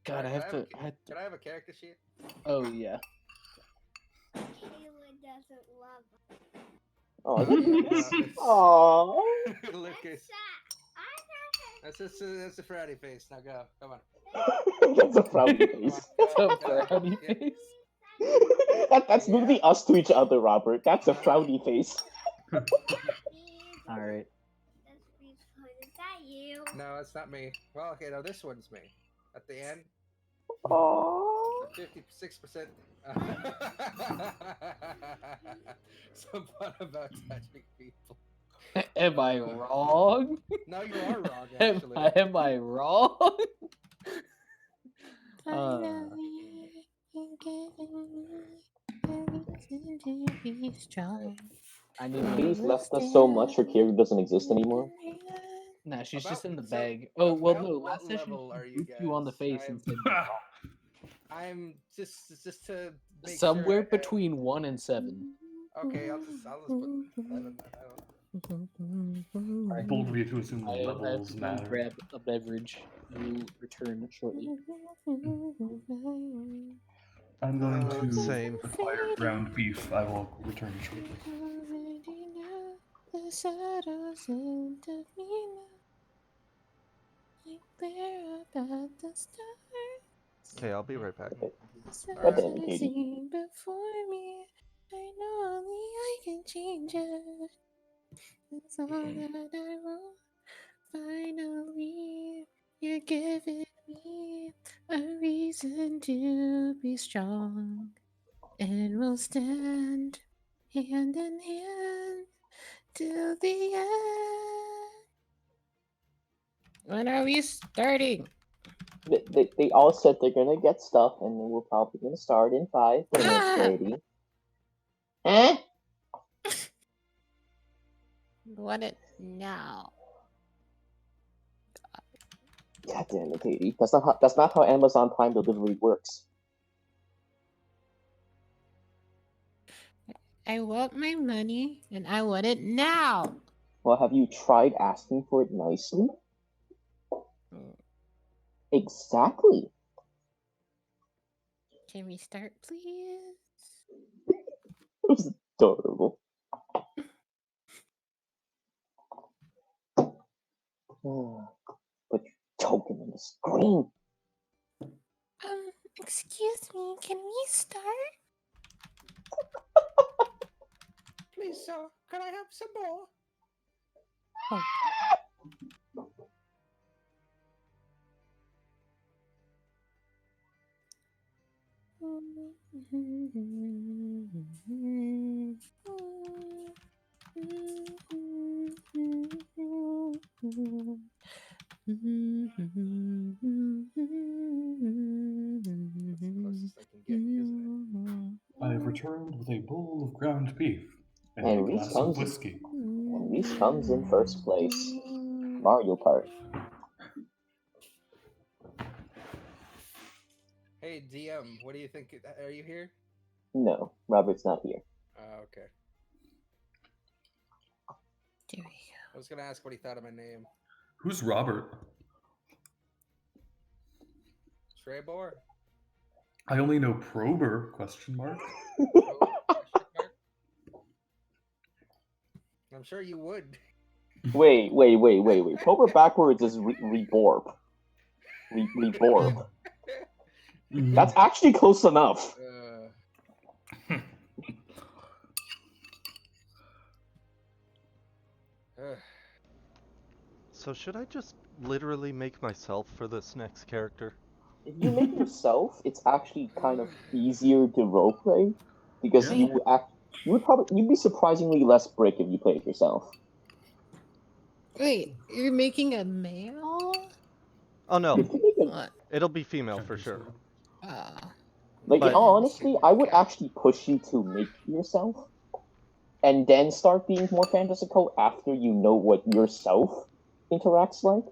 God, I have to. Can I have a character sheet? Oh yeah. Kayla doesn't love us. Oh, Look, that's a frowny face. Now go. Come on. that's a frowny Come on. face. It's a Go. frowny Yeah. face. That's literally us to each other, Robert. That's a frowny face. All right. Is that you? No, it's not me. Well, okay, no, this one's me. At the end, Oh. the 56%. Some fun about touching people. Am I wrong? No, you are wrong, actually. Am I wrong? Finally, you're giving me a reason to be strong. I need Katie's left us so much her character doesn't exist anymore. Nah, she's just in the So, bag. Oh well, about no. what Last session level she are you booped you on the guys? face and said you're wrong. I'm just to make Somewhere sure. between 1 and 7. Okay, I'll just put 11. I don't. Bold of you to assume I have levels to go matter. grab a beverage. I will return shortly. I'm going to Same. acquire ground beef. I will return shortly. Already know the shadows into me now. Like we're about to start. Okay, I'll be right back. God damn it, Katie. Seen before me. I know only I can change it. That's all that I want. Finally, you're giving me a reason to be strong. And we'll stand hand in hand till the end. When are we starting? They all said they're gonna get stuff, and then we're probably gonna start in 5 minutes, Katie. Eh? What it now? God damn it, Katie. That's not how Amazon Prime delivery works. I want my money, and I want it now. Well, have you tried asking for it nicely? Exactly. Can we start, please? It was adorable. Put your token on the screen. Excuse me, can we start? Please, sir, can I have some more? Oh. Closest I can get, isn't I have returned with a bowl of ground beef and And a Reese glass of comes whiskey. in first place. Mario Kart. Hey, DM, what do you think? Are you here? No, Robert's not here. Okay. There we go. I was gonna ask what he thought of my name. Who's Robert? Trebor? I only know Prober, question mark. I'm sure you would. Wait. Proper backwards is reborb. Reborb. That's actually close enough. So should I just literally make myself for this next character? If you make yourself, it's actually kind of easier to roleplay because Yeah. you'd be surprisingly less brick if you play it yourself. Wait, you're making a male? Oh no, What? it'll be female for sure. Like, But- in all honesty, I would actually push you to make yourself, and then start being more fantastical after you know what yourself interacts like.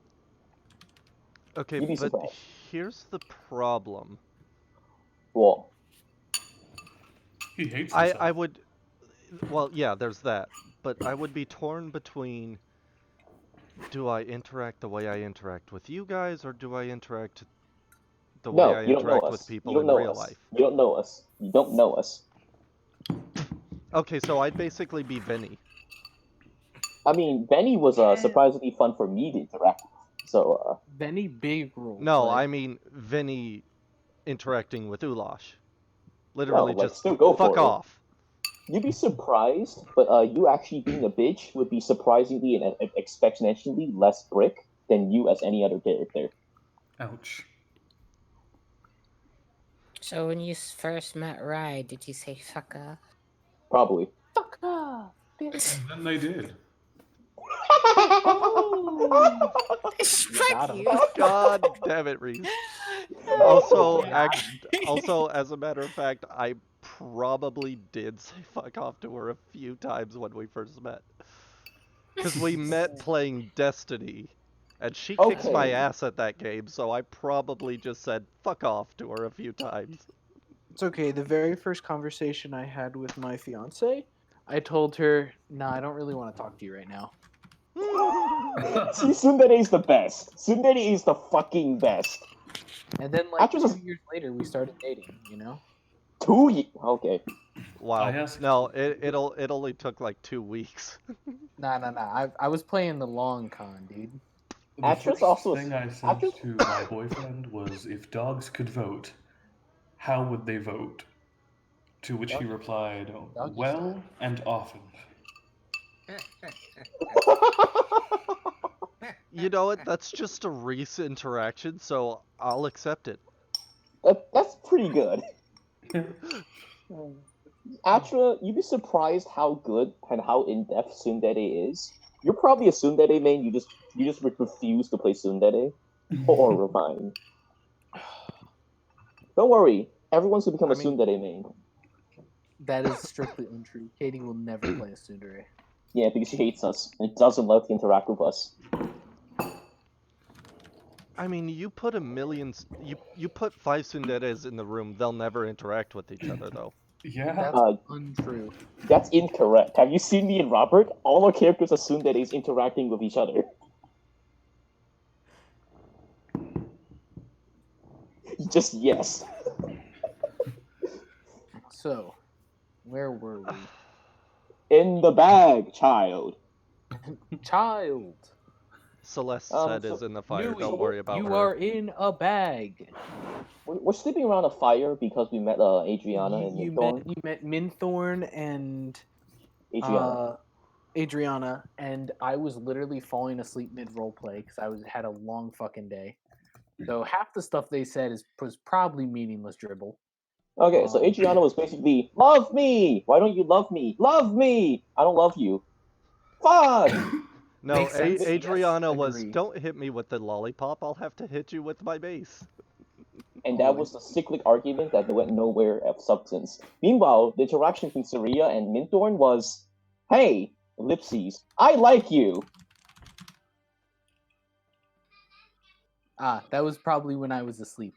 Okay, You'd be but surprised. here's the problem. Well, He hates I himself. would, well, yeah, there's that. But I would be torn between, do I interact the way I interact with you guys, or do I interact the way No, I you don't know interact with us. people You don't in know real us. life. You don't know us. You don't know us. Okay, so I'd basically be Vinny. I mean, Benny was Yeah. surprisingly fun for me to interact with. So, Benny big role. No, play. I mean Vinny interacting with Ulash. no, Literally like, just still go fuck for it. off. You'd be surprised, but you actually being a bitch would be surprisingly and exponentially less brick than you as any other character. Ouch. So when you first met Rai, did you say fuck off? Probably. Fuck off, bitch. And then they did. Got Fuck him. you. God damn it, Reese. Also, Yeah. also, as a matter of fact, I probably did say fuck off to her a few times when we first met. Because we met playing Destiny, and she kicks my Okay. ass at that game, so I probably just said fuck off to her a few times. It's okay. The very first conversation I had with my fiance, I told her, "Nah, I don't really want to talk to you right now." See, Tsundere is the best. Tsundere is the fucking best. And then, like After 2 this- years later, we started dating. You know. 2 years. Okay. Wow. I asked- No, it only took like 2 weeks. Nah. I was playing the long con, dude. The Actress first also- thing I sent actress- to my boyfriend was, if dogs could vote, how would they vote? To which he replied, Doggy well and often. You know what? That's just a Reese interaction, so I'll accept it. That's pretty good. Atra, you'd be surprised how good and how in-depth Tsundere is. You're probably a Tsundere main, you just refuse to play Tsundere. Or Refine. Don't worry, everyone's gonna become I a mean- Tsundere main. That is strictly untrue. Katie will never play a tsundere. Yeah, because she hates us and doesn't love to interact with us. I mean, you put you put 5 Tsunderes in the room, they'll never interact with each other, though. Yeah. That's Uh, untrue. That's incorrect. Have you seen me and Robert? All our characters are Tsunderes interacting with each other. Just yes. So, where were we? In the bag, child. Child. Celeste Um, said so- is in the fire, Nui, don't worry about you her. are in a bag. We're sleeping around a fire because we met Adriana and you Minthorn. met Minthorn and Adriana. Adriana, and I was literally falling asleep mid roleplay because had a long fucking day. So half the stuff they said was probably meaningless dribble. Okay, so Adriana was basically, love me! Why don't you love me? Love me! I don't love you. Fuck! No, Makes sense. Yes, Adriana was, agree. don't hit me with the lollipop, I'll have to hit you with my mace. And that was the cyclic argument that went nowhere of substance. Meanwhile, the interaction between Saria and Minthorn was, hey, ellipses, I like you! That was probably when I was asleep.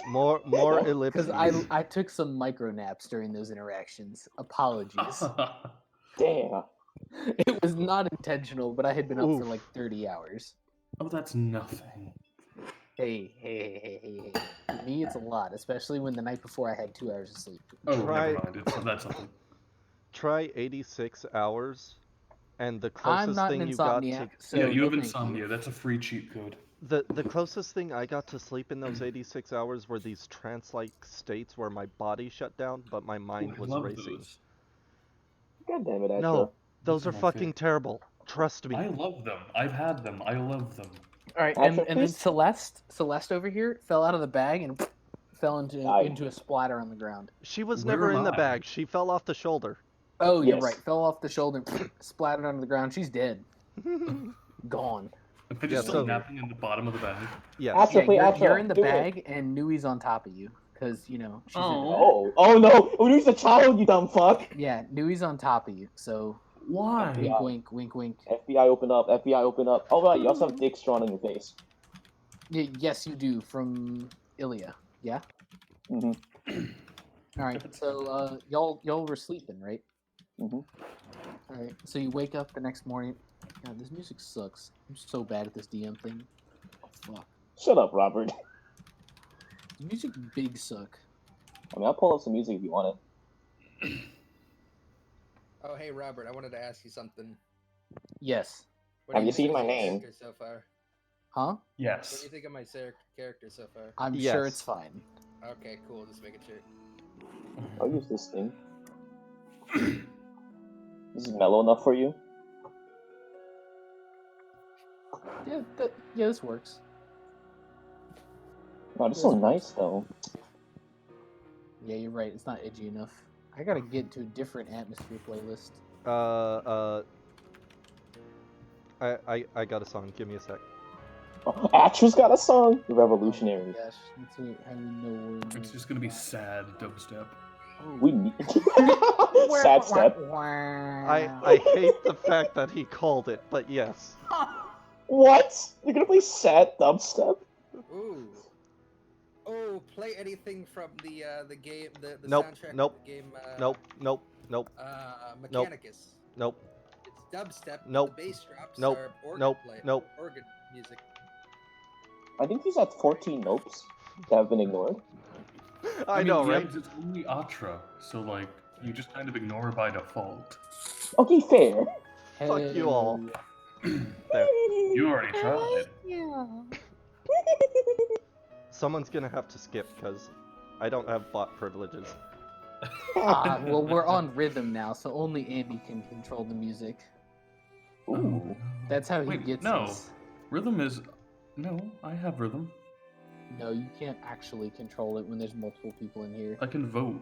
More Because ellipses. I took some micro naps during those interactions. Apologies. Damn. It was not intentional, but I had been up for Oof. like 30 hours. Oh, that's nothing. Hey. For me, it's a lot, especially when the night before I had 2 hours of sleep. Oh, Try- never mind. That's something. Try 86 hours, and the I'm closest not thing an you got insomniac, to... so yeah, you no have thank insomnia. That's a free cheat code. The closest thing I got to sleep in those 86 hours were these trance-like states where my body shut down, but my mind I was love racing. those. God damn it, Atra. No, those Those are are my fucking favorite. terrible. Trust me. I love them. I've had them. I love them. All right, Actually, and then please- Celeste over here fell out of the bag and fell into a splatter on the ground. She was Where never am in the I? bag. She fell off the shoulder. Oh, you're Yes. right. Fell off the shoulder, splattered onto the ground. She's dead. Gone. Am I Yeah, just so- still napping in the bottom of the bag? Yes. Atra, Yeah, play Atra. you're in the do it. bag, and Nui's on top of you because she's in the bag. Oh no! Who's the child, you dumb fuck? Yeah, Nui's on top of you. So Why? wink, wink. FBI open up, FBI open up. Oh right, you also have dicks drawn on your face. Yes, you do from Ilya. Yeah. Mm-hmm. All right. So y'all were sleeping, right? Mm-hmm. All right. So you wake up the next morning. God, this music sucks. I'm so bad at this DM thing. Oh fuck. Shut up, Robert. Music big suck. I mean, I'll pull up some music if you want it. Oh, hey, Robert, I wanted to ask you something. Yes. What Have do you think seen of my name? character so far? Huh? What do Yes. you think of my character so far? I'm Yes. sure it's fine. Okay, cool. Just making sure. I'll use this thing. This is mellow enough for you? Yeah, this works. Wow, this is This so works. nice, though. Yeah, you're right. It's not edgy enough. I gotta get to a different atmosphere playlist. I got a song. Give me a sec. Oh, Atra's got a song? The Oh my Revolutionary. gosh, let's see how we know we're in It's the- just gonna be sad dubstep. Oh. We need... Sad step. I hate the fact that he called it, but yes. What? You're gonna play sad dubstep? Ooh. Oh, play anything from the game, the Nope, soundtrack nope, of the game. Nope. Mechanicus. Nope. It's dubstep. but Nope. The bass drops Nope. are organ Nope. play. Nope. Organ music. I think he's at 14 nopes that have been ignored. I mean, know, yeah, right? but it's only Atra, so like you just kind of ignore it by default. Okay, fair. Fuck you all. There. You already tried. Yeah. Someone's gonna have to skip because I don't have bot privileges. Well, we're on rhythm now, so only Andy can control the music. Ooh. That's how he Wait, gets no. us. Rhythm is no. I have rhythm. No, you can't actually control it when there's multiple people in here. I can vote.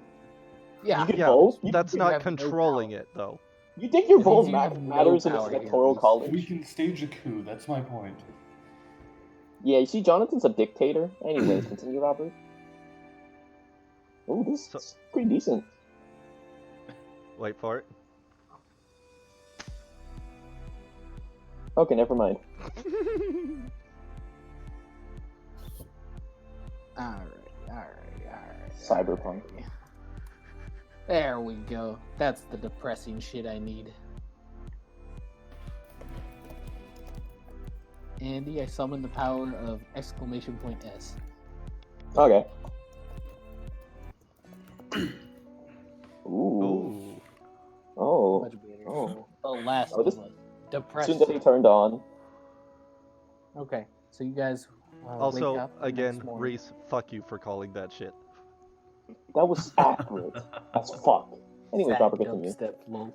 Yeah, You can Yeah, vote? that's you not have no controlling power. it though. You think your It vote means you have no matters in this power here, electoral Reese. college? We can stage a coup. That's my point. Yeah, you see, Jonathan's a dictator. Anyways, continue, Robert. Oh, this So- is pretty decent. Wait for it. Okay, never mind. Alright. Cyberpunk. alright. There we go. That's the depressing shit I need. Andy, I summon the power of exclamation point S. Okay. Ooh. Ooh. Oh. Much better. Oh. The last Oh, this- of us. Depressed. Soon to be turned on. Okay, so you guys wake Also, up the again, next morning. Reese, fuck you for calling that shit. That was accurate as fuck. Anyways, Sad Robert, continue. dubstep, lol.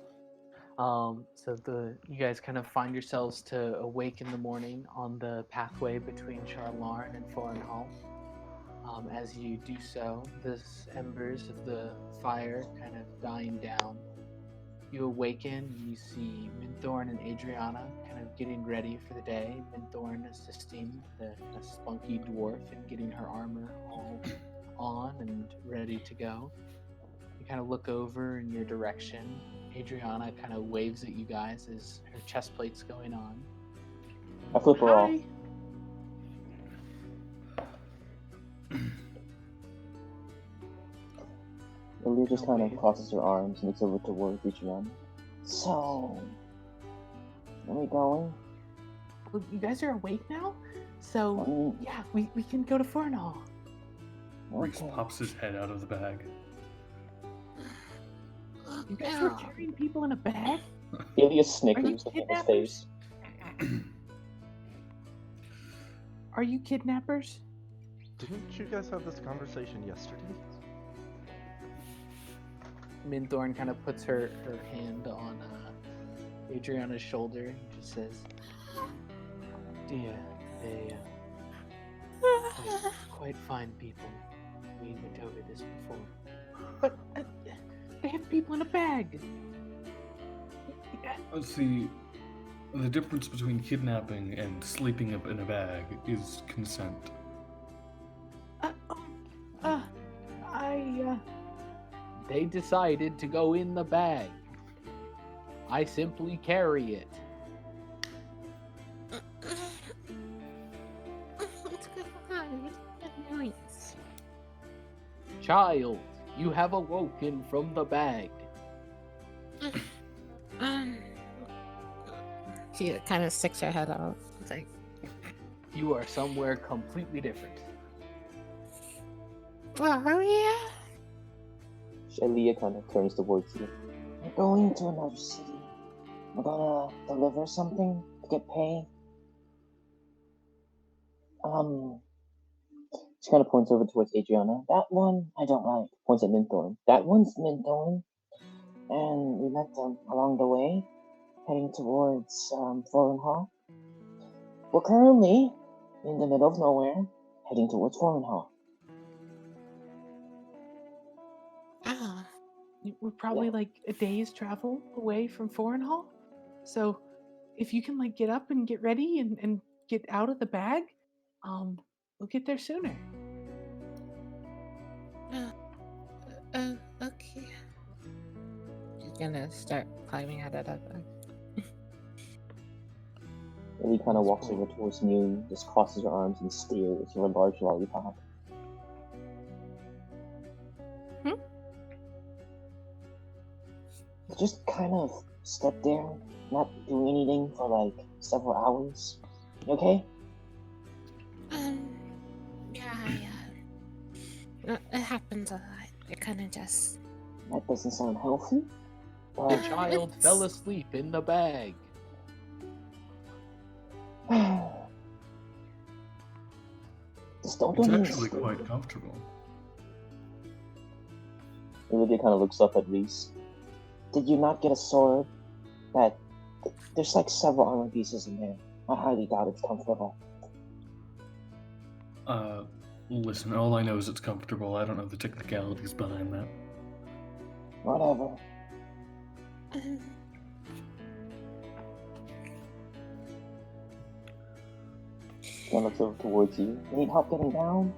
So you guys kind of find yourselves to awake in the morning on the pathway between Charlarn and Forenhall. As you do so, the embers of the fire kind of dying down. You awaken, you see Minthorn and Adriana kind of getting ready for the day. Minthorn assisting the spunky dwarf in getting her armor all on and ready to go. You kind of look over in your direction. Adriana kind of waves at you guys as her chest plate's going on. I flip her off. Lily just kind of crosses her arms and looks over towards Adriana. So, where are we going? Well, you guys are awake now? So, yeah, we can go to Forenhall. Reese Okay. pops his head out of the bag. You guys were carrying people in a bag? Ilias snickers Are you in his kidnappers? face. Are you kidnappers? Didn't you guys have this conversation yesterday? Minthorn kind of puts her hand on Adriana's shoulder and just says, "Dear, they're quite fine people. We went over this before. But they have people in a bag." Let's see. The difference between kidnapping and sleeping up in a bag is consent. They decided to go in the bag. I simply carry it. What's going on? What's that noise? Child, you have awoken from the bag. She kind of sticks her head out. It's like, You are somewhere completely different. Where are we at? Aaliyah kind of turns towards you. We're going to another city. We're gonna deliver something to get paid. She kind of points over towards Adriana. That one I don't like. Points at Minthorn. That one's Minthorn. And we met them along the way, heading towards Foreign Hall. We're currently in the middle of nowhere, heading towards Foreign Hall. Ah, We're probably Yeah. like a day's travel away from Foreign Hall. So if you can like get up and get ready and get out of the bag, we'll get there sooner. okay. She's gonna start climbing out of that bag. Lily kind of walks over towards you, just crosses her arms and stares at a large lollipop. Just kind of step there, not doing anything for like several hours. You okay? Yeah. It happens a lot. It kind of just. That doesn't sound healthy. The But child fell asleep in the bag. just don't It's do actually anything. quite comfortable. Olivia kind of looks up at Reese. Did you not get a sword? There's like several armor pieces in there. I highly doubt it's comfortable. Listen, all I know is it's comfortable. I don't know the technicalities behind that. Whatever. She looks over towards you. You need help getting down?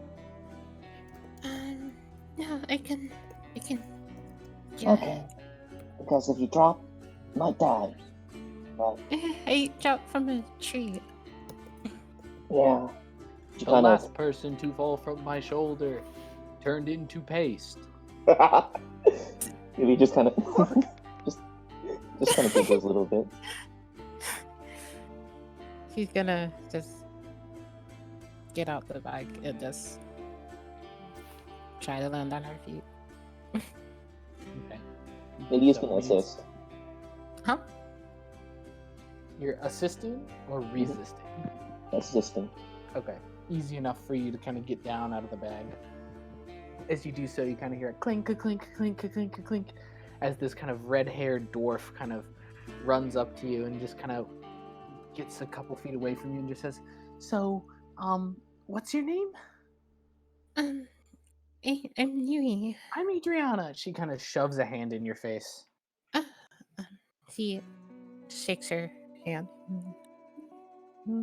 No, I can. Yeah. Okay. Because if you drop, you might die. But I dropped from a tree. yeah. She The kind last person to fall from my shoulder turned into paste. of. Really just kind of. just kind of giggles a little bit. She's gonna just get out the bag and just try to land on her feet. Okay. Maybe it's So gonna it means assist. Huh? You're assisting or resisting? Assisting. Okay. Easy enough for you to kind of get down out of the bag. As you do so, you kind of hear a clink, a clink, a clink, a clink, a clink, as this kind of red-haired dwarf kind of runs up to you and just kind of gets a couple feet away from you and just says, "So, what's your name?" I'm Yui. "I'm Adriana." She kind of shoves a hand in your face. She shakes her hand.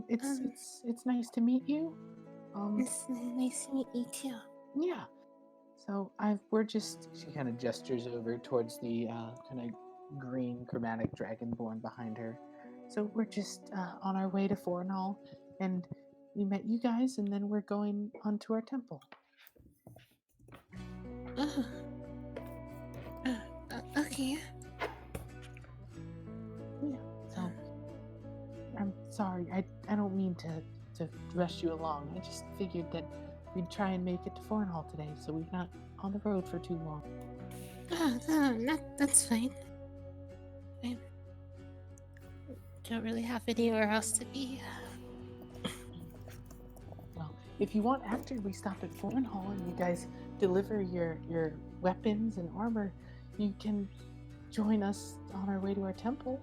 It's nice to meet you. It's nice to meet you too. Yeah. So we're just. She kind of gestures over towards the kind of green chromatic dragonborn behind her. So we're just on our way to Foreign and we met you guys, and then we're going onto our temple. Okay. Yeah. So I'm sorry. I don't mean to rush you along. I just figured that we'd try and make it to Foreign today, so we're not on the road for too long. That's fine. I don't really have anywhere else to be. Well, if you want, after we stop at Foreign and you guys deliver your weapons and armor, you can join us on our way to our temple.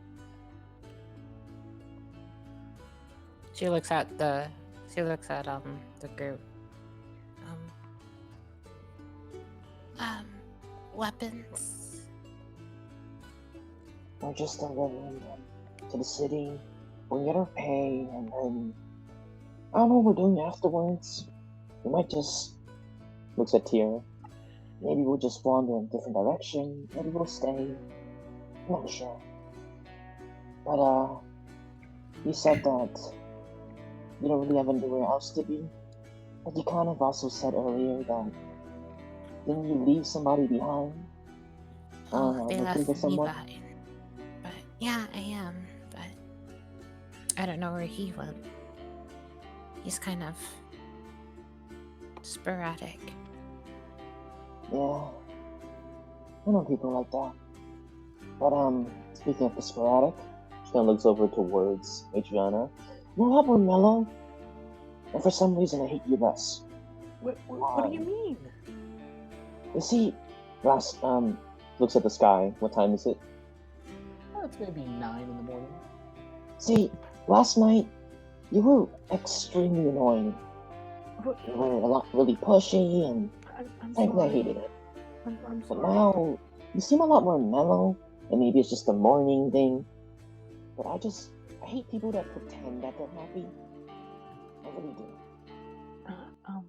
She looks at the group. Weapons. We're just delivering them to the city. We'll get our pay, and then I don't know what we're doing afterwards. We might just looks at Tierra. Maybe we'll just wander in a different direction. Maybe we'll stay. I'm not sure. But you said that you don't really have anywhere else to be. But you kind of also said earlier that didn't you leave somebody behind? They or left think of me someone? behind. But yeah, I am. But I don't know where he went. He's kind of sporadic. Yeah, I know people like that. But, speaking of the sporadic, she kind of looks over towards Adriana. You're a lot more mellow, and for some reason I hate you less. What do you mean? You see, looks at the sky. What time is it? Oh, it's maybe 9 in the morning. See, last night, you were extremely annoying. What? You were really pushy, and I'm frankly, I sorry. hated it. I'm But sorry. now, you seem a lot more mellow, and maybe it's just a morning thing. But I hate people that pretend that they're happy. I really do. All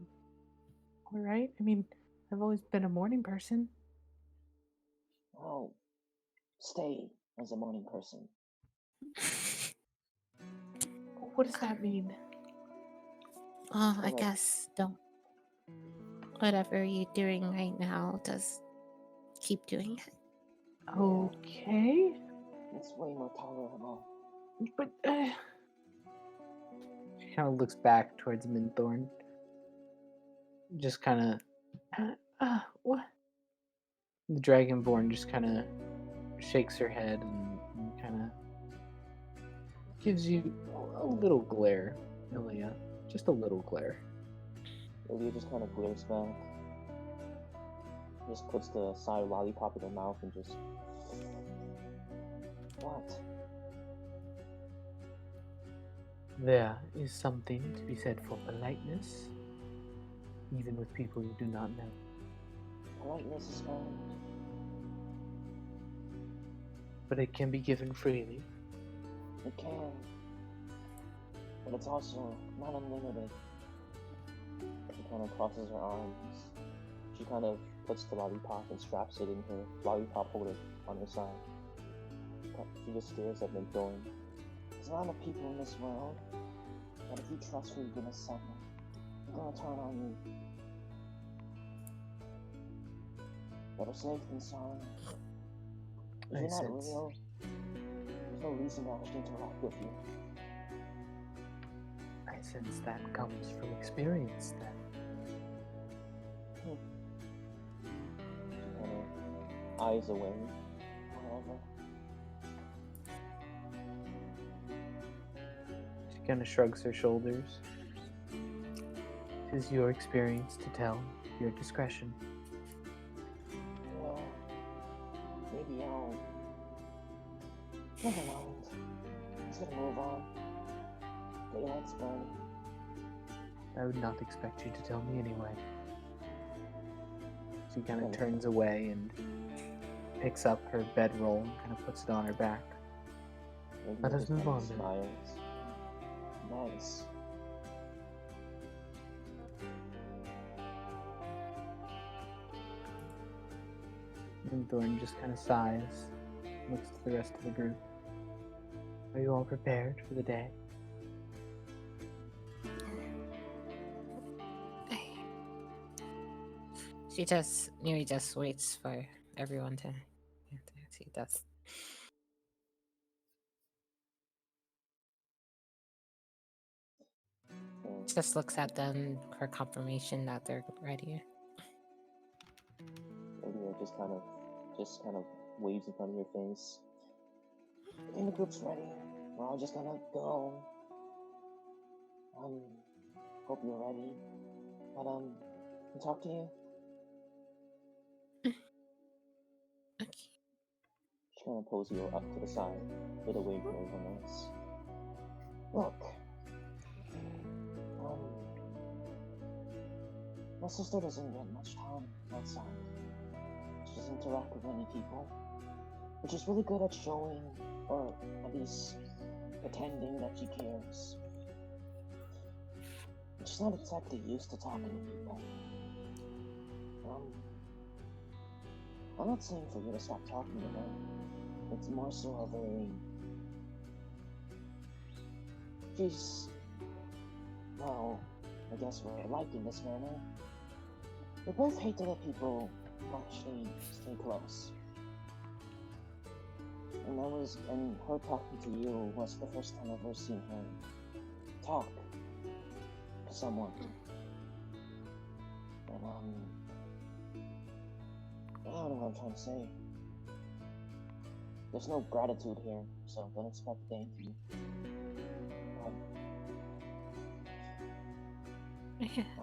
right. I mean, I've always been a morning person. I'll stay as a morning person. What does that mean? Oh, I Alright. guess don't. Whatever you're doing right now, just keep doing it. Okay. It's way more tolerable. But she kind of looks back towards Minthorn. Just kind of, what? The Dragonborn just kind of shakes her head and kind of gives you a little glare, Ilya. Just a little glare. Ilya just kind of glares back. Just puts the side lollipop in her mouth and just... What? There is something to be said for politeness, even with people you do not know. Politeness is fine. But it can be given freely. It can. But it's also not unlimited. She kind of crosses her arms. She kind of puts the lollipop and straps it in her lollipop holder on her side. She just stares at Minthorn. There's a lot of people in this world that if you trust for even a second, they're gonna turn on you. Better safe than sorry. If you're not real, there's no reason to actually interact with you. I sense that comes from experience then. Kind of eyes away, however. She kind of shrugs her shoulders. It is your experience to tell, your discretion. Well, maybe I'll... Never mind. Just gonna move on. Daylight's burning. I would not expect you to tell me anyway. She kind of turns away and picks up her bedroll and kind of puts it on her back. Let us move on then. Smiles. Nice. Minthorn just kind of sighs, looks to the rest of the group. Are you all prepared for the day? Neri just waits for everyone to see this. Just looks at them for confirmation that they're ready. Olivia just kind of waves in front of your face. I think the group's ready. We're all just gonna go. Hope you're ready. But can I talk to you? Okay. She kind of pulls you up to the side, a bit away from everyone else. Look, my sister doesn't get much time outside. She doesn't interact with many people, but she's really good at showing, or at least pretending that she cares. And she's not exactly used to talking to people. I'm not saying for you to stop talking to her. It's more so of she's, well, I guess we're alike in this manner. We both hate to let people actually stay close. And her talking to you was the first time I've ever seen her talk to someone. And I don't know what I'm trying to say. There's no gratitude here, so don't expect a thank you.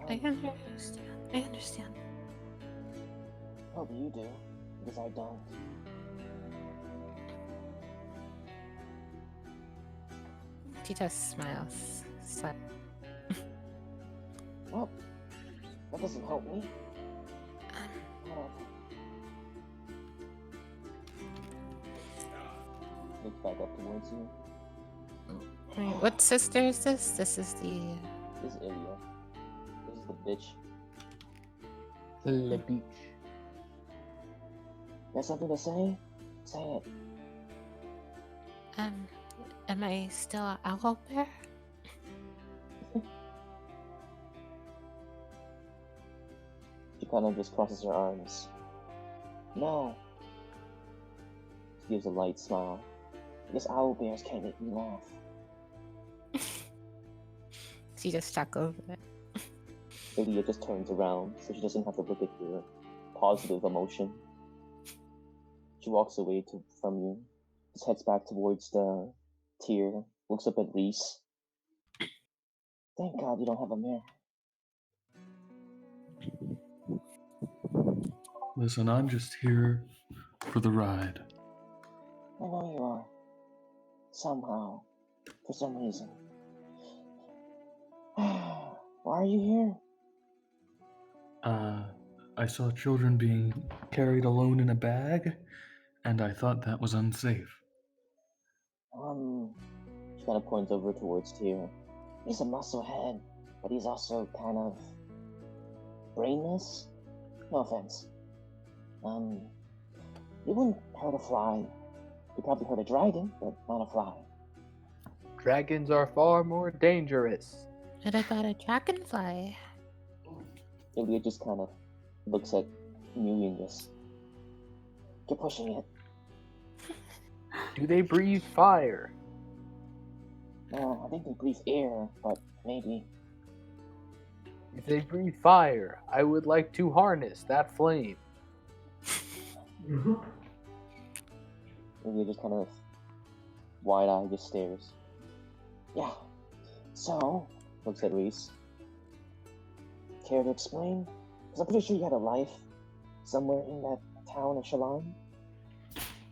I understand. I understand. Hope you do, because I don't. She just smiles. Well, that doesn't help me. Um, Look back up towards you. wait, what sister is this? This is the. This is Ilya. This is the bitch. The beach. Got something to say? Say it. Am I still an owl bear? She kind of just crosses her arms. No. She gives a light smile. I guess owl bears can't make me laugh. She just chuckles. Ilya just turns around so she doesn't have to look at your positive emotion. She walks away from you, just heads back towards the tier, looks up at Reese. Thank God you don't have a mirror. Listen, I'm just here for the ride. I know you are. Somehow. For some reason. Why are you here? I saw children being carried alone in a bag, and I thought that was unsafe. She kind of points over towards Tyr. He's a musclehead, but he's also kind of brainless. No offense. You wouldn't hurt a fly. You probably hurt a dragon, but not a fly. Dragons are far more dangerous. What about a dragonfly? Ilya just kind of looks at Mewingus. You're pushing it. Do they breathe fire? No, I think they breathe air, but maybe. If they breathe fire, I would like to harness that flame. Ilya just kind of wide-eyed just stares. Yeah. So, looks at Reese. Care to explain? Because I'm pretty sure you had a life somewhere in that town of Shalon.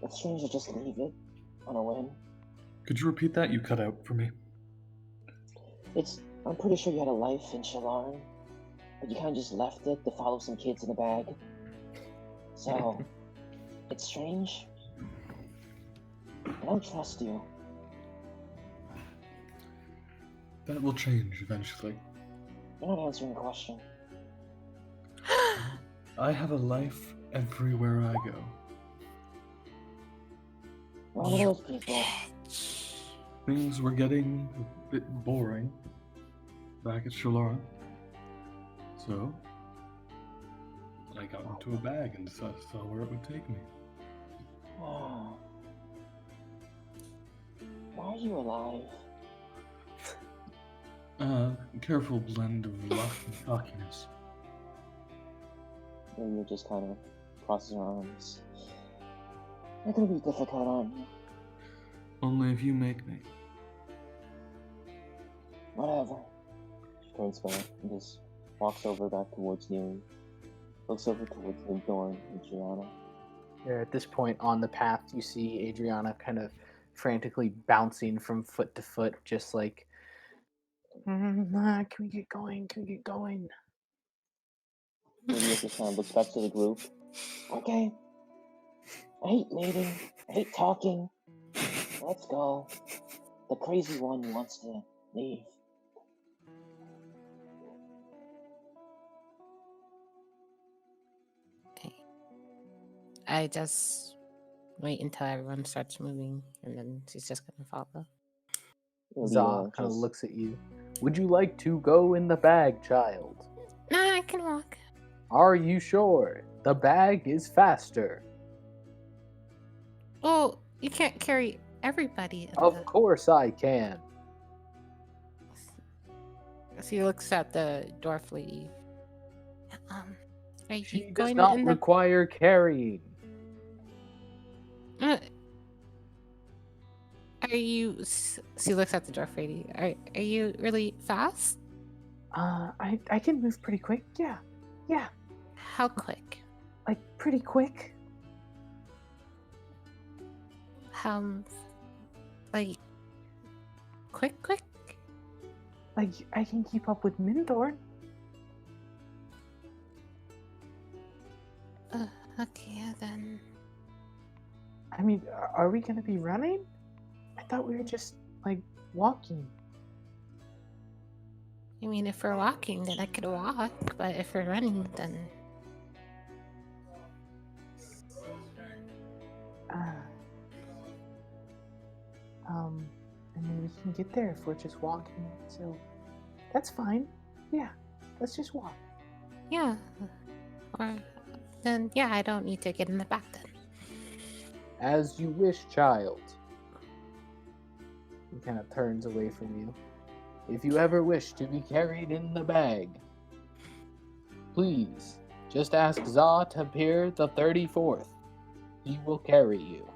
It's strange to just leave it on a whim. Could you repeat that? You cut out for me. I'm pretty sure you had a life in Shalon, but you kind of just left it to follow some kids in a bag. So, it's strange. I don't trust you. That will change eventually. You're not answering the question. I have a life everywhere I go. One of those people. Things were getting a bit boring back at Shalora. So, I got into a bag and saw where it would take me. Oh. Why are you alive? Careful blend of luck and cockiness. Maybe just kind of crosses her arms. It's gonna be difficult on you. Only if you make me. Whatever. She turns back and just walks over back towards Neely. Looks over towards Lindorn and Gianna. There, at this point on the path, you see Adriana kind of frantically bouncing from foot to foot, just like, can we get going? Can we get going? Neely just kind of looks back to the group. Okay. I hate leading. I hate talking. Let's go. The crazy one wants to leave. Okay. I just wait until everyone starts moving, and then she's just gonna follow. Za kind of looks at you. Would you like to go in the bag, child? No, I can walk. Are you sure? The bag is faster. Oh, you can't carry everybody. Of course I can. She looks at the dwarf lady. Are you She does going not in the? require carrying. Are you? She looks at the dwarf lady. Are you really fast? I can move pretty quick. Yeah. Yeah. How quick? Like pretty quick. Like quick? Like I can keep up with Mindorn. Okay, then. I mean, are we gonna be running? I thought we were just like walking. I mean, if we're walking, then I could walk. But if we're running, then Uh, I mean, we can get there if we're just walking. So that's fine. Yeah, let's just walk. yeah. Or then yeah, I don't need to get in the back then. As you wish, child. He kind of turns away from you. If you ever wish to be carried in the bag, please just ask Za to appear the 34th. He will carry you.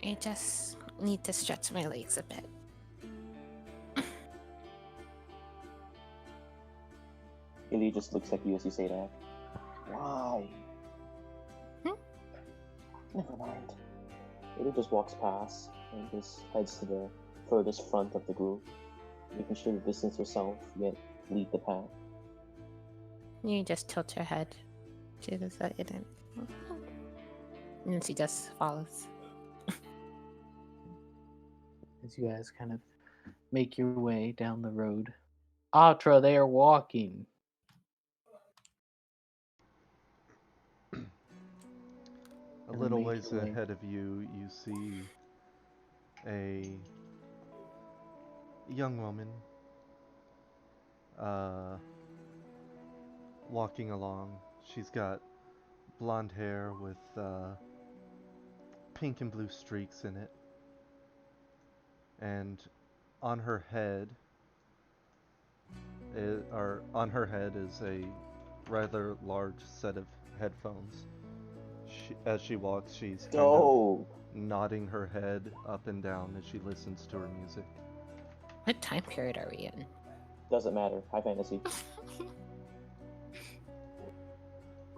I just need to stretch my legs a bit. Illy just looks at you as you say that. Why? Never mind. Illy just walks past and just heads to the furthest front of the group, making sure to distance herself, yet lead the pack. You just tilt your head to the side and then she just follows. As you guys kind of make your way down the road. Atra, they are walking. A And little make ways your way. ahead of you, you see a young woman walking along. She's got blonde hair with pink and blue streaks in it. And on her head is a rather large set of headphones. As she walks, she's kind of Dope! nodding her head up and down as she listens to her music. What time period are we in? Doesn't matter. High fantasy.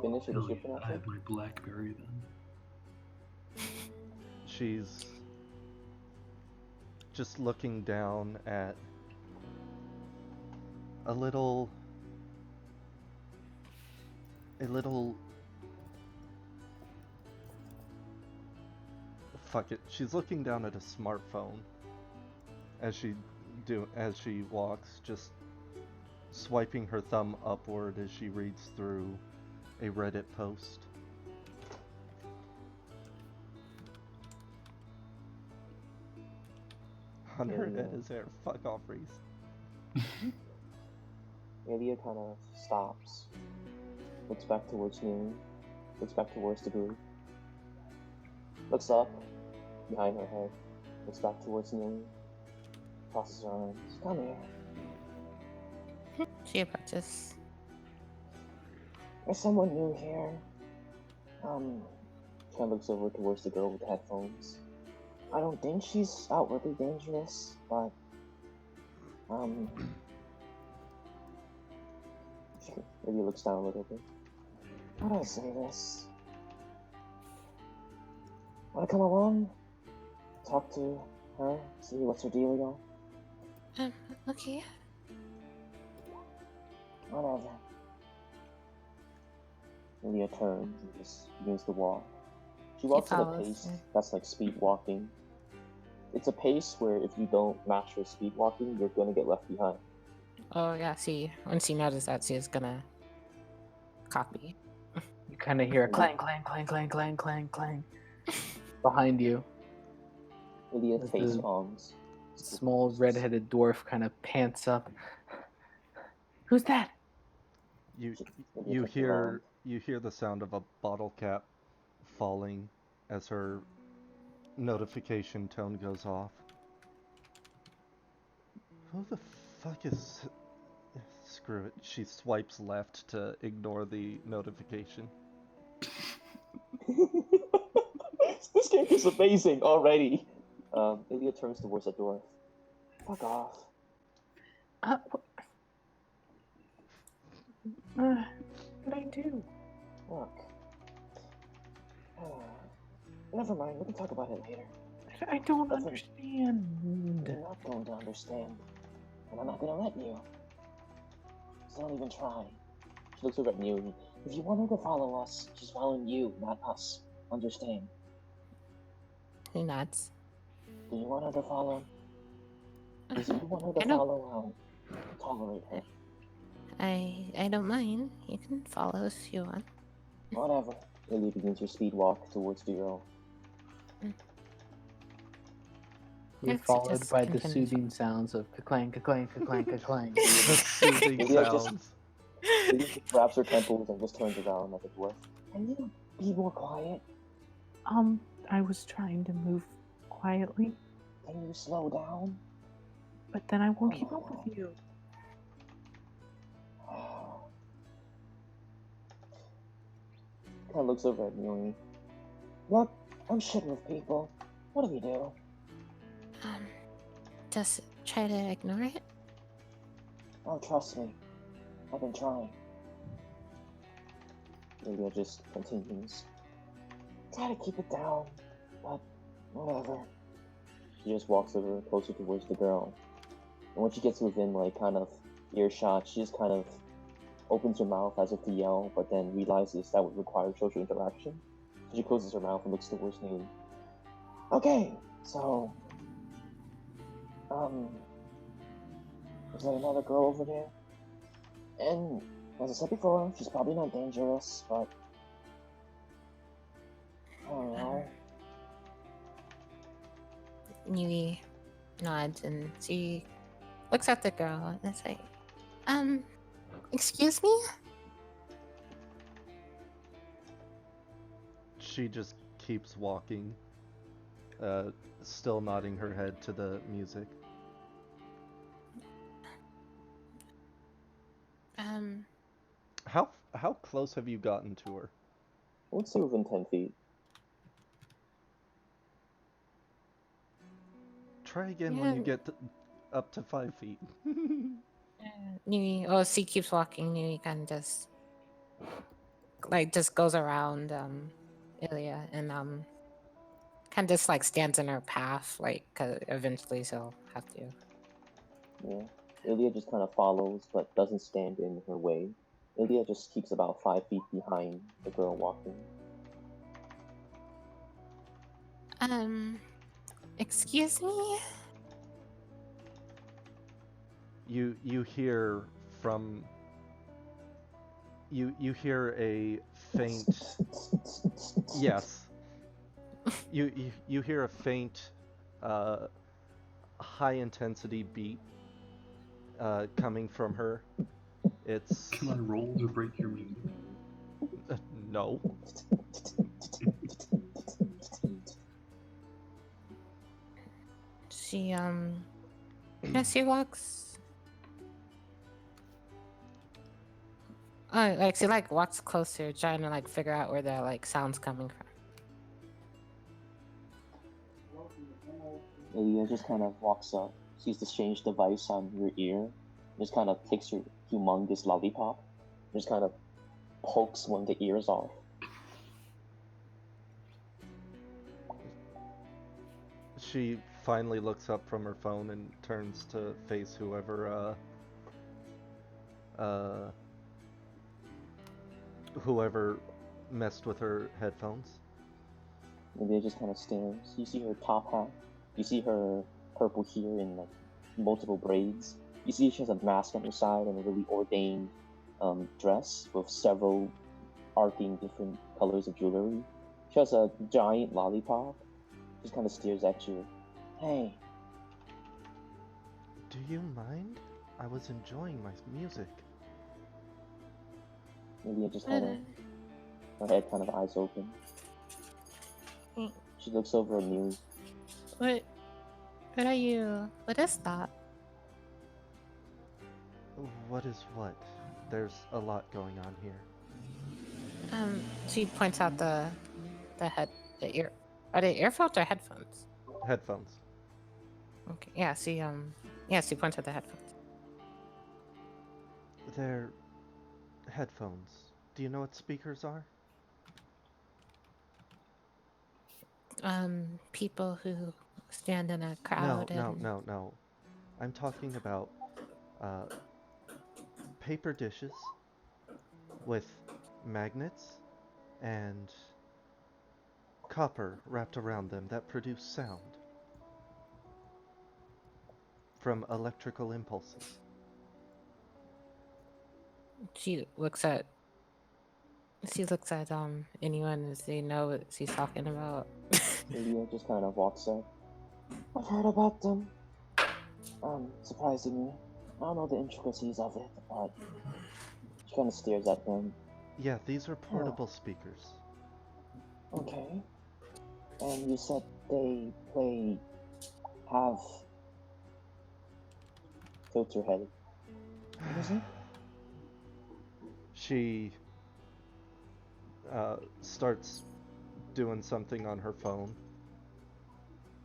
Finish your Hell yeah, description, I actually? have my Blackberry then. She's just looking down at a little fuck it. She's looking down at a smartphone as she walks, just swiping her thumb upward as she reads through a Reddit post. On her head is there. Fuck off, Reese. Ilya kind of stops, looks back towards noon, looks back towards the group, looks up behind her head, looks back towards noon, crosses her arms. Come here. She approaches. There's someone new here. Kind of looks over towards the girl with the headphones. I don't think she's outwardly dangerous, but maybe looks down a little bit. How do I say this? Wanna come along? Talk to her? See what's her dealio? Okay. Whatever. Leah turns and just begins to walk. She walks at a follows pace her. that's like speed walking. It's a pace where if you don't match her speed walking, you're gonna get left behind. Oh yeah, see, when she notices that, she's gonna copy. You kind of hear a clang, clang, clang, clang, clang, clang, clang behind you. Leah As face the palms. small red-headed dwarf kind of pants up. Who's that? You Maybe you it's like your mom. hear you hear the sound of a bottle cap falling as her notification tone goes off. Who the fuck is screw it. She swipes left to ignore the notification. This game is amazing already. Ilya turns towards the door. Fuck off. What did I do? Look. Never mind, we can talk about it later. I don't That's understand. You're not going to understand. And I'm not gonna let you. So don't even try. She looks over at Mew. If you want her to follow us, she's following you, not us. Understand? He nods. Do you want her to follow? Because if you want her to I don't- follow, I'll tolerate her. I don't mind. You can follow if you want. Whatever. Ilya begins her speed walk towards the girl. You're Let's followed just by the continue. soothing sounds of ka-clang, ka-clang, ka-clang, ka-clang. The soothing Maybe I just- sounds. Ilya just grabs her temples and just turns around like a dwarf. Can you be more quiet? I was trying to move quietly, Can you slow down? but then I won't keep up with you. Kind of looks over at Mew. Look, I'm shit with people. What do we do? Just try to ignore it. Oh, trust me. I've been trying. Ilya just continues. Try to keep it down, but whatever. She just walks over closer towards the girl. And when she gets within, like, kind of earshot, she just kind of opens her mouth as if to yell, but then realizes that would require social interaction. So she closes her mouth and looks towards Neely. Okay, so... There's like another girl over there. And, as I said before, she's probably not dangerous, but... I don't know. Nui nods and she looks at the girl and is like, excuse me? She just keeps walking, still nodding her head to the music. How close have you gotten to her? I would say within 10 feet. Try again when you Yeah. get up to 5 feet. Nui, she keeps walking. Nui kind of just goes around Ilya and kind of just like stands in her path, like, cause eventually she'll have to. Yeah. Ilya just kind of follows, but doesn't stand in her way. Ilya just keeps about 5 feet behind the girl walking. Excuse me? You hear from you hear a faint yes. You hear a faint high intensity beat coming from her. It's Can I roll to break your music? no. She she walks. Like she like walks closer, trying to like figure out where the like sound's coming from. Ilya just kind of walks up, sees the strange device on your ear, just kind of takes your humongous lollipop, just kind of pokes one of the ears off. She finally looks up from her phone and turns to face whoever whoever messed with her headphones. Ilya just kind of stares. You see her top hat. You see her purple hair in like multiple braids. You see she has a mask on her side and a really ordained dress with several arcing different colors of jewelry. She has a giant lollipop. Just kind of stares at you. Hey, Do you mind? I was enjoying my music. Ilya just kind of, her head kind of eyes open. Mm. She looks over at you. What are you? What is that? What is what? There's a lot going on here. She points out the ear. Are they earphones or headphones? Headphones. Okay. Yeah. She points at the headphones. They're headphones. Do you know what speakers are? People who stand in a No, crowd no, and no, no. I'm talking about uh, paper dishes with magnets and copper wrapped around them that produce sound from electrical impulses. she looks at anyone as they know what she's talking about. Lydia just kind of walks up. I've heard about them. Surprisingly, I don't know the intricacies of it, but she kind of stares at them. Yeah, these are Oh, portable speakers. okay. And you said they have filter head. What is it? She starts doing something on her phone,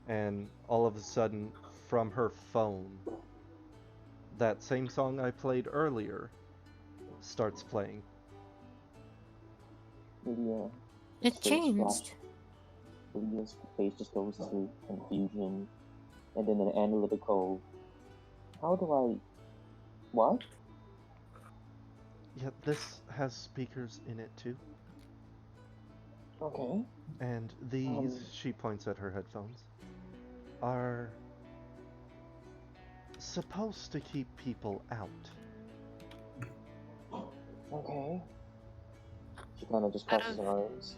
and all of a sudden, from her phone, that same song I played earlier starts playing. Lydia It face changed. flash. Lydia's face just goes to confusion, and then an analytical. How do I? What? Yeah, this has speakers in it too. Okay. And these, she points at her headphones, are supposed to keep people out. Okay. She kind of just Out crosses of- her arms.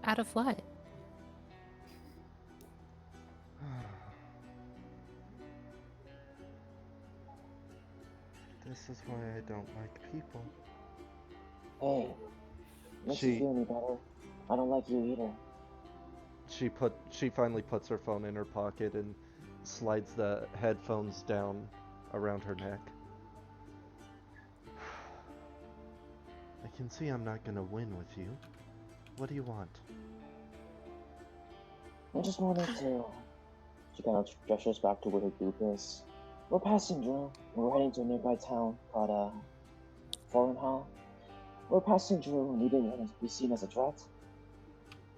Out of what? This is why I don't like people. Hey, makes you feel any better. I don't like you either. She finally puts her phone in her pocket and slides the headphones down around her neck. I can see I'm not gonna win with you. What do you want? I just wanted to. She kind of gestures back to where her group is. We're passing Drew. We're heading to a nearby town called Foreign Hall. We're passing Drew, and we didn't want to be seen as a threat.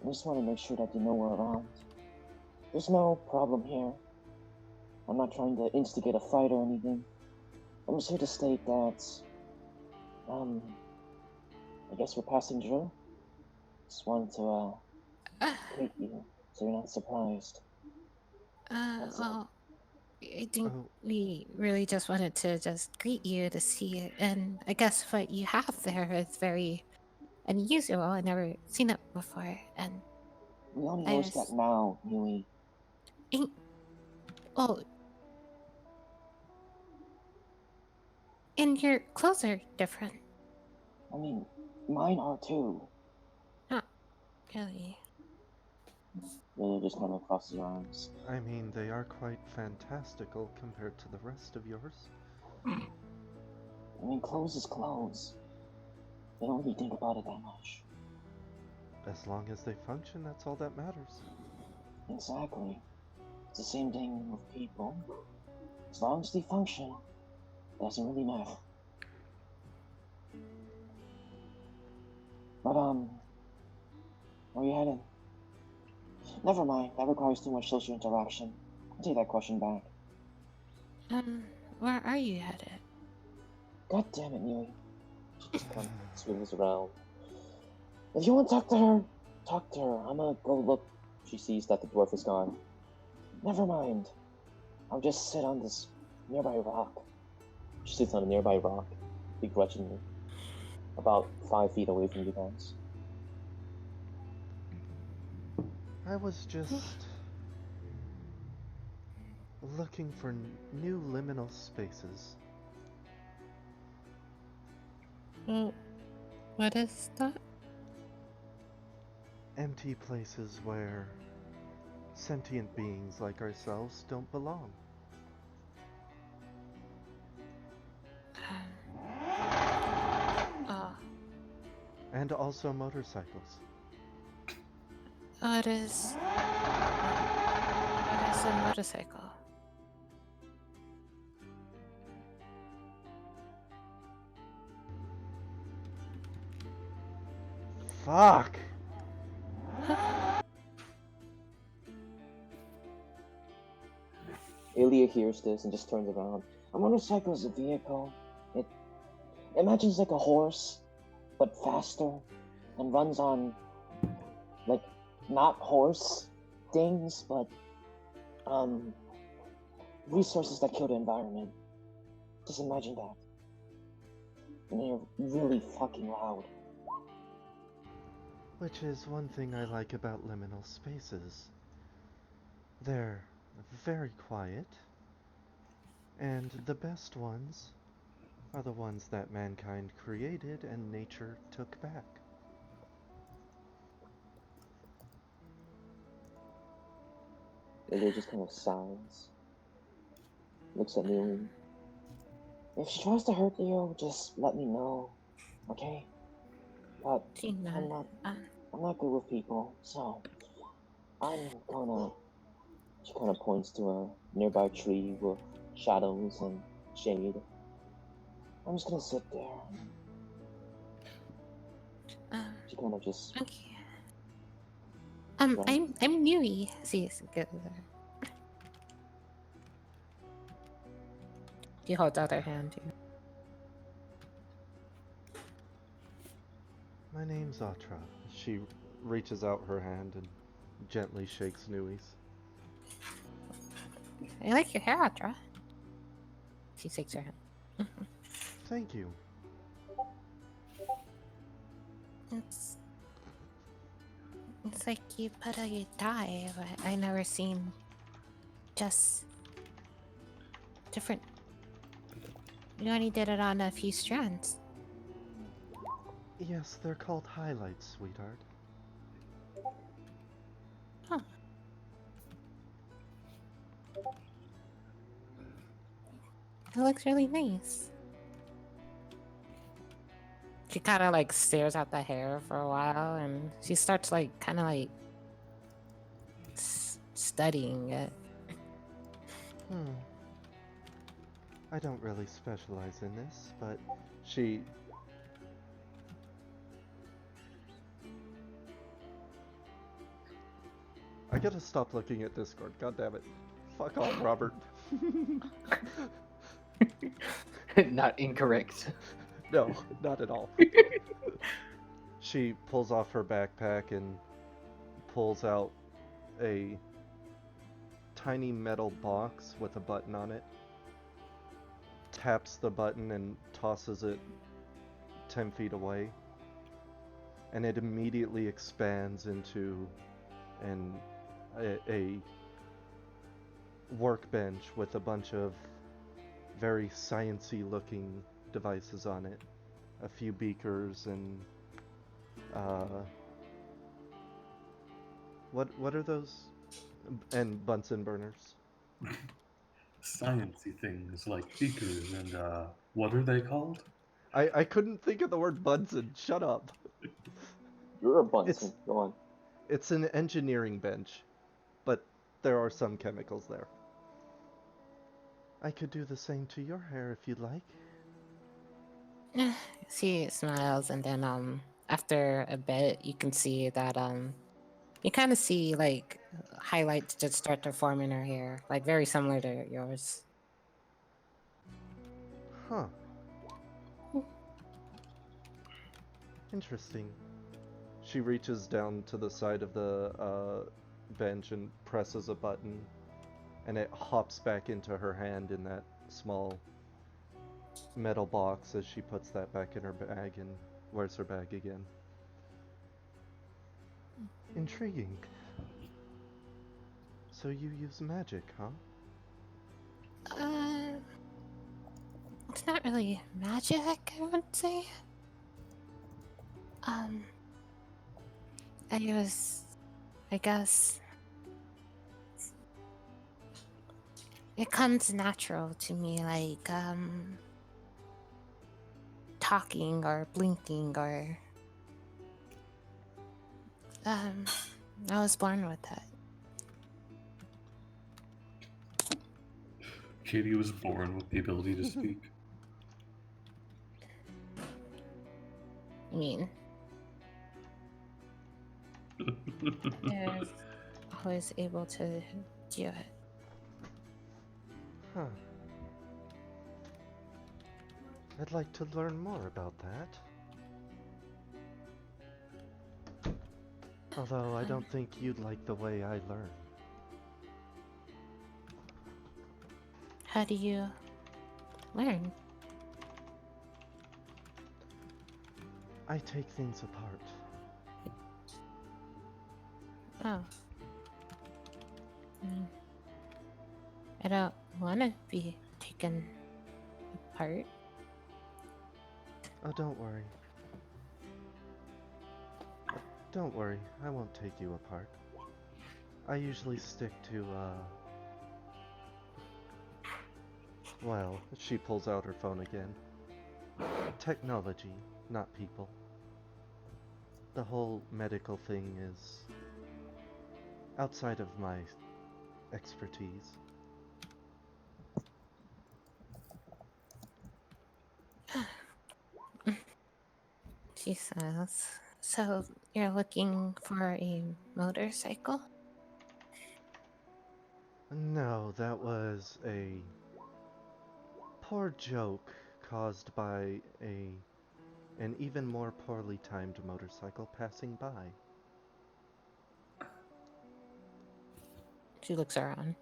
I just want to make sure that you know we're around. There's no problem here. I'm not trying to instigate a fight or anything. I'm just here to state that, I guess we're passing Drew. Just wanted to, greet you, so you're not surprised. That's it. Well, I think Oh, we really just wanted to just greet you to see it, and I guess what you have there is very unusual. I never seen it before, and We only noticed that there's now, Yui. in, oh, and your clothes are different. I mean, mine are too. Not really. Lily just kind of crosses her arms. I mean, they are quite fantastical compared to the rest of yours. I mean, clothes is clothes. They don't really think about it that much. As long as they function, that's all that matters. Exactly. It's the same thing with people. As long as they function, doesn't really matter. But, where you headed? Never mind, that requires too much social interaction. I'll take that question back. Where are you headed? God damn it, Yui. She just kind of swivels around. If you want to talk to her, talk to her. I'm gonna go look. She sees that the dwarf is gone. Never mind. I'll just sit on this nearby rock. She sits on a nearby rock, begrudgingly, about 5 feet away from you guys. I was just looking for new liminal spaces. Well, what is that? Empty places where sentient beings like ourselves don't belong. And also motorcycles. What is a motorcycle? Fuck! Ilya hears this and just turns around. A motorcycle is a vehicle. It imagines like a horse, but faster, and runs on like not horse things, but resources that kill the environment. Just imagine that. And they're really fucking loud. Which is one thing I like about liminal spaces. They're very quiet, and the best ones are the ones that mankind created and nature took back. Ilya just kind of sighs. Looks at Neely. If she tries to hurt you, just let me know, okay? But Tina, I'm not good with people, so I'm gonna. She kind of points to a nearby tree with shadows and shade. I'm just gonna sit there. She kind of just. okay. Right. I'm Nui. She goes. She holds out her hand too. My name's Atra. She reaches out her hand and gently shakes Nui's. I like your hair, Atra. She shakes her hand. Thank you. It's like you put a dye, but I never seen just different. You only did it on a few strands. Yes, they're called highlights, sweetheart. Huh. It looks really nice. She kind of like stares at the hair for a while, and she starts like kind of like studying it. I don't really specialize in this, but she... I gotta stop looking at Discord, god damn it. Fuck off, Robert. Not incorrect. No, not at all. She pulls off her backpack and pulls out a tiny metal box with a button on it, taps the button and tosses it 10 feet away, and it immediately expands into a workbench with a bunch of very science-y looking devices on it. A few beakers and what are those? And Bunsen burners. Sciencey things like beakers and what are they called? I couldn't think of the word Bunsen. Shut up. You're a Bunsen. Go on. It's an engineering bench, but there are some chemicals there. I could do the same to your hair if you'd like. She smiles, and then after a bit, you can see that you kind of see like highlights just start to form in her hair, like very similar to yours. Huh. Interesting. She reaches down to the side of the bench and presses a button, and it hops back into her hand in that small metal box as she puts that back in her bag and wears her bag again. Intriguing. So you use magic, huh? It's not really magic, I would say. I guess, it comes natural to me, like, talking or blinking or Um, I was born with that. Katie was born with the ability to speak. I mean, they're always able to do it. Huh. I'd like to learn more about that. Although I don't think you'd like the way I learn. How do you learn? I take things apart. Oh. I don't want to be taken apart. Oh, don't worry. Don't worry, I won't take you apart. I usually stick to, well, she pulls out her phone again. Technology, not people. The whole medical thing is outside of my expertise. Jesus. So you're looking for a motorcycle? No, that was a poor joke caused by an even more poorly timed motorcycle passing by. She looks around.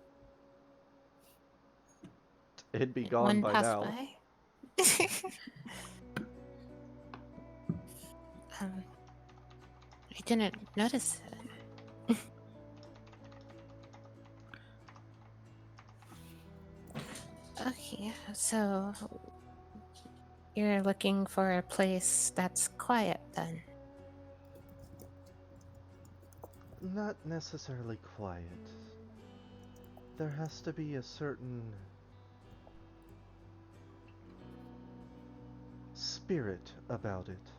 It'd be gone One by passed now. by. I didn't notice it. Okay, so you're looking for a place that's quiet then? Not necessarily quiet. There has to be a certain spirit about it.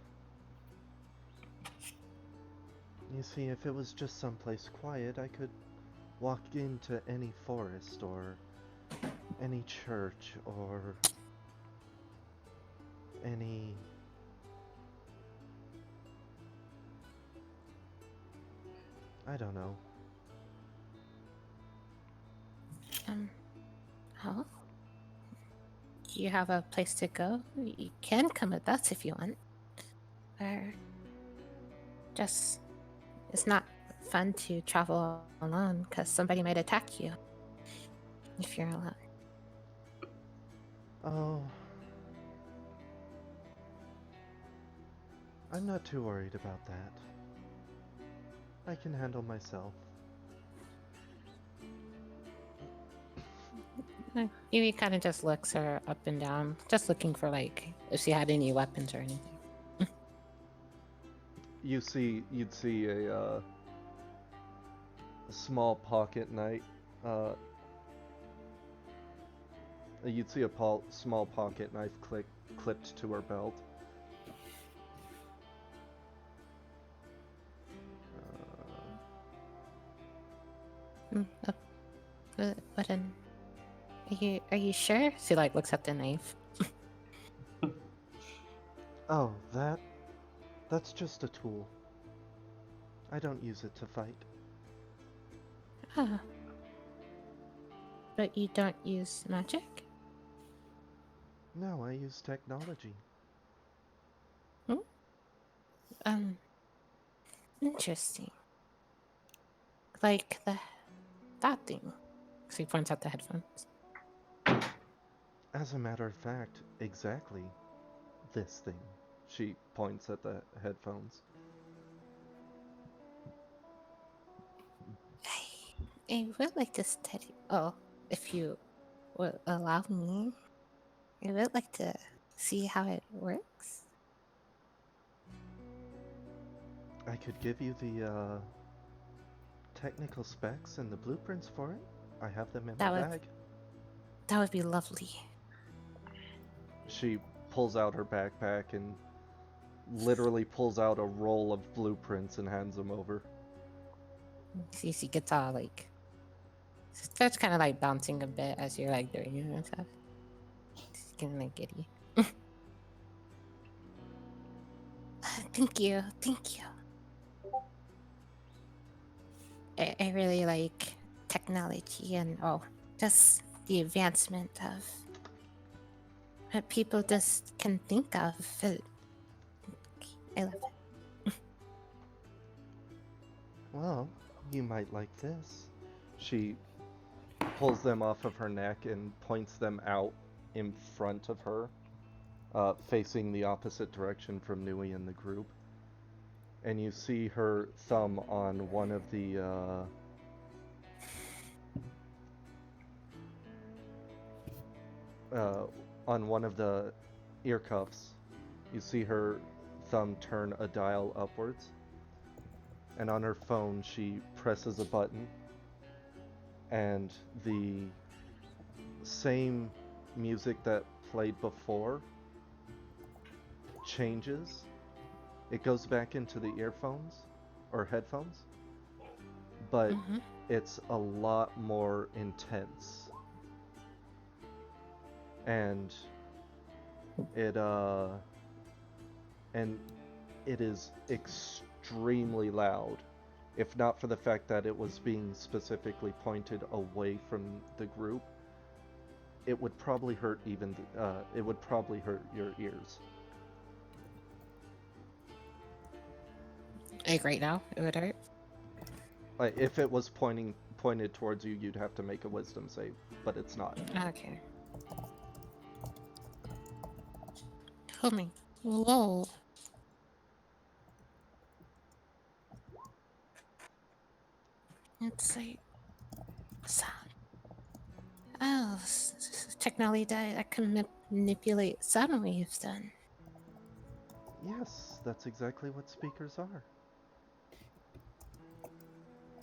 You see, if it was just someplace quiet, I could walk into any forest or any church or any... I don't know. Oh? Do you have a place to go? You can come with us if you want. Or just, it's not fun to travel alone because somebody might attack you if you're alone. Oh... I'm not too worried about that. I can handle myself. Yui kind of just looks her up and down, just looking for like if she had any weapons or anything. You'd see a small pocket knife. You'd see a small pocket knife clipped to her belt. But are you sure? She like looks at the knife. Oh, that's just a tool. I don't use it to fight. Ah. But you don't use magic? No, I use technology. Interesting. Like that thing. So he points out the headphones. As a matter of fact, exactly this thing. She points at the headphones. I would like to study. Oh, if you would allow me, I would like to see how it works. I could give you the technical specs and the blueprints for it. I have them in my bag. That would be lovely. She pulls out her backpack and literally pulls out a roll of blueprints and hands them over. She gets all like starts kind of like bouncing a bit as you're like doing it and stuff. She's getting like giddy. Thank you. I really like technology and just the advancement of what people just can think of. I love it. Well, you might like this. She pulls them off of her neck and points them out in front of her, facing the opposite direction from Nui and the group. And you see her thumb on one of the ear cuffs. You see her thumb turn a dial upwards, and on her phone she presses a button, and the same music that played before changes. It goes back into the earphones or headphones, but it's a lot more intense. And it is extremely loud. If not for the fact that it was being specifically pointed away from the group, it would probably hurt it would probably hurt your ears. Like right now, it would hurt. Like if it was pointed towards you, you'd have to make a wisdom save, but it's not. Okay. Hold me. Whoa. It's like sound. Oh, technology that can manipulate sound waves then. Yes, that's exactly what speakers are.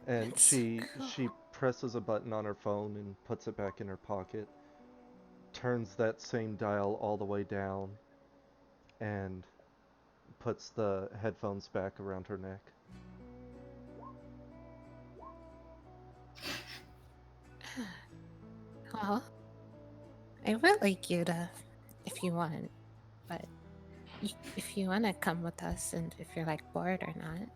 And That's she cool. presses a button on her phone and puts it back in her pocket, turns that same dial all the way down, and puts the headphones back around her neck. Well, I would like you to, if you want, but if you want to come with us and if you're like bored or not,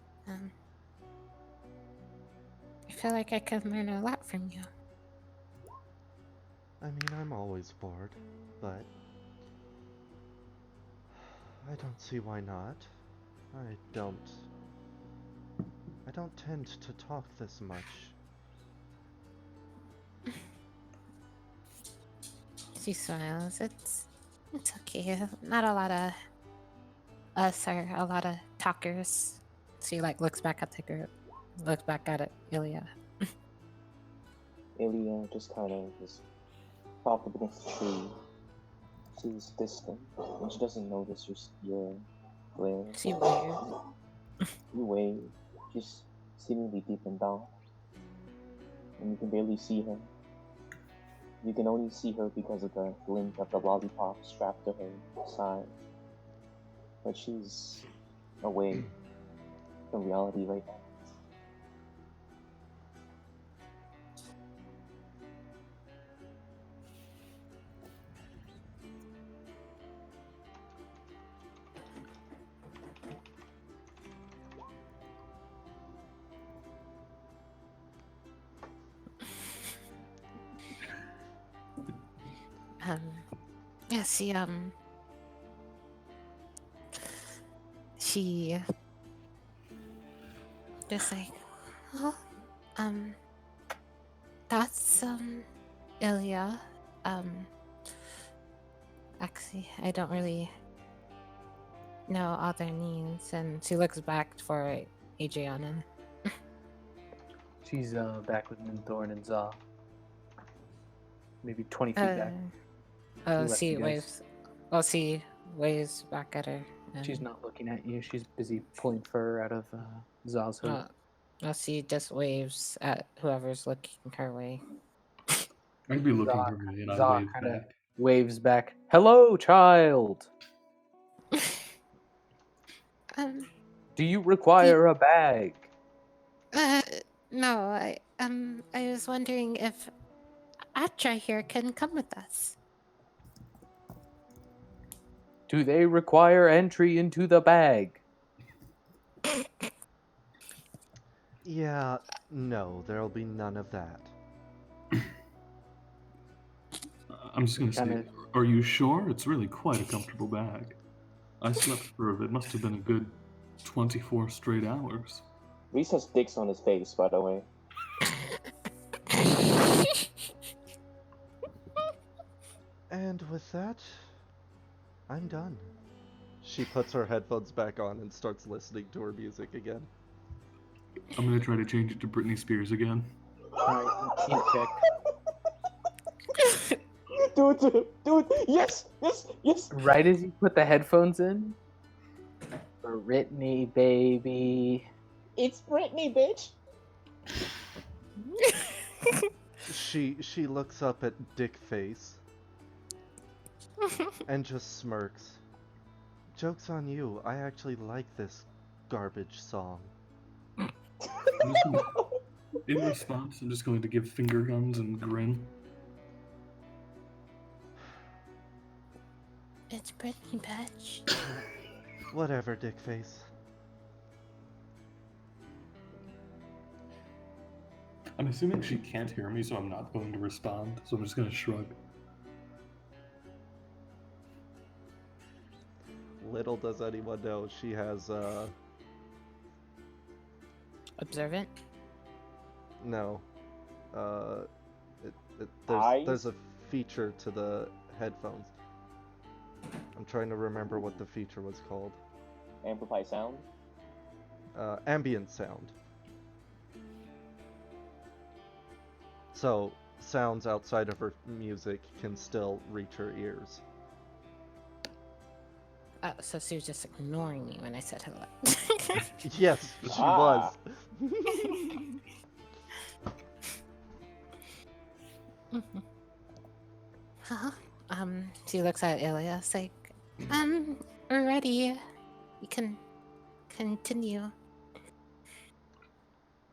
I feel like I could learn a lot from you. I mean, I'm always bored, but I don't see why not. I don't tend to talk this much. She smiles. It's okay. Not a lot of us are a lot of talkers. She like looks back at the group, looks back at it, Ilya. Ilya just kind of is propped up against the tree. She's distant, and she doesn't notice your glare. She waves. You wave. She's seemingly deep in thought, and you can barely see her. You can only see her because of the glint of the lollipop strapped to her side. But she's away from reality right now. Yeah, she just like, oh, that's Ilya. Actually, I don't really know all their names, and she looks back for Adriana. She's back with Minthorn and Za. Maybe 20 feet back. Oh, left she you guys. waves. Oh, she waves back at her. She's not looking at you. She's busy pulling fur out of Za's hood. She just waves at whoever's looking her way. I'd be looking for me, and I Za wave kind of back. waves back. Hello, child. Um, Do you require a bag? No, I was wondering if Atra here can come with us. Do they require entry into the bag? Yeah, no, there'll be none of that. I'm just gonna Kind say, of. are you sure? It's really quite a comfortable bag. I slept for it must have been a good 24 straight hours. Reese has dicks on his face, by the way. And with that, I'm done. She puts her headphones back on and starts listening to her music again. I'm gonna try to change it to Britney Spears again. Alright, you check. Do it! Yes! Right as you put the headphones in, Britney, baby. It's Britney, bitch! She looks up at Dick Face and just smirks. Joke's on you, I actually like this garbage song. In response, I'm just going to give finger guns and grin. It's Brittany, bitch. Whatever, Dick Face. I'm assuming she can't hear me, so I'm not going to respond, so I'm just going to shrug. Little does anyone know, she has, Observant. no. Eyes? There's a feature to the headphones. I'm trying to remember what the feature was called. Amplify sound? Ambient sound. So, sounds outside of her music can still reach her ears. Oh, so she was just ignoring me when I said hello. Yes, she Ah. was. Huh? She looks at Ilias like, we're ready. You can continue.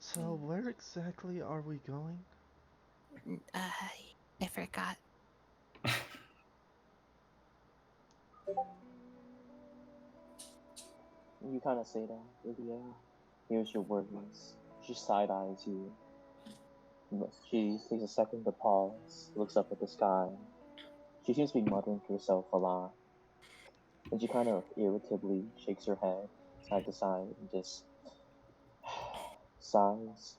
So, where exactly are we going? I forgot. You kind of say that, Lydia. Here's your words. She side-eyes you. She takes a second to pause, looks up at the sky. She seems to be muttering to herself a lot. And she kind of irritably shakes her head side to side and just sighs.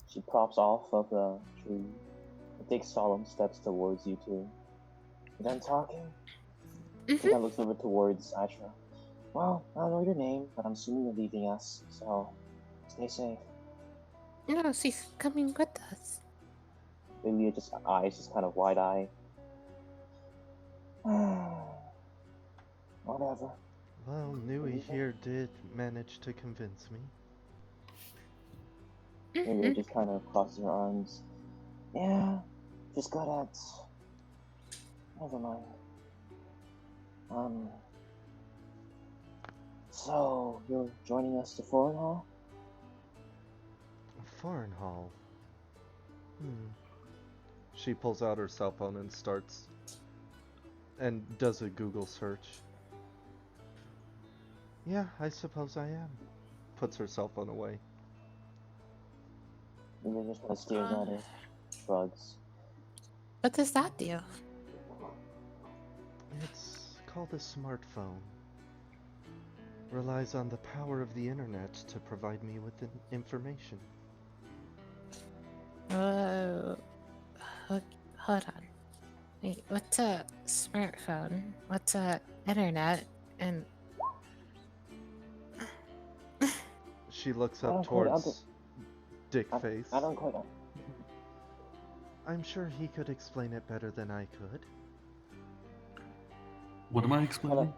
She props off of the tree and takes solemn steps towards you two. You done talking? She kind of looks over towards Atra. Well, I don't know your name, but I'm assuming you're leaving us, so stay safe. No, she's coming with us. Lilia eyes just kind of wide-eyed. Whatever. Well, Nui here did manage to convince me. Lilia just kind of crosses her arms. Yeah, just good at... Never mind. So, you're joining us to Foreign Hall? Foreign Hall. She pulls out her cell phone and starts... and does a Google search. Yeah, I suppose I am. Puts her cell phone away. Lilia just kind of stares at her, shrugs. What does that do? It's called a smartphone. Relies on the power of the internet to provide me with information. Hold on. Wait, what's a smartphone? What's a internet? And She looks I up don't quite towards Dick Face. I don't quite... I'm sure he could explain it better than I could. What am I explaining?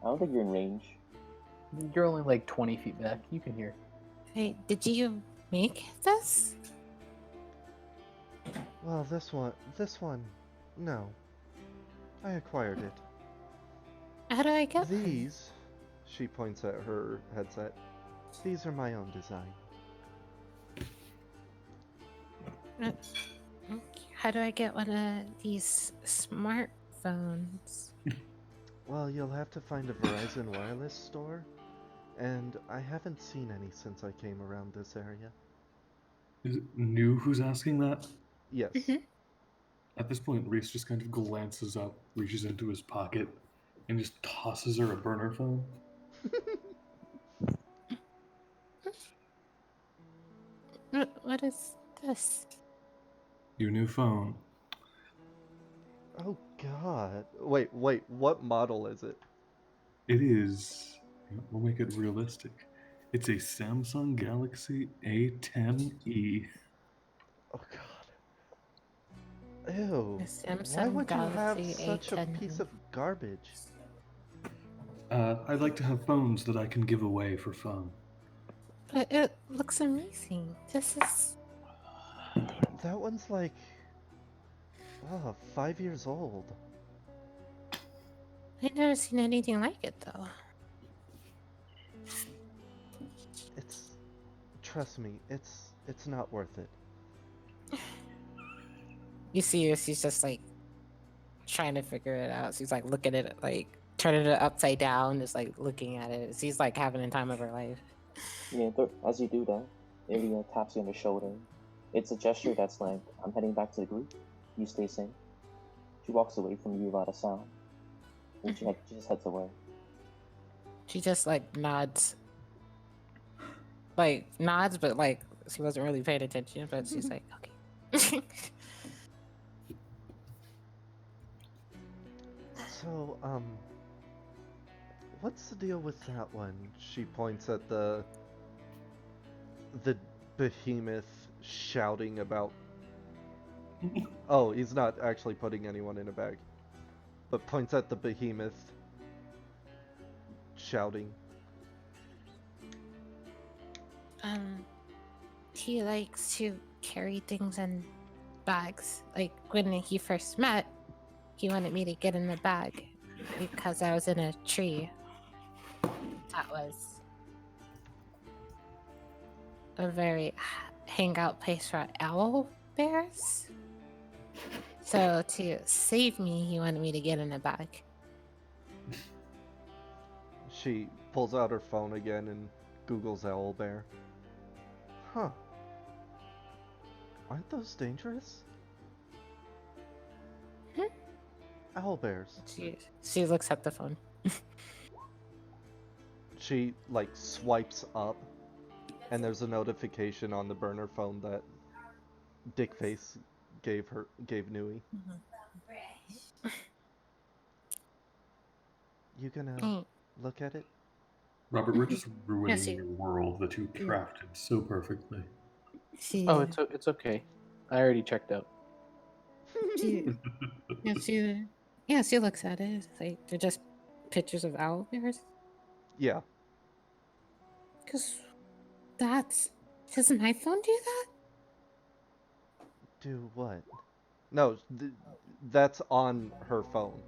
I don't think you're in range. You're only like 20 feet back. You can hear. hey, did you make this? Well, this one, no. I acquired it. How do I get one? These, she points at her headset, these are my own design. Uh, How do I get one of these smartphones? Well, you'll have to find a Verizon wireless store, and I haven't seen any since I came around this area. Is it New who's asking that? Yes. Mhm. At this point, Reese just kind of glances up, reaches into his pocket, and just tosses her a burner phone. What is this? Your new phone. Oh god. Wait, what model is it? It is. We'll make it realistic. It's a Samsung Galaxy A10e. Oh god. Ew. The Why Samsung would you have Galaxy such a A10. piece of garbage? I like to have phones that I can give away for fun. But it looks amazing. This is. That one's like, 5 years old. I've never seen anything like it though. Trust me, it's not worth it. You see her, she's just like trying to figure it out. She's like looking at it, like turning it upside down, just like looking at it. She's like having the time of her life. Yeah, as you do that, Ilya taps you on the shoulder. It's a gesture that's like, I'm heading back to the group. You stay safe. She walks away from you without a sound. And she just heads away. She just like nods. Like nods, but like she wasn't really paying attention, but she's like, okay. So, what's the deal with that one? She points at the behemoth shouting about. Oh, he's not actually putting anyone in a bag, but points at the behemoth shouting. He likes to carry things in bags. Like when he first met, he wanted me to get in the bag because I was in a tree. That was a very hangout place for owl bears. So to save me, he wanted me to get in a bag. She pulls out her phone again and Googles owlbear. Huh. Aren't those dangerous? Owlbears. She looks at the phone. She like swipes up, and there's a notification on the burner phone that Dickface gave Nui. You gonna look at it? Robert, we're just ruining Yes, your world that you crafted so perfectly. Oh, it's okay. I already checked out. She looks at it. It's like they're just pictures of owl bears. Yeah. Cause doesn't my phone do that? Do what? No, that's on her phone.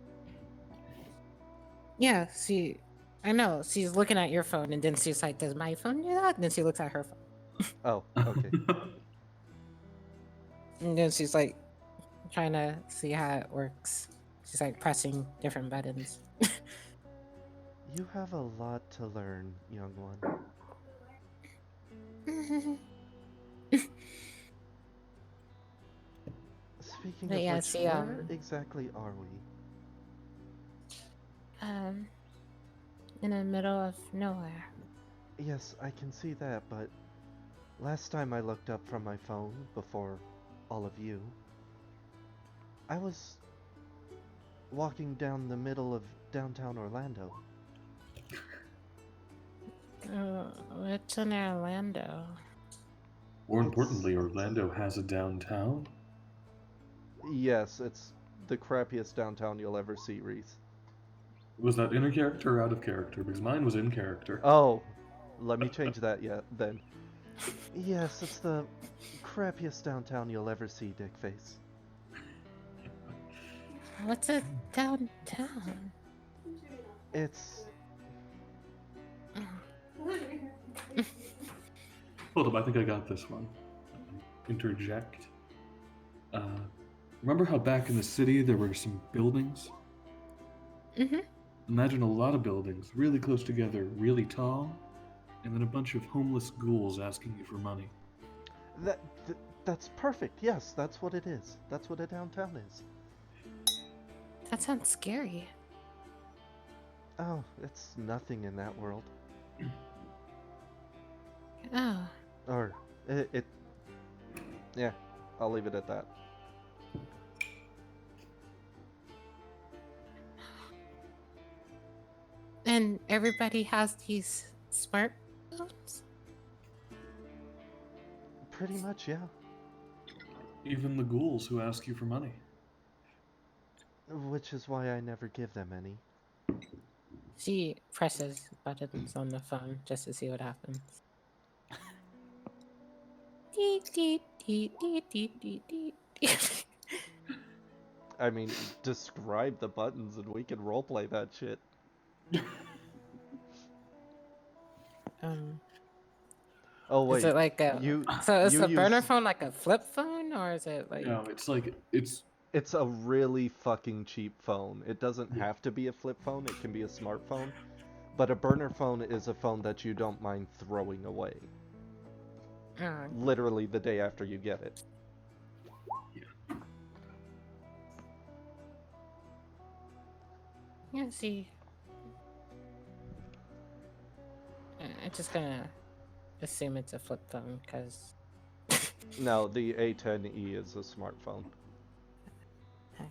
Yeah, I know. She's looking at your phone, and then she's like, "Does my phone do that?" And then she looks at her phone, Oh, okay. and then she's like trying to see how it works. She's like pressing different buttons. You have a lot to learn, young one. Speaking But of yeah, which, where exactly are we? In the middle of nowhere. Yes, I can see that, but last time I looked up from my phone before all of you, I was walking down the middle of downtown Orlando. What's in Orlando? More importantly, Orlando has a downtown. Yes, it's the crappiest downtown you'll ever see, Reese. Was that in character or out of character? Because mine was in character. Oh, let me change that then. Yes, it's the crappiest downtown you'll ever see, Dickface. What's a downtown? It's... Hold up, I think I got this one. Interject. Remember how back in the city there were some buildings? Mm-hmm. Imagine a lot of buildings really close together, really tall, and then a bunch of homeless ghouls asking you for money. That's perfect. Yes, that's what it is. That's what a downtown is. That sounds scary. Oh, it's nothing in that world. Oh. Or it yeah, I'll leave it at that. And everybody has these smartphones? Pretty much, yeah. Even the ghouls who ask you for money. Which is why I never give them any. She presses buttons on the phone just to see what happens. Deet, deet, deet, deet, deet, deet, deet. I mean, describe the buttons and we can roleplay that shit. Oh Is wait, it like a you so is you the burner use phone like a flip phone or is it like No, it's it's a really fucking cheap phone. It doesn't Yeah. have to be a flip phone, it can be a smartphone. But a burner phone is a phone that you don't mind throwing away. Literally the day after you get it. yeah, see. I'm just gonna assume it's a flip phone because No, the A10E is a smartphone.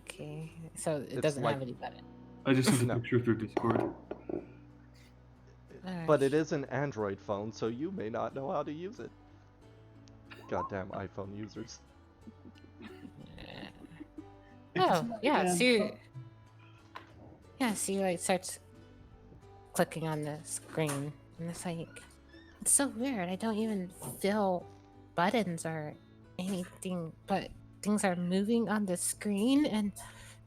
okay, so it It's doesn't like- have any button. I just sent a No. picture through Discord. But it is an Android phone, so you may not know how to use it. Goddamn iPhone users. Oh yeah, see. Yeah, see, like starts clicking on the screen, and it's like it's so weird. I don't even feel buttons or anything, but things are moving on the screen, and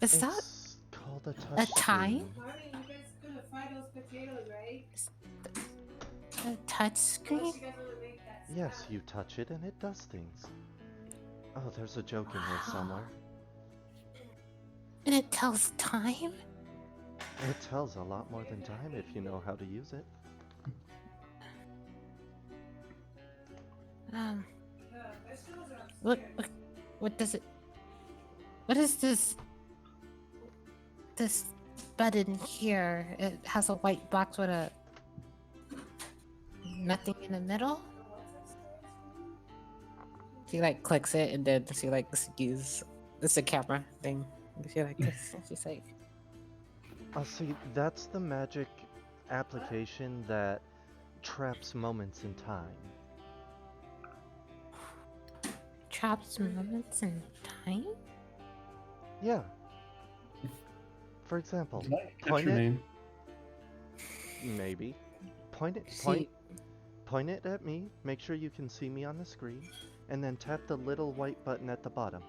is that It's called a touch a time? screen. Marty, you guys gonna fry those potatoes, right? A touch screen? Unless you guys wanna make that Yes, salad. you touch it and it does things. Oh, there's a joke in here somewhere. And it tells time? It tells a lot more than time if you know how to use it. Vegetables are What, upstairs. what does it? What is this? This button here? It has a white box with a nothing in the middle. She like clicks it and then she like sees it's a camera thing. She like this. She's like, Oh, see, that's the magic application that traps moments in time. traps moments in time. Yeah. For example, Can I catch point your it. name? Maybe. Point it. See, Point it at me. Make sure you can see me on the screen, and then tap the little white button at the bottom.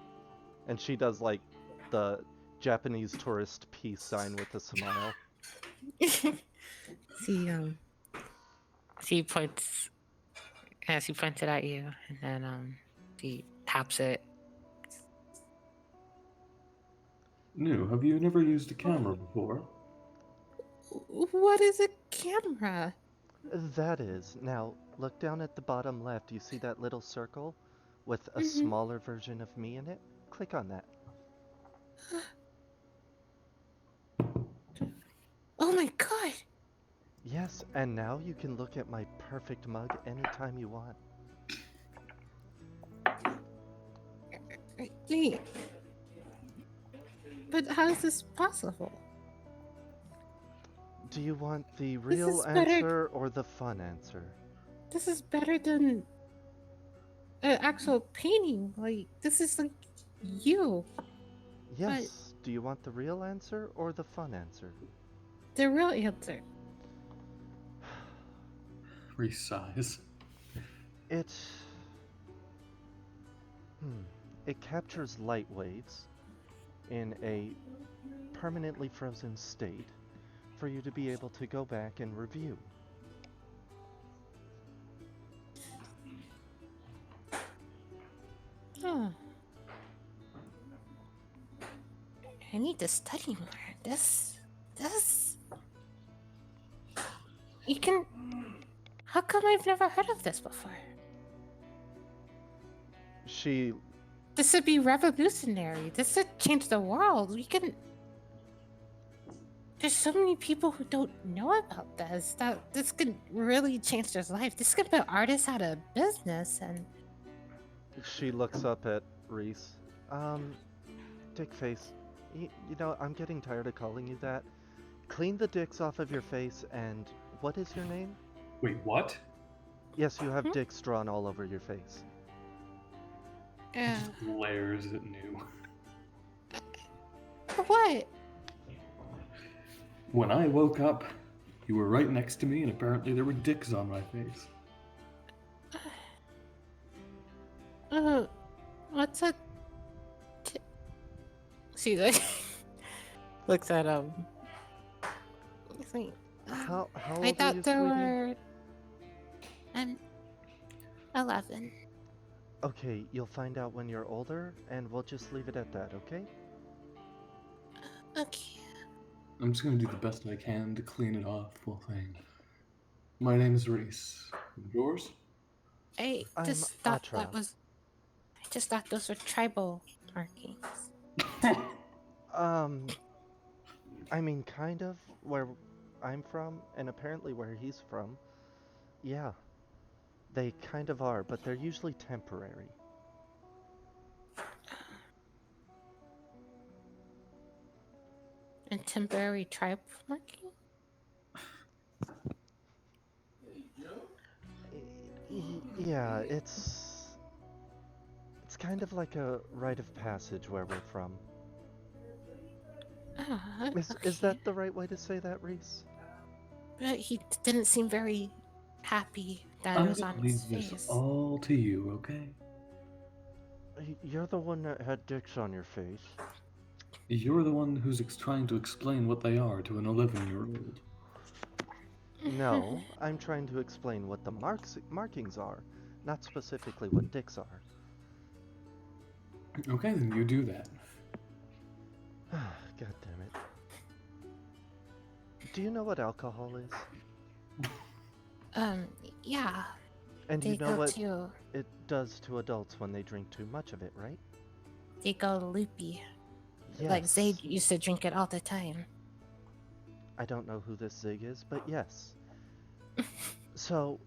And she does like the Japanese tourist peace sign with a smile. see, she points. Yeah, she points it at you, and then she taps it. No, have you never used a camera before? What is a camera? That is. Now, look down at the bottom left. You see that little circle with a Mhm. smaller version of me in it? Click on that. Oh my god! Yes, and now you can look at my perfect mug anytime you want. Wait. But how is this possible? Do you want the This real is better- answer or the fun answer? This is better than an actual painting. Like, this is like you. Yes. Do you want the real answer or the fun answer? The real answer. Resize. It... It captures light waves in a permanently frozen state for you to be able to go back and review. Oh. I need to study more. This. You can. How come I've never heard of this before? She This would be revolutionary. This would change the world. We can. There's so many people who don't know about this. That this could really change their life. This could put artists out of business. And looks up at Reese. Dickface. You know, I'm getting tired of calling you that. Clean the dicks off of your face and what is your name? Wait, what? Yes, you have dicks drawn all over your face. Just glares at New. What? When I woke up, you were right next to me, and apparently there were dicks on my face. What's a? She like looks at It's like, How I old are thought you, there sweetie? were. I'm 11. Okay, you'll find out when you're older, and we'll just leave it at that, okay? Okay. I'm just gonna do the best I can to clean it off while saying, my name is Reese. And yours? I I'm just thought Atra. that was. I just thought those were tribal markings. I mean, kind of where I'm from, and apparently where he's from. Yeah, they kind of are, but they're usually temporary. And temporary tribe marking? Yeah, it's kind of like a rite of passage where we're from. Is Okay. that the right way to say that, Reese? But he didn't seem very happy that it I'm was gonna on his leave this face. all to you, okay? You're the one that had dicks on your face. You're the one who's trying to explain what they are to an 11-year-old. No, I'm trying to explain what the markings are, not specifically what dicks are. Okay, then you do that. God damn it. Do you know what alcohol is? Yeah. And They you know go what to. it does to adults when they drink too much of it, right? They go loopy. Yes. Like Zayd used to drink it all the time. I don't know who this Zig is, but yes. So,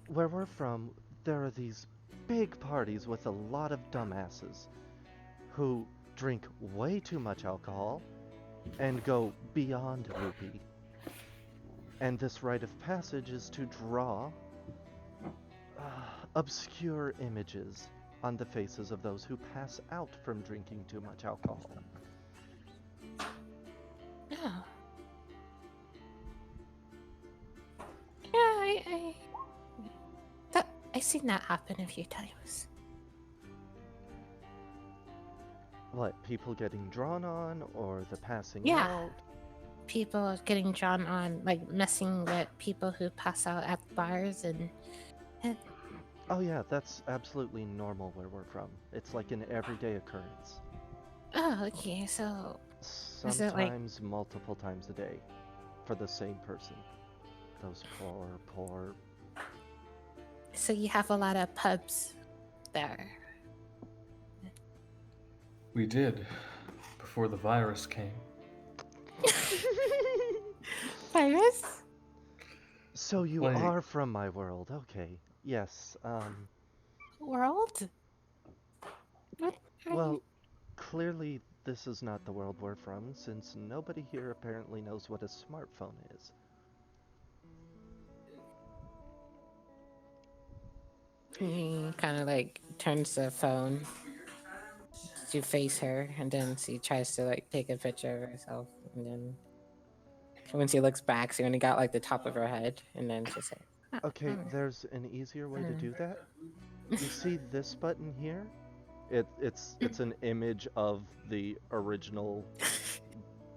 where we're from, there are these big parties with a lot of dumbasses who drink way too much alcohol and go beyond loopy. And this rite of passage is to draw obscure images on the faces of those who pass out from drinking too much alcohol. Oh. Yeah, I've seen that happen a few times. What, people getting drawn on or the passing Yeah. out? People getting drawn on, like messing with people who pass out at bars and Oh yeah, that's absolutely normal where we're from. It's like an everyday occurrence. oh, okay, so is it like Sometimes multiple times a day for the same person. Those poor... so you have a lot of pubs there? We did, before the virus came. Virus? So you Like- are from my world, okay. Yes, World? What are well, clearly this is not the world we're from, since nobody here apparently knows what a smartphone is. He kind of like turns the phone to face her, and then she tries to like take a picture of herself, and then when she looks back, she only got like the top of her head, and then she's like, Okay, "Oh, there's an easier way to Mm. do that. You see this button here? It's an image of the original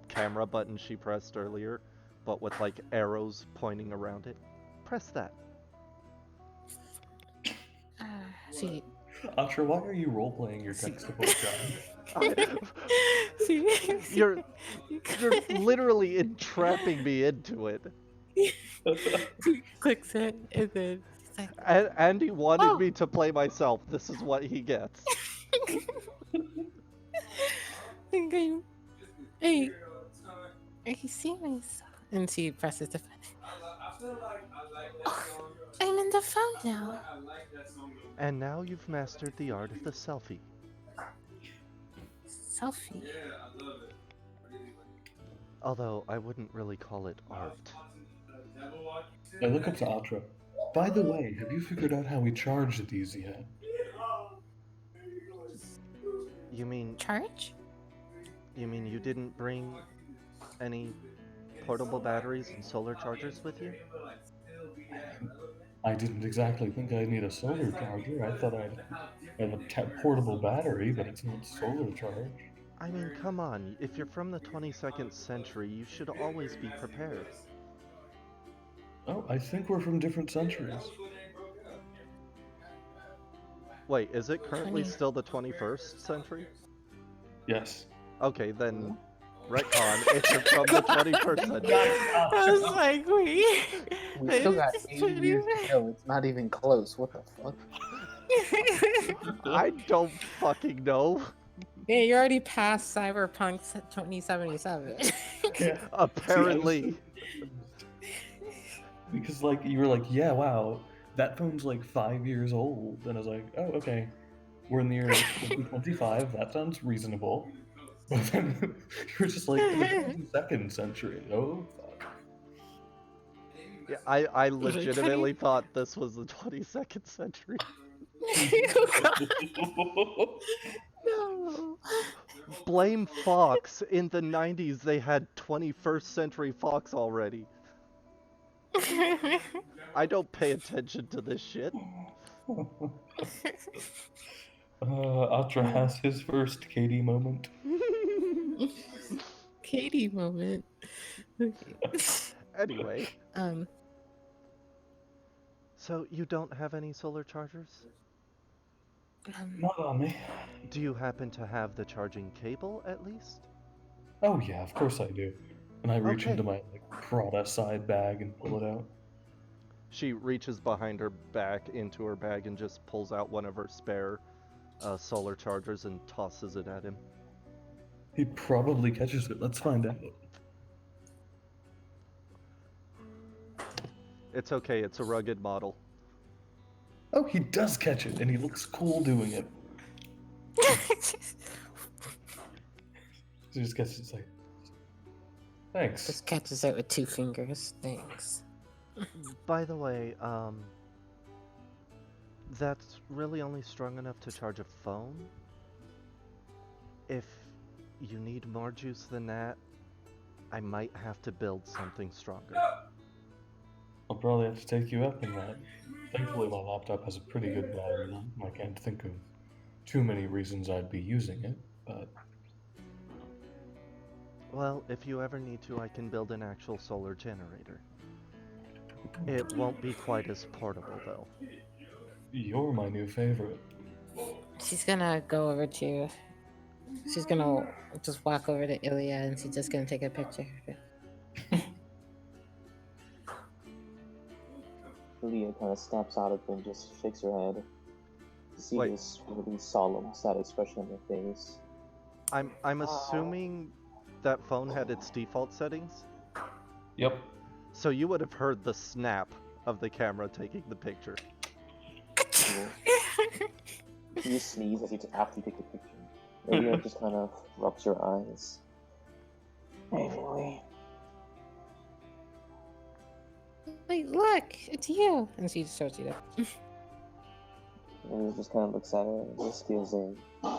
camera button she pressed earlier, but with like arrows pointing around it. Press that. she Atra, why are you role-playing your tech support job? See, You're literally entrapping me into it. he clicks it, and then he's like, Andy wanted "Oh." me to play myself. This is what he gets. Thinking, hey, are you serious? And she presses the phone. Oh, I'm in the phone now. And now you've mastered the art of the selfie. Selfie. Although I wouldn't really call it art. I look up to Atra. By the way, have you figured out how we charge these yet? You mean Charge? you didn't bring any portable batteries and solar chargers with you? I didn't exactly think I'd need a solar charger. I thought I'd have a portable battery, but it's not solar charged. I mean, come on. If you're from the 22nd century, you should always be prepared. Oh, I think we're from different centuries. Wait, is it currently 20. still the 21st century? Yes. Okay, then retcon if you're from the 21st century. I was like, wait. We still got It's 80 years to go. It's not even close. What the fuck? I don't fucking know. Yeah, you're already past Cyberpunk 2077. Yeah. Apparently. Because like you were like, yeah, wow, that phone's like 5 years old, and I was like, oh, okay, we're in the year 2025. That sounds reasonable. But then you're just like the 22nd century. Oh fuck. Yeah, I legitimately thought this was the 22nd century. No. Blame Fox. In the 90s, they had 21st century Fox already. I don't pay attention to this shit. Atra has his first Katie moment. Katie moment. Anyway, Um, so you don't have any solar chargers? Not on me. Do you happen to have the charging cable at least? Oh yeah, of course I do. And I reach Okay. into my like Prada side bag and pull it out. She reaches behind her back into her bag and just pulls out one of her spare solar chargers and tosses it at him. He probably catches it. Let's find out. It's okay, it's a rugged model. Oh, he does catch it, and he looks cool doing it. He just gets it's like, thanks. just catches it with 2 fingers. Thanks. By the way, that's really only strong enough to charge a phone. If you need more juice than that, I might have to build something stronger. I'll probably have to take you up on that. Thankfully, my laptop has a pretty good battery life. I can't think of too many reasons I'd be using it, but... Well, if you ever need to, I can build an actual solar generator. It won't be quite as portable, though. You're my new favorite. She's gonna go over to. She's gonna just walk over to Ilya and she's just gonna take a picture. Leah kind of snaps out of it and just shakes her head. You see Wait. this really solemn, sad expression on her face. I'm assuming that phone had its default settings? Yep. So you would have heard the snap of the camera taking the picture. You sneeze as after you take the picture. Leah just kind of rubs her eyes. Anyway, Wait, look, it's you. And she just shows you that. Leah just kind of looks at her and just gives a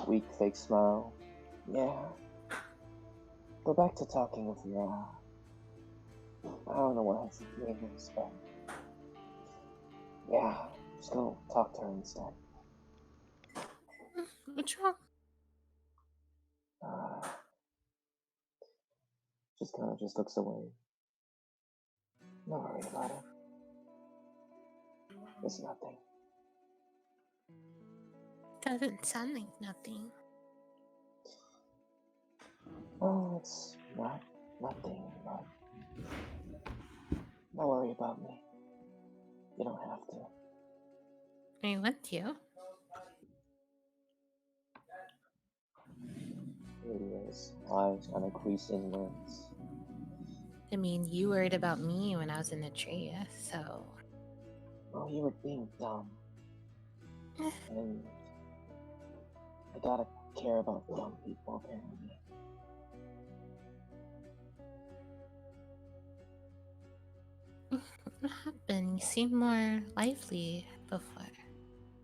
weak, fake smile. Yeah. Go back to talking with your. I don't know what her name is, but yeah, just go talk to her instead. What's wrong? Just kind of just looks away. Not worried about it. It's nothing. Doesn't sound like nothing. Oh, it's not nothing, but don't worry about me. You don't have to. I want you. Lydia's eyes kind of crease inwards. I mean, you worried about me when I was in the tree, so. Oh, you were being dumb. And I gotta care about dumb people, apparently. What happened? You seemed more lively before.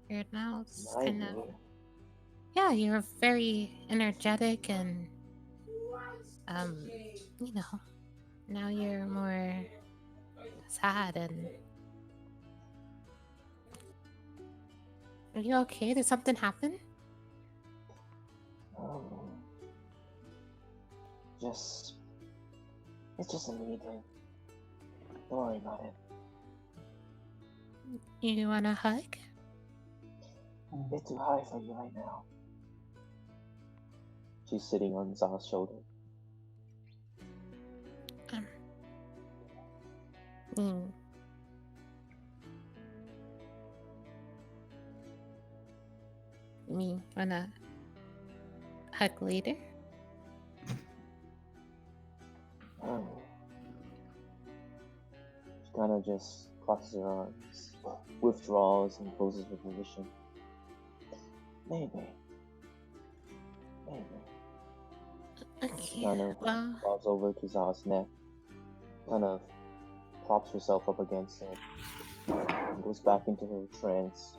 You're now it's kind of. Lively. Yeah, you're very energetic and, you know, now you're more sad and. Are you okay? Did something happen? Um, just... It's just a meeting. Don't worry about it. You want a hug? It's too high for you right now. She's sitting on Za's shoulder. Mm. Me wanna hug later? She kind of just crosses her arms, withdraws, and closes her position. Maybe. Okay. Kind of Well, bows over to Za's neck, kind of props herself up against it, and goes back into her trance.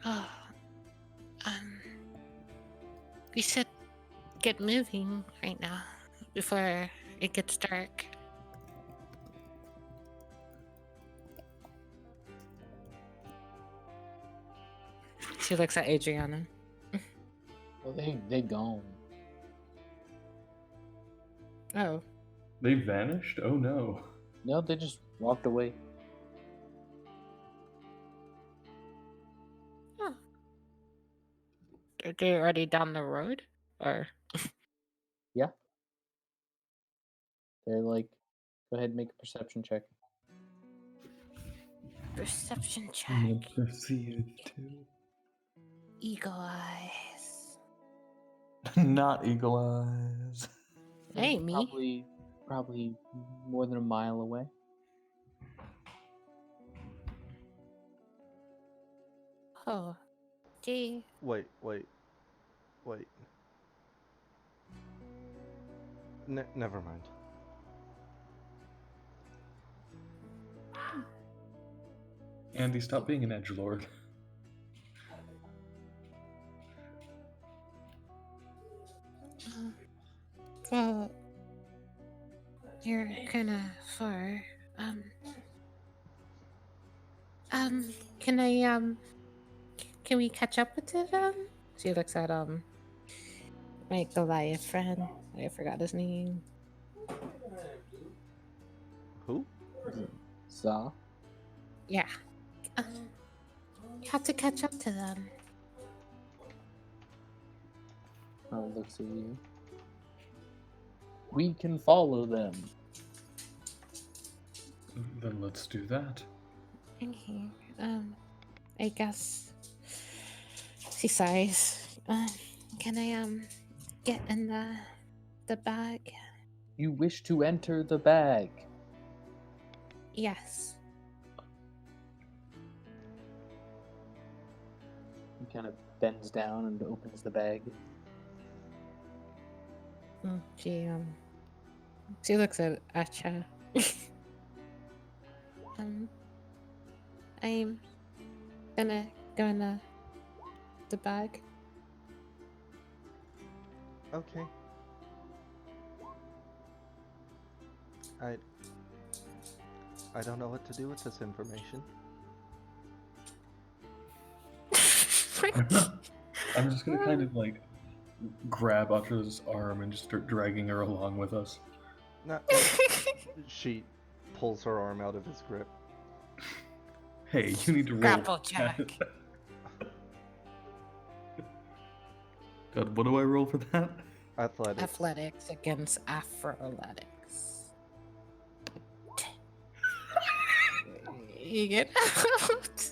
oh, we should get moving right now before it gets dark. She looks at Adriana. Well, they gone. Oh, They vanished? Oh no. No, they just walked away. are they already down the road? Or Yeah. They're like, go ahead and make a perception check. perception check? I'm gonna proceed too. Eagle eyes. Not eagle eyes. Hey, me. Probably more than a mile away. Oh, gee. Wait. Never mind. Andy, stop being an edgelord. Well, you're kind of far. Can I, can we catch up with it, She looks at, my Goliath friend. I forgot his name. Who? Za? Yeah. You have to catch up to them. Looks at you. We can follow them. Then let's do that. Okay. I guess she sighs. Can I get in the bag? You wish to enter the bag. Yes. He kind of bends down and opens the bag. She looks at Acha. I'm gonna go in the bag. Okay. I don't know what to do with this information. I'm just gonna kind of like grab Atra's arm and just start dragging her along with us. No, she pulls her arm out of his grip. Hey, you need to roll. Grapple check. God, what do I roll for that? Athletics. Athletics against Afro-athletics. You get out.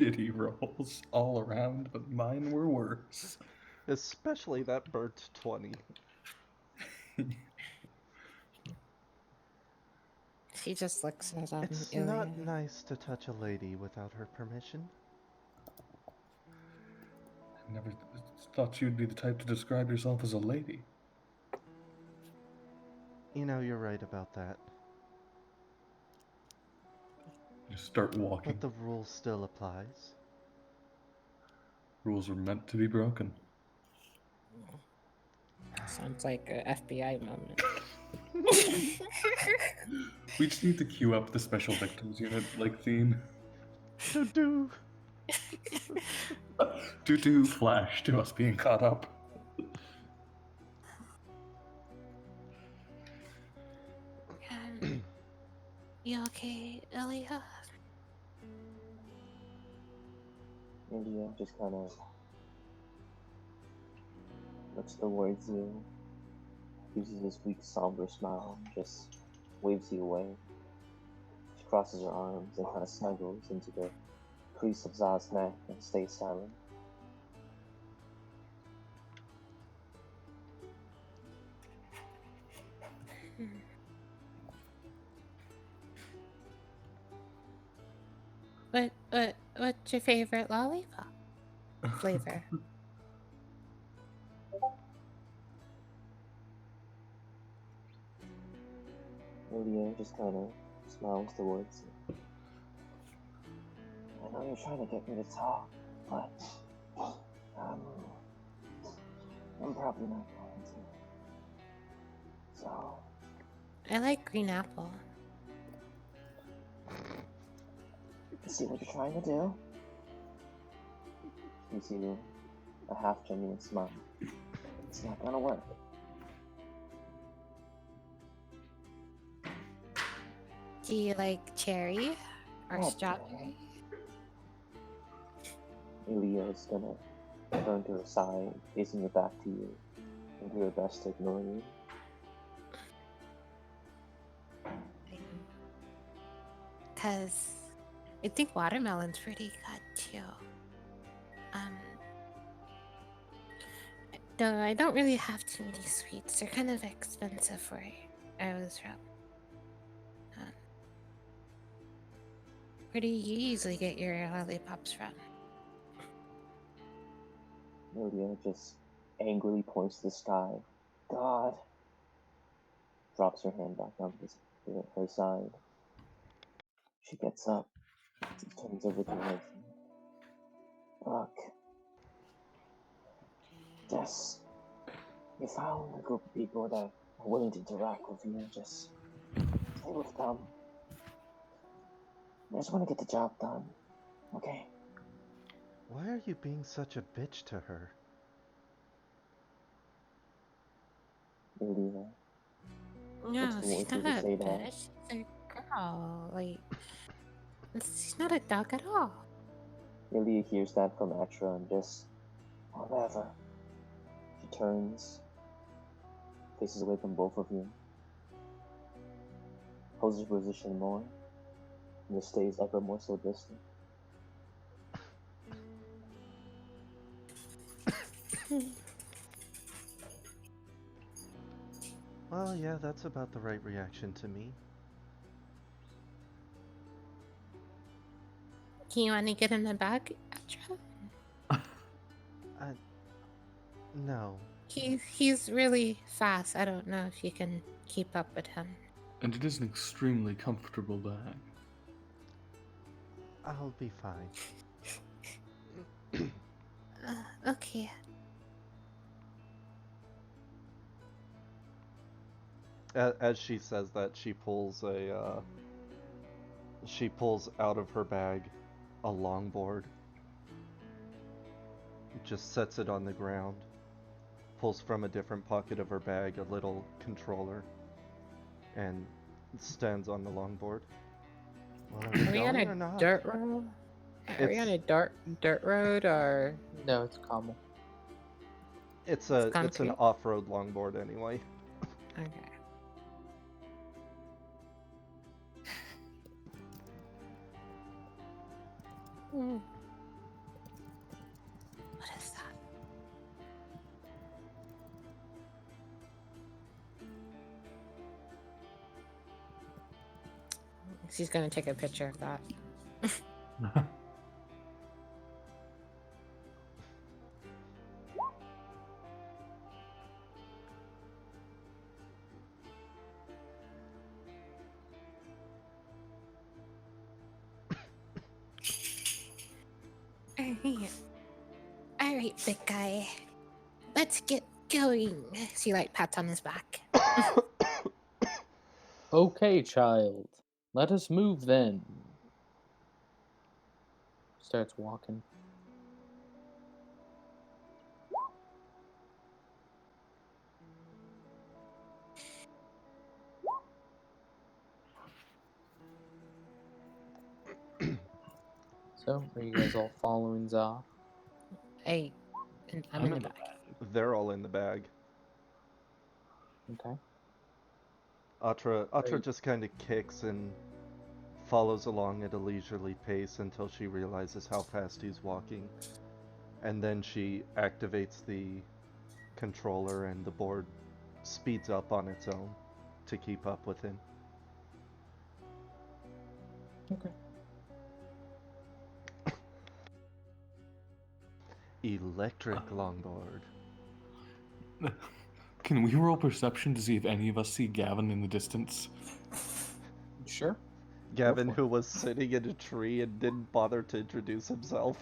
Shitty rolls all around, but mine were worse. Especially that burnt 20. She just looks at It's Ilya. not nice to touch a lady without her permission. I never thought you'd be the type to describe yourself as a lady. You know, you're right about that. Just start walking. But the rule still applies. Rules are meant to be broken. Sounds like a FBI moment. We just need to queue up the special victims unit like theme. Do. Do flash to us being caught up. You okay, Ilya? India just kind of looks towards you, uses this weak, somber smile, just waves you away. She crosses her arms and kind of snuggles into the crease of Zah's neck and stays silent. What's your favorite lollipop flavor? India just kind of smiles towards you. I know you're trying to get me to talk, but I'm probably not going to. So, I like green apple. I see what you're trying to do. You see a half genuine smile. It's not gonna work. Do you like cherry or Oh, strawberry? Ilya is gonna turn to her side, facing her back to you, and do her best to ignore you. Cause I think watermelon's pretty good too. Though I don't really have too many sweets. They're kind of expensive where I was from. Where do you usually get your lollipops from? Ilya just angrily points to the sky. God! Drops her hand back on her side. She gets up, turns over towards you. Look, Jess, you found a group of people that are willing to interact with you. Just stay with them. I just want to get the job done, okay? Why are you being such a bitch to her? Ilya No, looks she's towards you not to a say that. bitch. She's a girl. Like, she's not a dog at all. Ilya hears that from Atra and just, whatever. She turns, faces away from both of you, holds her position more, and just stays ever more so distant. Well, yeah, that's about the right reaction to me. Do you want to get in the bag, Atra? No. He's really fast. I don't know if you can keep up with him. And it is an extremely comfortable bag. I'll be fine. Okay. As she says that, she pulls out of her bag a longboard, just sets it on the ground, pulls from a different pocket of her bag a little controller, and stands on the longboard. Well, are we Are we on going a or not? dirt road? Are we on a dirt road or No, it's common. It's It's an concrete? off-road longboard anyway. okay? Hmm. What is that? She's gonna take a picture of that. All right, big guy. Let's get going. She like pats on his back. Okay, child. Let us move then. Starts walking. So, are you guys all following Za? I'm in the back. They're all in the bag. Okay. Atra Right. just kind of kicks and follows along at a leisurely pace until she realizes how fast he's walking. And then she activates the controller and the board speeds up on its own to keep up with him. Okay. Electric longboard. Can we roll perception to see if any of us see Gavin in the distance? Sure. Gavin, for it. who was sitting in a tree and didn't bother to introduce himself.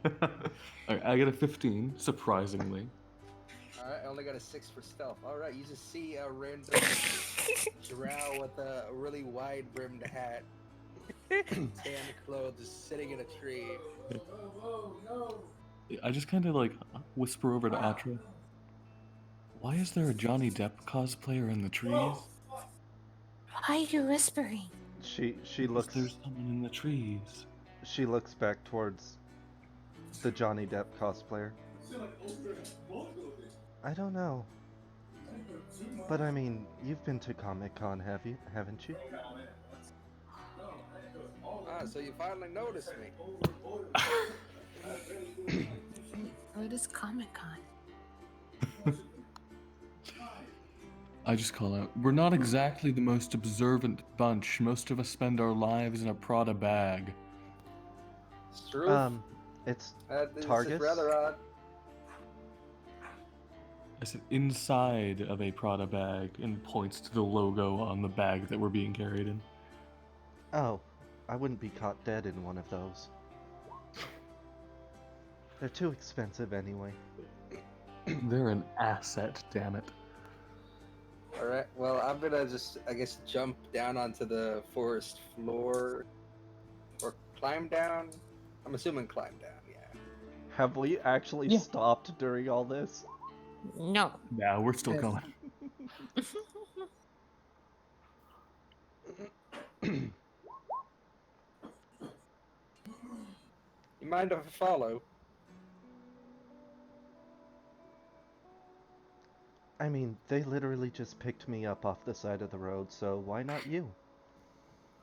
Alright, I got a 15, surprisingly. Alright, I only got a 6 for stealth. Alright, you just see a random drow with a really wide brimmed hat, tan clothes, just sitting in a tree. I just kind of like whisper over to Atra. Why is there a Johnny Depp cosplayer in the trees? Why are you whispering? She Because looks there's someone in the trees. she looks back towards the Johnny Depp cosplayer. I don't know. But I mean, you've been to Comic-Con, haven't you? Ah, so you finally noticed me. What is Comic Con? I just call out, we're not exactly the most observant bunch. Most of us spend our lives in a Prada bag. It's true. It's This is Targus? rather odd. I said inside of a Prada bag and points to the logo on the bag that we're being carried in. Oh, I wouldn't be caught dead in one of those. They're too expensive anyway. They're an asset, damn it. Alright, well, I'm gonna just, I guess, jump down onto the forest floor. Or climb down? I'm assuming climb down, yeah. Have we actually Yeah. stopped during all this? No. Nah, we're still Yes. going. You mind if I follow? I mean, they literally just picked me up off the side of the road, so why not you?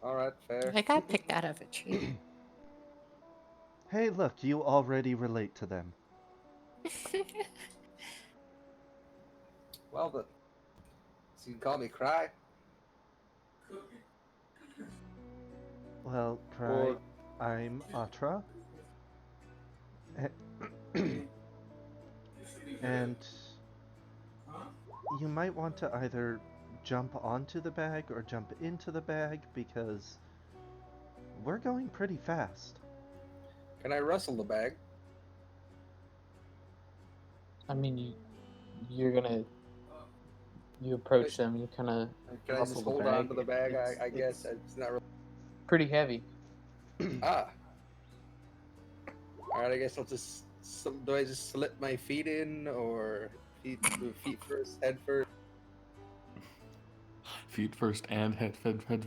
Alright, fair. I got picked out of a tree. Hey, look, you already relate to them. Well then. So you can call me Cry? Well, Cry, Or I'm Atra. And you might want to either jump onto the bag or jump into the bag because we're going pretty fast. can I rustle the bag? I mean, you approach them. You kind of Can I just hold on to the bag? I guess it's not really. pretty heavy. Ah. Alright, I guess I'll just. Do I just slip my feet in or feet first, head first? Feet first and head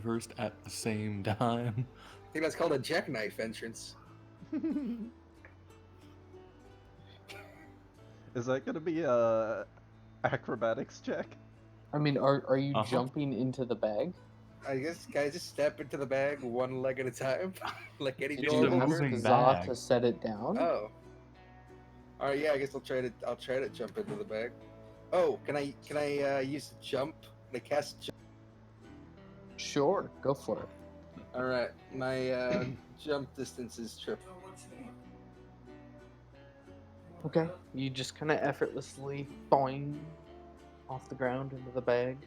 first at the same time. think that's called a jackknife entrance. Is that gonna be a acrobatics check? I mean, are you Uh-huh. jumping into the bag? I guess guys just step into the bag one leg at a time, like any Did It's you a normal ask moving person. Za bag. to set it down? Oh. All right, yeah. I guess I'll try to jump into the bag. Oh, can I use jump? Can I cast jump? Sure, go for it. All right, my jump distance is triple. Okay, you just kind of effortlessly boing off the ground into the bag.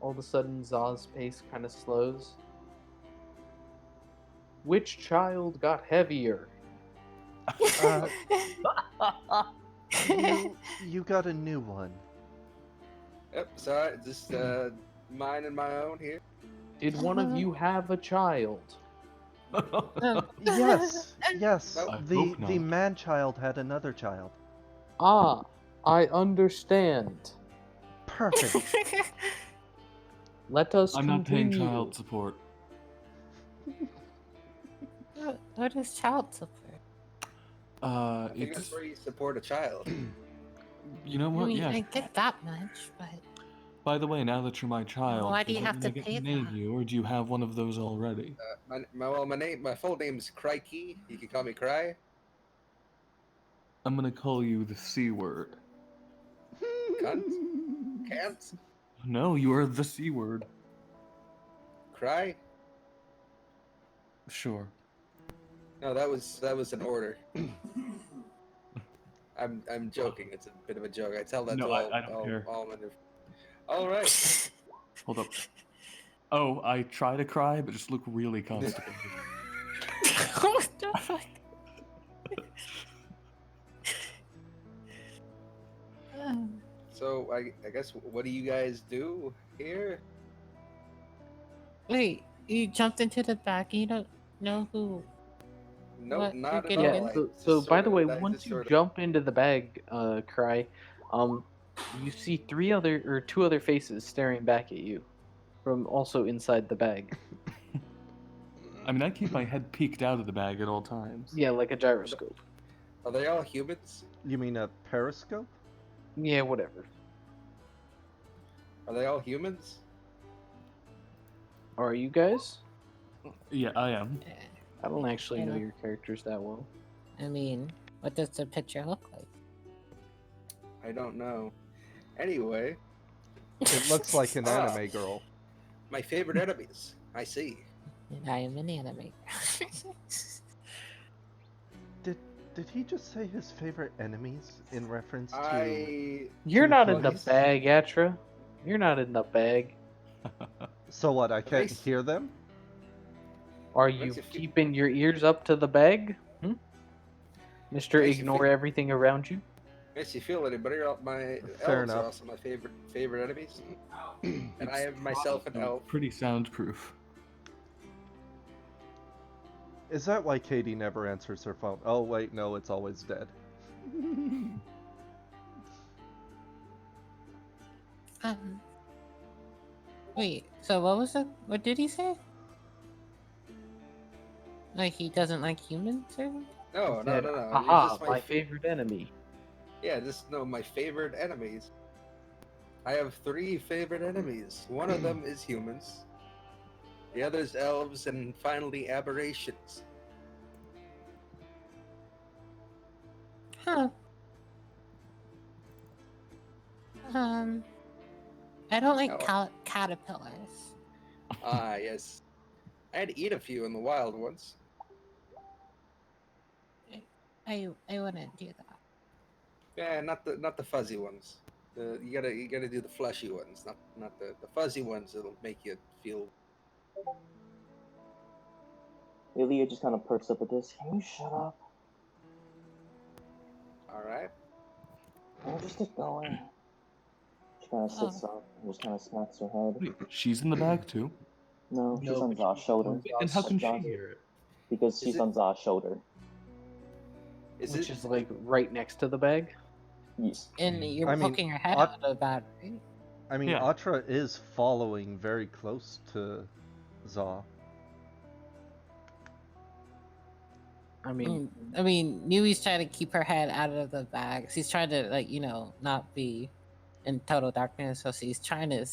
All of a sudden, Za's pace kind of slows. Which child got heavier? Uh, you got a new one. Yep. Sorry, just mine and my own here. Did one of you have a child? Yes, yes. Nope. I The hope the not. man child had another child. Ah, I understand. Perfect. Let us I'm not paying continue. child support. What is child support? I think that's It's where you support a child. you know I what? mean, Yeah. I get that much, but By the way, now that you're my child, why do does you it have mean to I get pay to name that? you, or do you have one of those already? My full name's Crikey. You can call me Cry. I'm gonna call you the C word. Cunt. Can't. No, you are the C word. Cry. Sure. No, that was an order. I'm joking. It's a bit of a joke. I tell that No, to I don't care. all men. All right. Hold up. Oh, I try to cry, but just look really constipated. What the fuck? So I guess what do you guys do here? Wait, you jumped into the bag. You don't know who? Nope, What you're not at getting Yeah. all. in? I So just by sort the of. way, I once just you sort of. jump into the bag, Cry, you see two other faces staring back at you from also inside the bag. I mean, I keep my head peeked out of the bag at all times. Yeah, like a gyroscope. Are they all humans? You mean a periscope? Yeah, whatever. Are they all humans? Are you guys? Yeah, I am. I don't actually know Yeah. your characters that well. I mean, what does the picture look like? I don't know. Anyway, It looks like an Ah. anime girl. my favorite enemies. I see. And I am an anime. Did he just say his favorite enemies in reference to? You're Two not in the humans? bag, Atra. You're not in the bag. So what? I can't Base- hear them. Are Makes you you feel- keeping your ears up to the bag? Mister, Makes you ignore feel- everything around you? Makes you feel any better. My Fair elves are enough. also my favorite enemies, and I have myself an elf. Pretty soundproof. Is that why Katie never answers her phone? Oh wait, no, it's always dead. Wait. So what was it? What did he say? Like he doesn't like humans or? No. Said, You're Aha, just my favorite enemy. Yeah, just no, my favorite enemies. I have 3 favorite enemies. One of them is humans. The other's elves, and finally aberrations. Huh. I don't like Oh. caterpillars. Ah, yes. I had to eat a few in the wild once. I wouldn't do that. Yeah, not the fuzzy ones. You gotta do the fleshy ones, not the fuzzy ones that'll make you feel. Ilya just kind of perks up at this. Can you shut up? All right. Can we just get going? She kind of sits up and just kind of smacks her head. Wait, she's in the bag too. No, she's No, on but Za's she's shoulder. on And how Za's can she shoulder, hear it? Because Is she's it- on Za's shoulder. Is which it? is like right next to the bag. Yes. And you're I mean, poking your head Ot- out of that, right? I mean, Yeah. Atra is following very close to Za. I mean, Newie's trying to keep her head out of the bag. She's trying to, like, not be in total darkness. So she's trying to,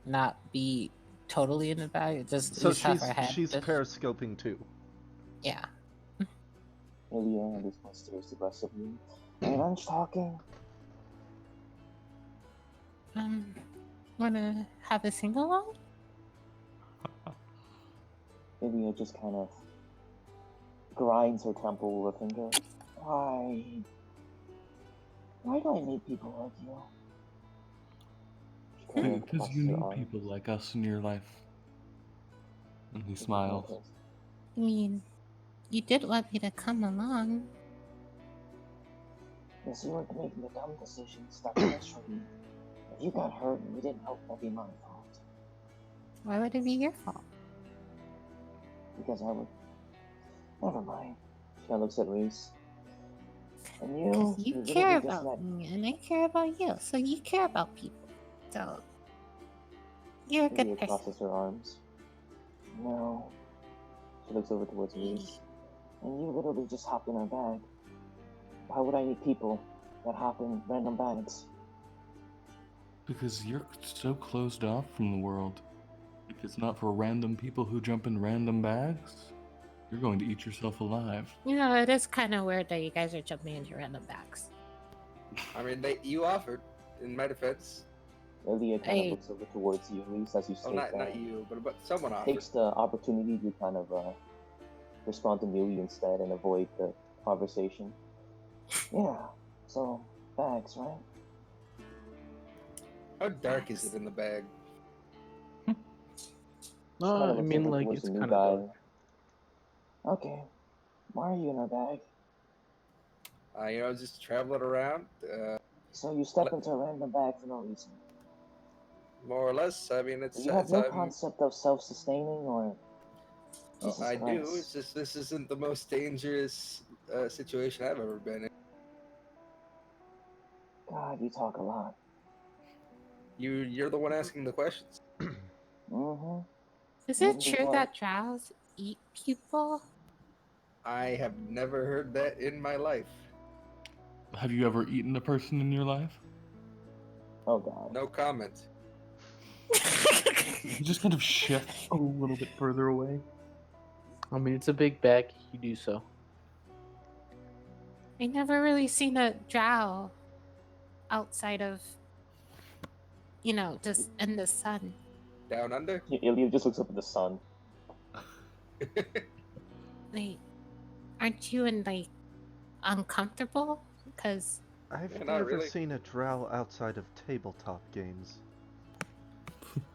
not be totally in the bag. Just at So least have her head. she's periscoping too. Yeah. Ilya at this point stares aggressively. Are you done talking? Wanna have a sing along? Ilya just kind of grinds her temple with a finger. Why do I need people like you? She kind of Because crosses you her need arms. people like us in your life. And he smiles. You did want me to come along. Yes, you weren't making the dumb decisions that frustrated me. If you got hurt and you didn't help, that'd be my fault. Why would it be your fault? Because I would. Never mind. She kind of looks at Reese. And you? Because you literally care just about met- me, and I care about you. So you care about people. So you're a good Ilya person. crosses her arms. No. She looks over towards Reese. And you literally just hopped in our bag. Why would I need people that hop in random bags? Because you're so closed off from the world. If it's not for random people who jump in random bags, you're going to eat yourself alive. It is kind of weird that you guys are jumping into random bags. I mean, you offered, in my defense. Ilya kind of looks over towards you, Reese, as you Oh, state that. not you, but someone offered. Takes the opportunity to kind of respond to Millie instead and avoid the conversation. Yeah, so bags, right? How dark is it in the bag? no, I looks mean, over like, towards it's the new kind of guy. Okay, why are you in our bag? Just traveling around. So you step into a random bag for no reason. More or less. I mean, it's. You have no concept of self-sustaining or. Jesus I Christ. do. It's just this isn't the most dangerous situation I've ever been in. God, you talk a lot. You're the one asking the questions. Mm-hmm. Is it true that drows eat people? I have never heard that in my life. Have you ever eaten a person in your life? Oh God. No comment. You just kind of shift a little bit further away. I mean, it's a big bag. You do so. I never really seen a drow outside of, just in the sun. Down under? Ilya just looks up at the sun. Like, aren't you uncomfortable? Because I've never seen a drow outside of tabletop games.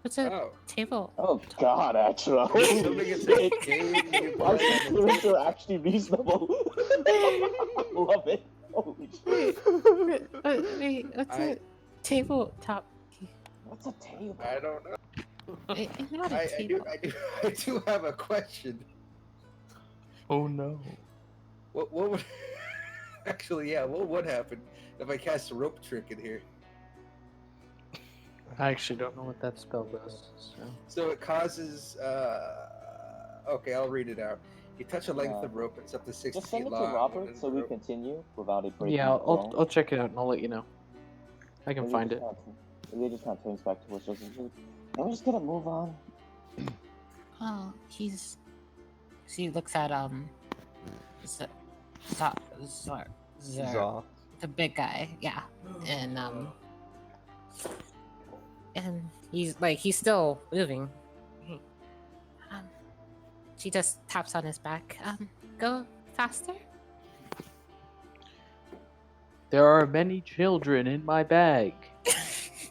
what's a table? Oh God, actually. Assuming it's a game you Our play. feelings are actually reasonable. Love it. Holy shit. Wait, what's a tabletop? What's a table? I don't know. It's not a table. I do have a question. Oh no. What would actually? Yeah, what would happen if I cast a rope trick in here? I actually don't know what that spell does. So it causes. Okay, I'll read it out. You touch a length of rope, it's up to 60 Just send feet it to long. Robert so we continue without it breaking. Yeah, I'll check it out and I'll let you know. I can find it. Ilya just kind of turns back towards us and says, "I'm just gonna move on." Oh, she looks at Zaw. the big guy, yeah, and he's still moving. She just taps on his back. Go faster. There are many children in my bag.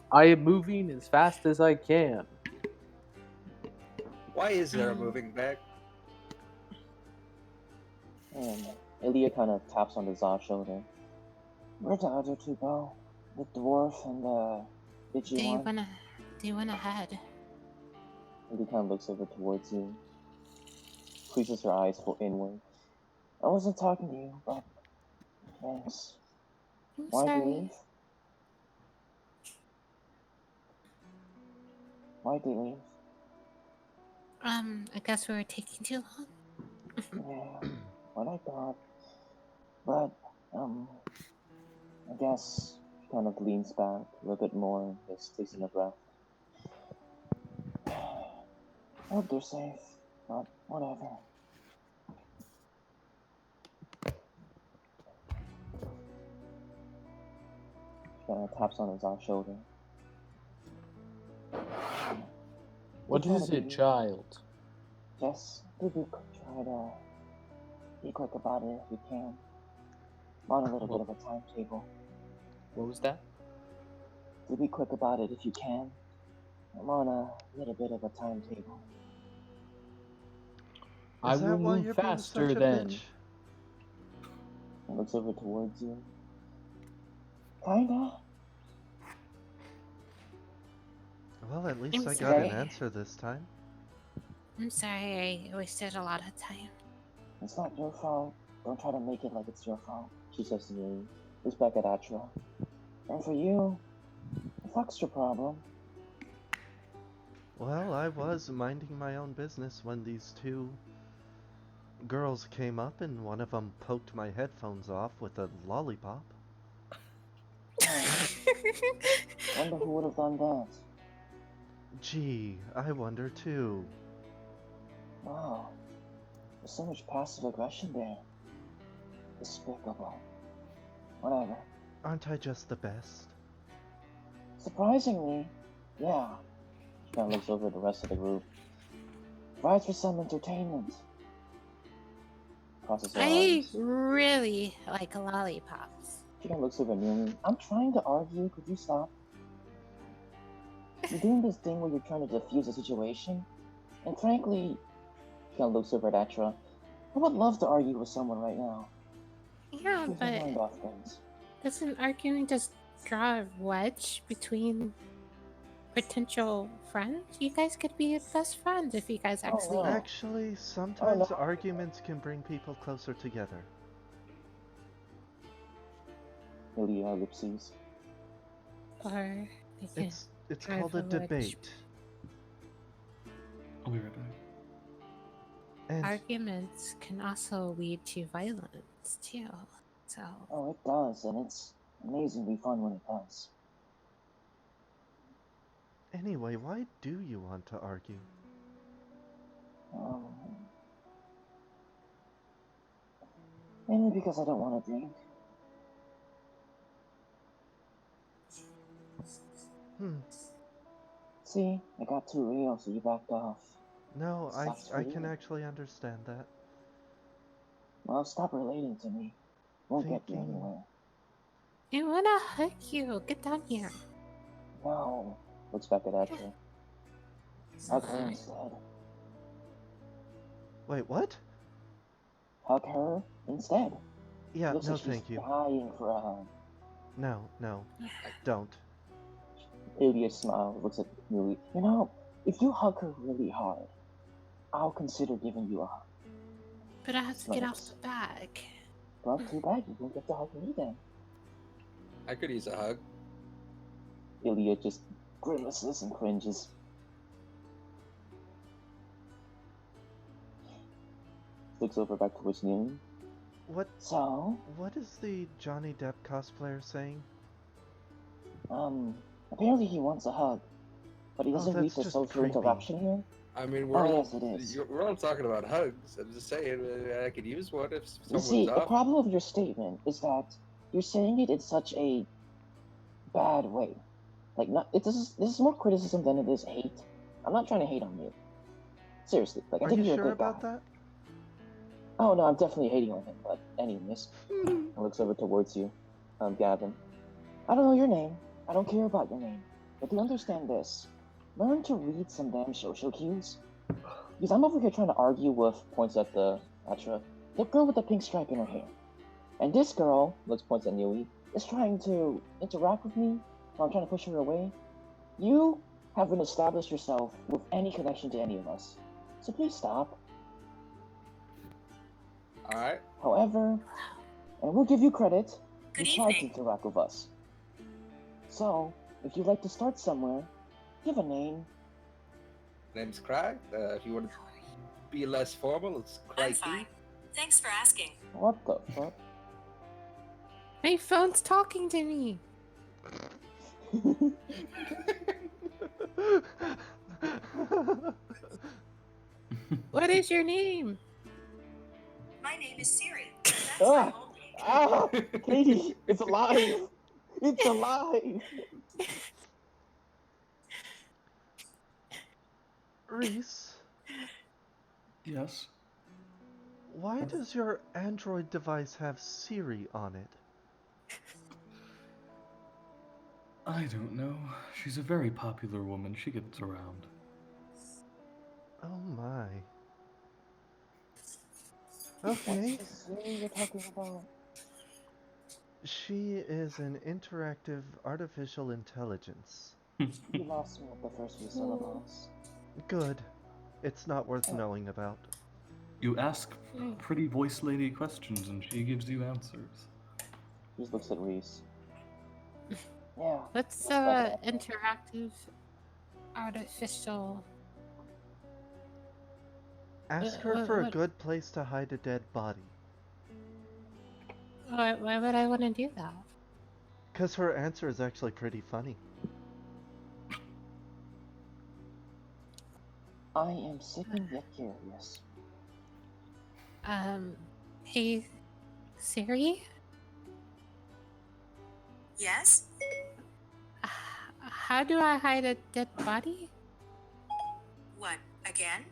I am moving as fast as I can. Why is there a moving bag? And Ilya kind of taps on the Zah's shoulder. Where'd the other two go? The dwarf and the Digi one? They went ahead. Ilya kind of looks over towards you. Creases her eyes for inward. I wasn't talking to you, but thanks. Why did you leave? Why did you leave? I guess we were taking too long. Yeah, what I thought. But, I guess she kind of leans back a little bit more, just takes in a breath. I hope they're safe, but whatever. She kind of taps on his shoulder. What Try to is it, be, child? just to be, try to be quick about it if you can. I'm on a little bit of a timetable. What was that? To be quick about it if you can. I'm on a little bit of a timetable. I Is will that why move you're being faster such a then. bitch? He looks over towards you. Kinda. Well, at least I'm I got an sorry. answer this time. I'm sorry I wasted a lot of time. It's not your fault. Don't try to make it like it's your fault, she says to me. Looks back at Atra. And for you, fuck's your problem. Well, I was minding my own business when these two girls came up and one of them poked my headphones off with a lollipop. Wonder who would have done that. Gee, I wonder too. Wow. There's so much passive aggression there. Despicable. Whatever. Aren't I just the best? Surprisingly, yeah. She kind of looks over at the rest of the group. Provides for some entertainment. Crosses her I arms. really like lollipops. She kind of looks over at me. I'm trying to argue. Could you stop? You're doing this thing where you're trying to diffuse the situation. And frankly, she kind of looks over at Atra. I would love to argue with someone right now. Yeah, Keep my mind but off things. doesn't arguing just draw a wedge between potential friends? You guys could be best friends if you guys actually. no. Actually, sometimes no. arguments can bring people closer together. Ilya ellipses. Or they can. It's drive called a a wedge. debate. I'll be right back. And Arguments can also lead to violence too. So Oh, it does, and it's amazingly fun when it does. anyway, why do you want to argue? Mainly because I don't want to drink. See, I got too real, so you backed off. No, Sucks for I can you. actually understand that. Well, stop relating to me. Won't get you Thinking- anywhere. I wanna hug you. Get down here. No. Looks back at Atra. Hug her instead. Wait, what? Hug her instead. Yeah, Looks no like she's thank you. dying for a hug. No, don't. Ilya smiles, looks at Yui. You know, if you hug her really hard, I'll consider giving you a hug. But I have to get off Nice. the bag. Well, too bad you won't get to hug me then. I could use a hug. Ilya just grimaces and cringes. Looks over back towards noon. What So, is the Johnny Depp cosplayer saying? apparently he wants a hug, but he doesn't read that's the just social creepy. interaction here. I mean, Oh, we're all yes, it is. we're all talking about hugs. I'm just saying, I could use one if You someone's see, the off. problem of your statement is that you're saying it in such a bad way. Like, this is more criticism than it is hate. I'm not trying to hate on you. Seriously, like, I Are think you you're sure a good about guy. that? Oh no, I'm definitely hating on him. But anyways, he looks over towards you, Gavin. I don't know your name. I don't care about your name. But do understand this: learn to read some damn social cues. Because I'm over here trying to argue with points at the girl with the pink stripe in her hair, and this girl points at Nui is trying to interact with me while I'm trying to push her away. You haven't established yourself with any connection to any of us, so please stop. All right. However, and we'll give you credit, Good you tried to evening. interact with us. So, if you'd like to start somewhere, give a name. Name's Craig. If you want to be less formal, it's I'm Crikey. fine. Thanks for asking. What the fuck? My phone's talking to me. What is your name? My name is Siri. That's my Ah! whole name. Ah! Katie, it's alive! It's alive! Reese, Yes. why does your Android device have Siri on it? I don't know. She's a very popular woman. She gets around. Oh my. What's Okay. the Siri you're talking about? She is an interactive artificial intelligence. You lost me at the first few syllables. Good. It's not worth knowing about. You ask pretty voice lady questions and she gives you answers. He just looks at Reese. Yeah. What's looks like that. interactive artificial? Ask her for a what- good place to hide a dead body. Why would I want to do that? Because her answer is actually pretty funny. I am sick and yet curious. Hey, Siri? Yes? How do I hide a dead body? What, again?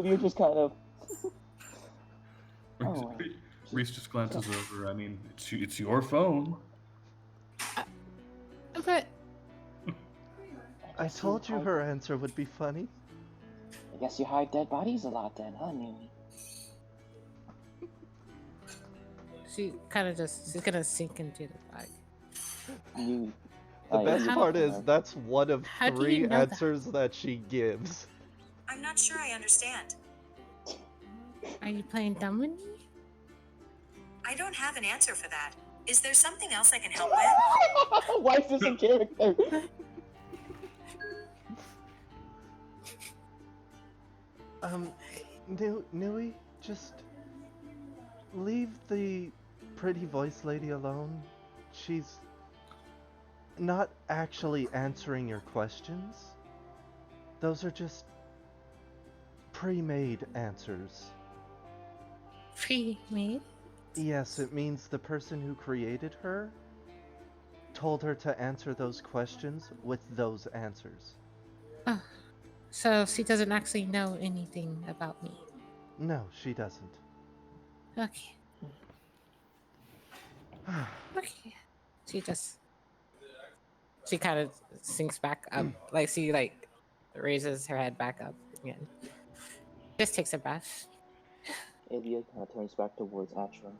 You're just kind of. Reese, Oh, Reese just glances over. I mean, it's your phone. But I told you her answer would be funny. I guess you hide dead bodies a lot then, huh, Newly? she's gonna sink into the bag. You. The best How- part is that's one of How do you 3 know that? answers that she gives. I'm not sure I understand. Are you playing dumb with me? I don't have an answer for that. Is there something else I can help with? Why is this in character? Nui, just leave the pretty voice lady alone. She's not actually answering your questions. Those are just pre-made answers. Pre-made? Yes, it means the person who created her told her to answer those questions with those answers. Oh, so she doesn't actually know anything about me. No, she doesn't. Okay. Okay. She kind of sinks back up, like she raises her head back up again. Just takes a breath. Ilya kind of turns back towards Atra.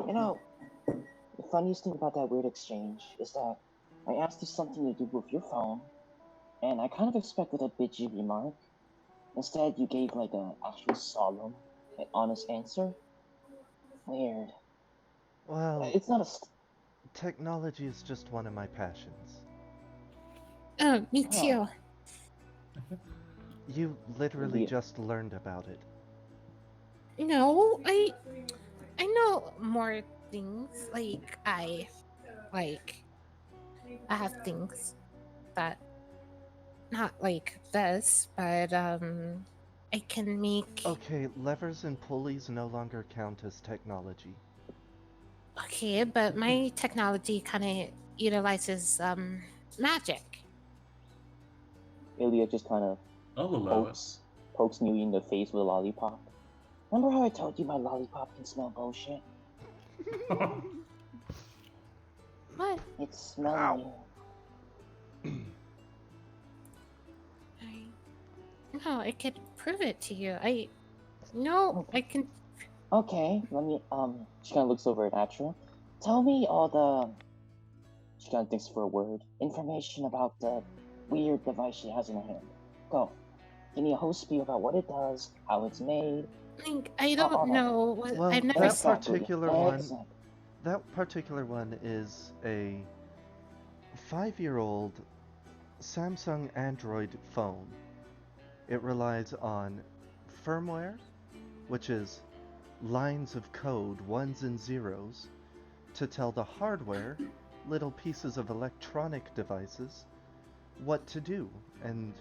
You know, the funniest thing about that weird exchange is that I asked you something to do with your phone, and I kind of expected a bitchy remark. Instead, you gave like a actual solemn, and honest answer. Weird. Well, It's not a. technology is just one of my passions. Oh, me Oh. too. You literally Yeah. just learned about it. No, I know more things. I have things that not like this, but I can make. Okay, levers and pulleys no longer count as technology. Okay, but my technology kind of utilizes magic. Ilya just kind of I'll allow it. pokes Nui in the face with a lollipop. Remember how I told you my lollipop can smell bullshit? What? It's smelling you. No, I could prove it to you. No, I can. Okay, let me, she kind of looks over at Atra. Tell me all the, she kind of thinks for a word, information about the weird device she has in her hand. Go. Give me a whole spiel about what it does, how it's made. I don't all that. know. Well, I've never. that Exactly, particular one, exactly. that particular one is a 5-year-old Samsung Android phone. It relies on firmware, which is lines of code, ones and zeros, to tell the hardware, little pieces of electronic devices, what to do and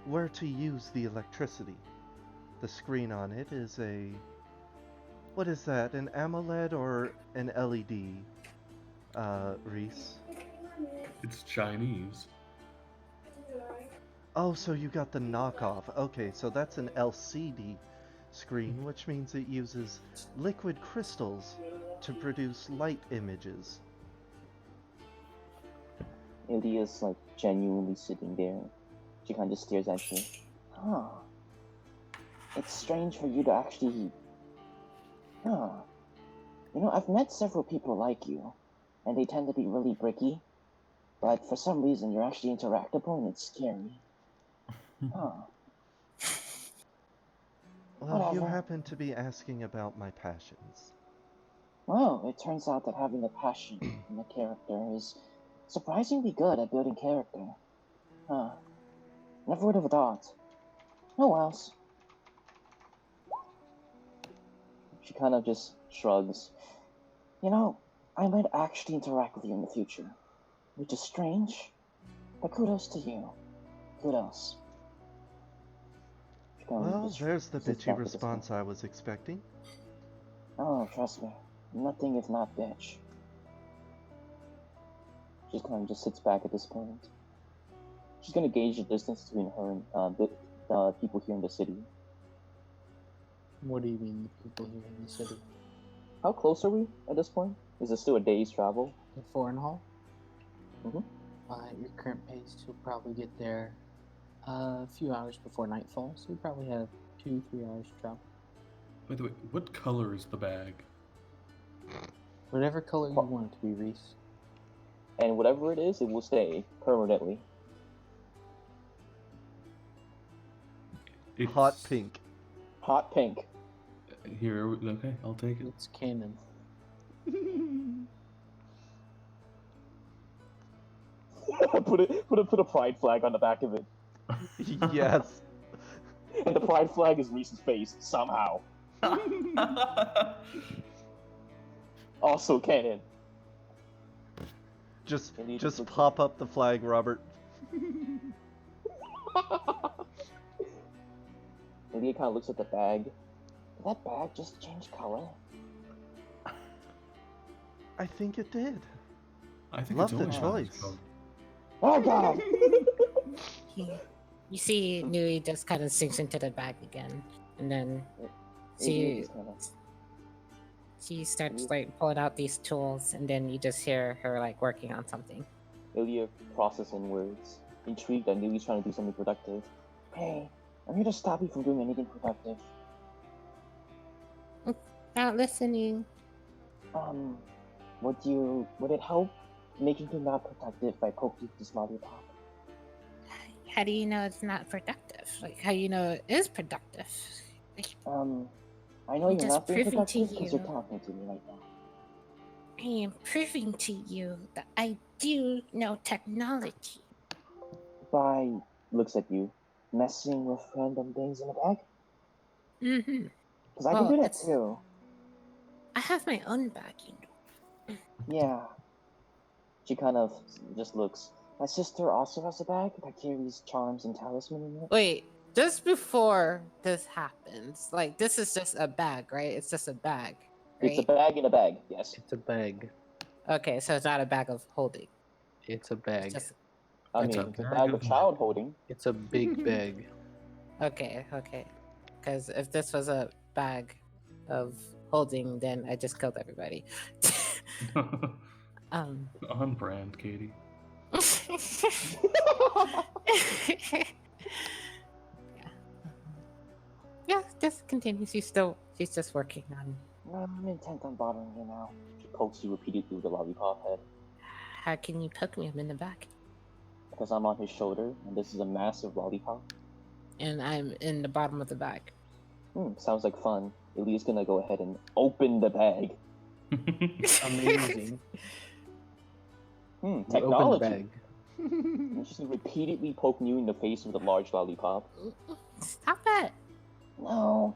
where to use the electricity. The screen on it is a... What is that? An AMOLED or an LED, Reese? It's Chinese. Oh, so you got the knockoff. Okay, so that's an LCD screen, which means it uses liquid crystals to produce light images. Ilya's like genuinely sitting there. She kind of stares at you. Huh. It's strange for you to actually... Huh. You know, I've met several people like you, and they tend to be really bricky. But for some reason, you're actually interactable, and it's scary. Huh. Well, you Whatever. happen to be asking about my passions. Well, it turns out that having a passion in a character is surprisingly good at building character. Huh. Never would have thought. Oh else. She kind of just shrugs. You know, I might actually interact with you in the future. Which is strange. But kudos to you. Kudos. She kinda Well, just there's the sits bitchy back at this response point. I was expecting. Oh, trust me. Nothing if not bitch. She kind of just sits back at this point. She's gonna gauge the distance between her and the people here in the city. What do you mean, the people here in the city? How close are we at this point? Is it still a day's travel? The Foreign Hall? Mhm. At your current pace, you'll probably get there a few hours before nightfall, so you probably have 2-3 hours to travel. By the way, what color is the bag? Whatever color you want it to be, Reese. And whatever it is, it will stay permanently. It's Hot pink. Hot pink. Here, okay, I'll take it. It's canon. put a pride flag on the back of it. Yes. And the pride flag is Reese's face, somehow. Also canon. Just Indeed, just looks pop up the flag, Robert. Lydia kind of looks at the bag. Did that bag just change color? I think it did. I think Love it's the always choice. color. Oh god! You see Nui just kind of sinks into the bag again, and then Lydia she just kinda... she starts like pulling out these tools, and then you just hear her like working on something. Ilya processing words, intrigued that Newly's trying to do something productive. Hey, I'm here to stop you from doing anything productive. Not listening. Would it help making you not productive if I poke you with this lollipop? How do you know it's not productive? Like, how you know it is productive? Like, I know I'm you're just not being proving to productive because you're you. talking to me right now. I am proving to you that I do know technology. Bye looks at you, messing with random things in the bag? Mm-hmm. Because I can Well, do that it's- too. I have my own bag, you know. Yeah. She kind of just looks. My sister also has a bag that carries charms and talisman in it. Wait, just before this happens, like this is just a bag, right? It's just a bag, right? It's a bag in a bag, yes. It's a bag. Okay, so it's not a bag of holding. It's a bag. It's just I It's a mean, it's a bag bag of of child holding. It's a big bag. okay. Because if this was a bag of holding, then I just killed everybody. On brand, Katie. Yeah, just continue. She's just working on. I'm intent on bothering you now. She pokes you repeatedly with the lollipop head. How can you poke me? I'm in the back, Because I'm on his shoulder, and this is a massive lollipop. and I'm in the bottom of the bag. Sounds like fun. Ilya's gonna go ahead and open the bag. Amazing. You open the Technology. bag. And she's gonna repeatedly poke you in the face with a large lollipop. Stop it. No.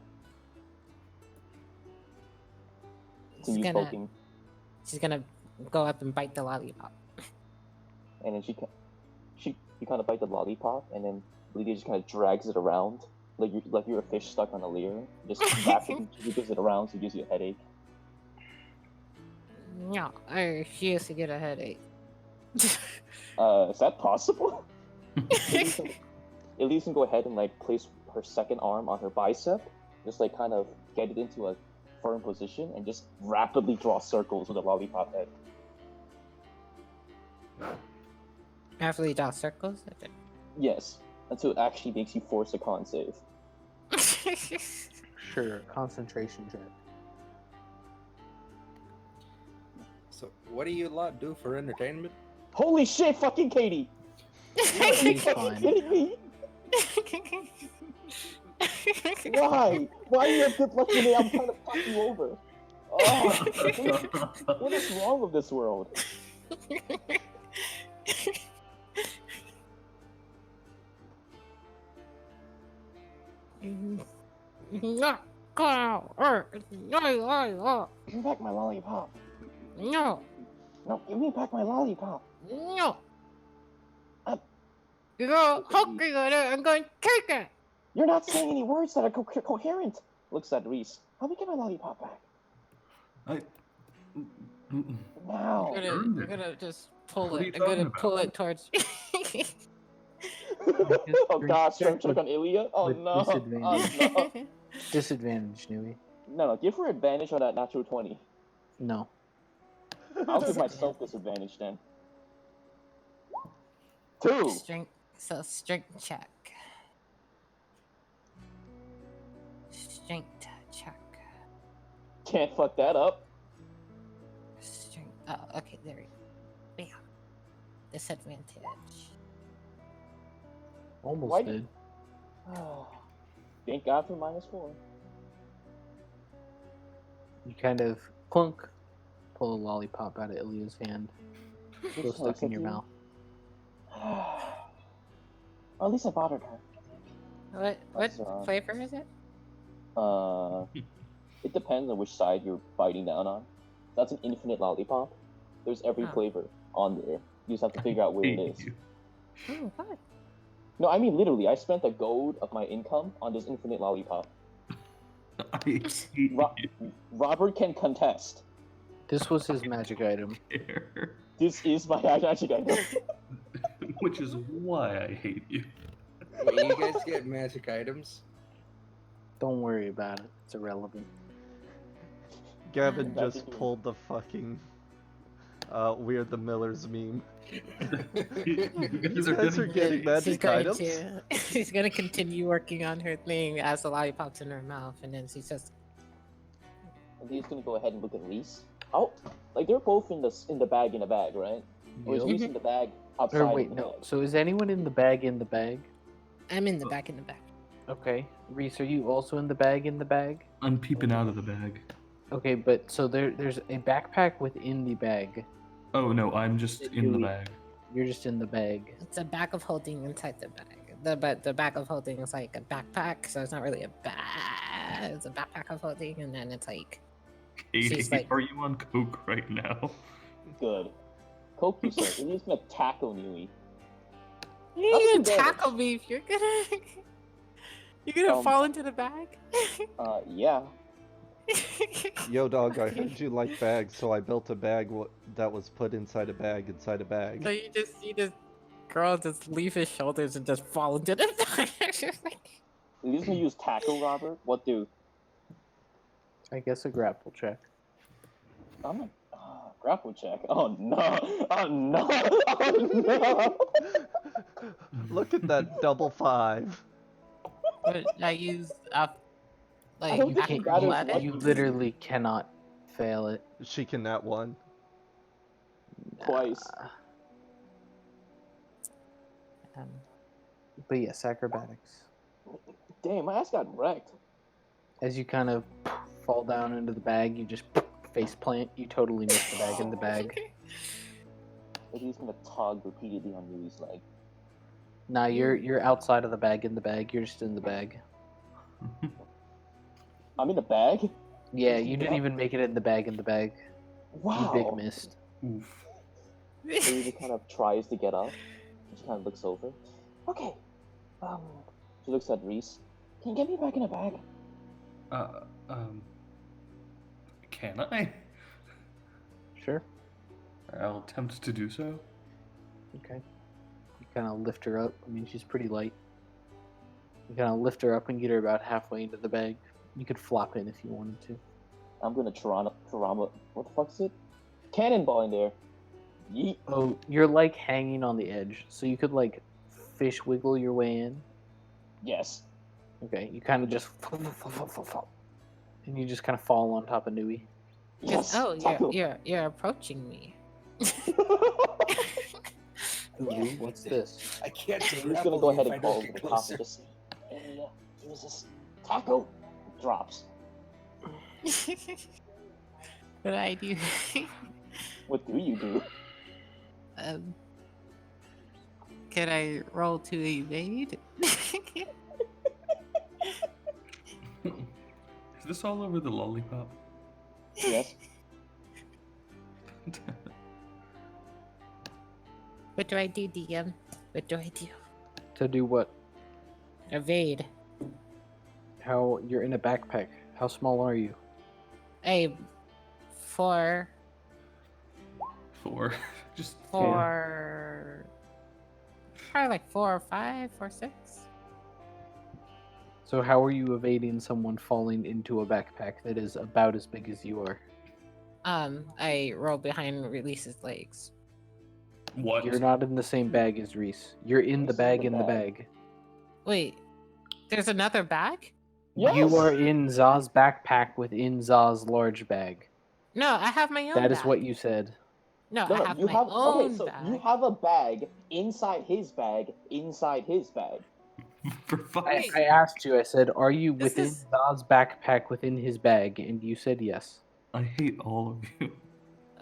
She's Continue gonna, poking. she's gonna go up and bite the lollipop. And then you kind of bite the lollipop, and then Lydia just kind of drags it around, like you're a fish stuck on a leer. Just rapidly jiggles it around, so it gives you a headache. No, I refuse to get a headache. Is that possible? Elise can go ahead and like place her second arm on her bicep, just like kind of get it into a firm position, and just rapidly draw circles with a lollipop head. After you draw circles? Okay. Yes, until it actually makes you force a con save. Sure, concentration check. So, what do you lot do for entertainment? Holy shit, fucking Katie! Are you She's fucking fine. kidding me? Why? Why are you have good luck today? I'm trying to fuck you over. Oh, what is wrong with this world? No, no, Give me back my lollipop. no, No, give me back my lollipop. no. Uh, You're going hungry on it. I'm going to take it. You're not saying any words that are coherent. Looks at Reese. Help me get my lollipop back. Now. I'm gonna just pull What are it. you I'm gonna talking pull about? it towards. Oh god, strength check on Ilya? Oh with no. Oh disadvantage. no. Disadvantage, Nui. No, give her advantage on that natural 20. No. I'll give myself disadvantage then. 2! Strength check. Strength check. Can't fuck that up. Strength. Oh, okay, there we go. Yeah. Disadvantage. Almost Why did. Thank God for -4. You kind of clunk, pull a lollipop out of Ilya's hand. Still stuck in your mouth. Or at least I bothered her. What That's, flavor is it? It depends on which side you're biting down on. That's an infinite lollipop. There's every Oh. flavor on there. You just have to figure out where it is. Oh, what? No, I mean literally. I spent a gold of my income on this infinite lollipop. I hate Ro- Robert can contest. This was his magic item. you. This is my magic item. Which is why I hate you. Wait, you guys get magic items? Don't worry about it. It's irrelevant. Gavin That's just it. pulled the fucking We're the Millers meme. You You guys are getting magic items? She's gonna continue working on her thing as the lollipop's in her mouth, and then she says, And he's gonna go ahead and look at Reese. Oh, like they're both in the bag, right? Or is Yup. Reese in the bag outside? Or of wait, the no. bag? So is anyone in the bag in the bag? "I'm in the back, in the back." Okay. Reese, are you also in the bag in the bag? I'm peeping out of the bag. Okay, but so there's a backpack within the bag. Oh no, I'm just in the bag. You're just in the bag. It's a bag of holding inside the bag. The bag of holding is like a backpack, so it's not really a bag. It's a backpack of holding, and then it's like Katie, She's like- are you on coke right now? Good. Coke, you said. He's gonna tackle Nui. you're Nothing gonna there. tackle me if you're gonna fall into the bag. Yeah. Yo, dog, I heard you like bags, so I built a bag that was put inside a bag inside a bag. So you just girl just leave his shoulders and just fall into the bag. He's gonna use tackle, Robert. What do? I guess a grapple check. I'm like, grapple check. Oh no! Oh no! Oh no! Look at that double 5. But I use like don't You think can't. that is You, what you you literally cannot fail it. She can nat 1. Twice. But yes, acrobatics. Damn, my ass got wrecked. As you kind of fall down into the bag, you just face plant. You totally miss the bag in the bag. Like he's gonna tug repeatedly on Yui's leg. Nah, you're outside of the bag in the bag. You're just in the bag. I'm in the bag? Yeah, you didn't even make it in the bag in the bag. You big Wow. missed. Oof. So he just kind of tries to get up. She kind of looks over. Okay. She looks at Reese. Can you get me back in a bag? Uh, um, can I? Sure. I'll attempt to do so. Okay. You kind of lift her up. I mean, she's pretty light. You kind of lift her up and get her about halfway into the bag. You could flop in if you wanted to. I'm gonna Tarama. What the fuck is it? Cannonball in there. Yeet. Oh, you're like hanging on the edge, so you could like fish wiggle your way in. Yes. Okay, you kind of just and you just kind of fall on top of Nui. Yes. Oh, tackle. you're approaching me. Ooh, what's this? I can't I'm just grapple gonna go you ahead if I and call don't over get the top closer. and just say, "Hey, use this tackle." Drops. What do I do? What do you do? Can I roll to evade? Is this all over the lollipop? Yes. What do I do, DM? What do I do? To do what? Evade. How you're in a backpack? How small are you? A 4. 4. Just 4. Probably like 4 or 5 or 6. So how are you evading someone falling into a backpack that is about as big as you are? I roll behind Release's legs. What? You're not in the same bag as Reese. You're in the Reese is in bag the in the bag. bag. Wait, there's another bag? Yes. You are in Za's backpack within Za's large bag. No, I have my own That bag. is what you said. No, No, I no, have you my have own okay. So bag. you have a bag inside his bag, inside his bag. For fuck's I, Wait. I asked you, I said, are you This within is- Za's backpack within his bag? And you said yes. I hate all of you.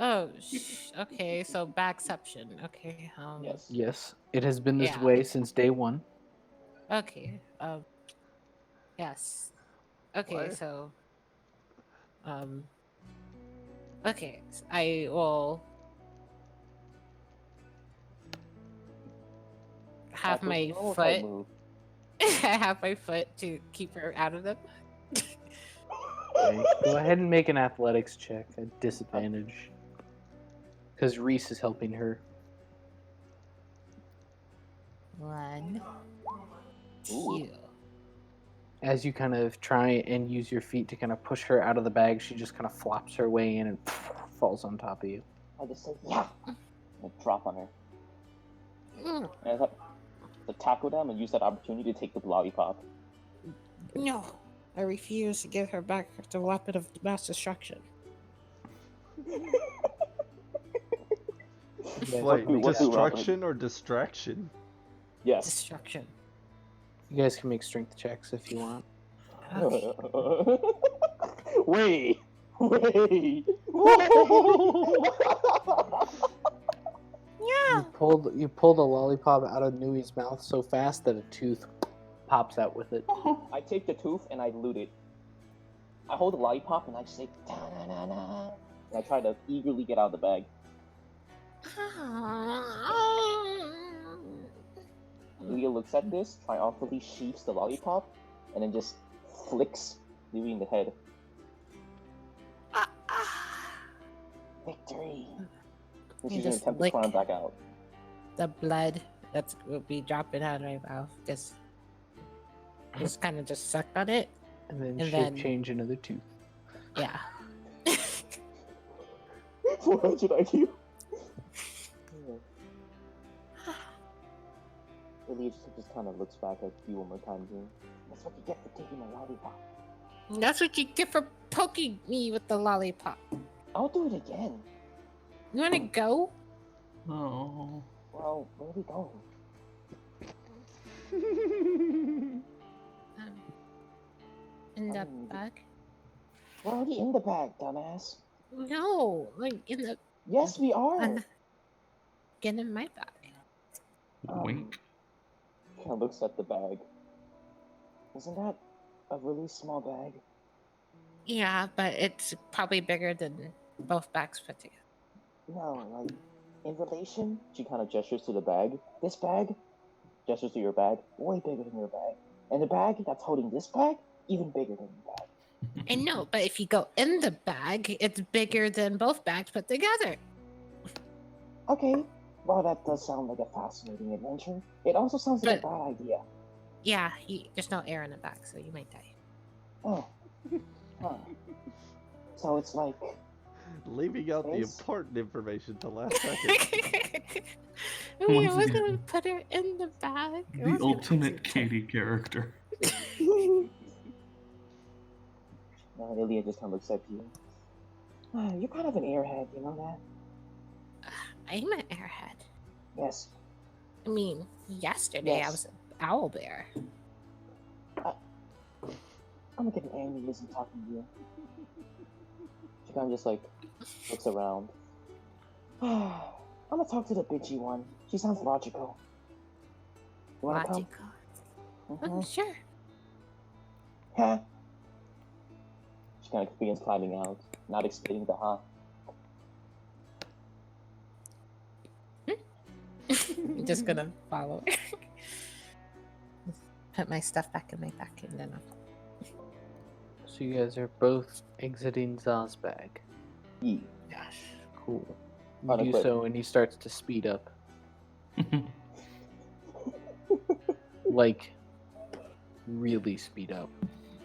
Oh, okay, so bagception. Okay, Yes. Yes. It has been this Yeah. way since day one. Okay, yes. Okay, Why? so, okay, I will have Tackle my throw type foot. move. I have my foot to keep her out of them. Okay. Go ahead and make an athletics check at disadvantage. Because Reese is helping her. 1, Ooh. 2. As you kind of try and use your feet to kind of push her out of the bag, she just kind of flops her way in and falls on top of you. I just say yeah. And drop on her. Mm, And I have to tackle them and use that opportunity to take the lollipop. No, I refuse to give her back the weapon of mass destruction. You guys Wait, can make- what do, Robin? destruction or distraction? Yes. Destruction. you guys can make strength checks if you want. Okay. Wait. You pulled a lollipop out of Nui's mouth so fast that a tooth pops out with it. I take the tooth and I loot it. I hold the lollipop and I just say da-na-na-na. And I try to eagerly get out of the bag. Leah looks at this, triumphantly sheaths the lollipop, and then just flicks Louis in the head. Victory! And You she's gonna just attempt to lick. climb back out. The blood that will be dropping out of my mouth. Just kind of just sucked on it. And then And shape then- change another tooth. Yeah. 400 IQ. Leah just kind of looks back at you one more time, June. That's what you get for taking my lollipop. That's what you get for poking me with the lollipop. I'll do it again. You wanna go? Oh. Well, where we go? In the Um, bag? We're already in the bag, dumbass. No, like in the. Yes, we are. get in my bag. Wink. Kind of looks at the bag. Isn't that a really small bag? Yeah, but it's probably bigger than both bags put together. No, like, in relation, she kind of gestures to the bag. This bag gestures to your bag, way bigger than your bag. And the bag that's holding this bag, even bigger than your bag. I know, but if you go in the bag, it's bigger than both bags put together. Okay, well, that does sound like a fascinating adventure. It also sounds like a But- bad idea. Yeah, there's no air in the bag, so you might die. Oh. Huh. So it's like, Leaving out the Yes. important information to last second. I mean, I Once was again, gonna put her in the bag. I The was gonna ultimate actually Katie character. no, Ilya just kind of looks at you. You're kind of an airhead, you know that? I'm an airhead. Yes. I mean, yesterday I Yes. was an owl bear. I'm gonna get an aneurysm talking to you. She kind of just like looks around. I'm gonna talk to the bitchy one. She sounds logical. You wanna come? Logical. Mhm. Oh, sure. Huh? She kind of begins climbing out, not expecting the huh. I'm just gonna follow her. Put my stuff back in my bag and then So you guys are both exiting Za's bag. Yeah. Yes. Cool. You On a do clip. so, and he starts to speed up. Like, really speed up.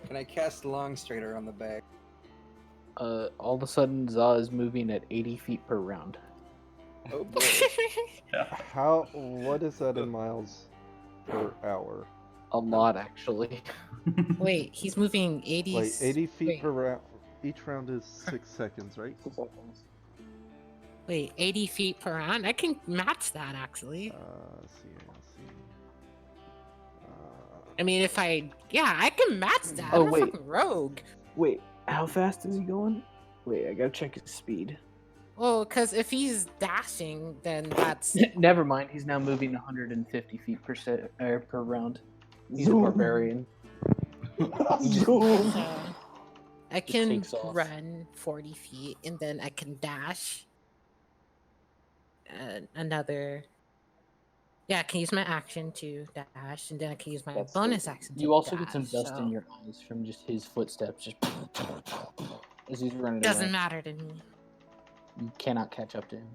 Can I cast Long Strider on the bag? All of a sudden, Za is moving at 80 feet per round. Oh boy. What is that in miles per hour? A lot, actually. Wait, he's moving 80. Wait, 80 feet wait, per round. Each round is 6 seconds, right? 6 seconds. Wait, 80 feet per round? I can match that actually. Let's see. I mean, if I can match that. Oh, I'm a wait. fucking rogue. Wait, how fast is he going? Wait, I gotta check his speed. Well, because if he's dashing, then that's Never mind, he's now moving 150 feet per round. He's a Zoom. barbarian. Zoom. so I can takes off. run 40 feet and then I can dash another. Yeah, I can use my action to dash, and then I can use my That's bonus crazy. action. To You also get some dash, dust in so your eyes from just his footsteps, just as he's running Doesn't away. matter to me. You cannot catch up to him.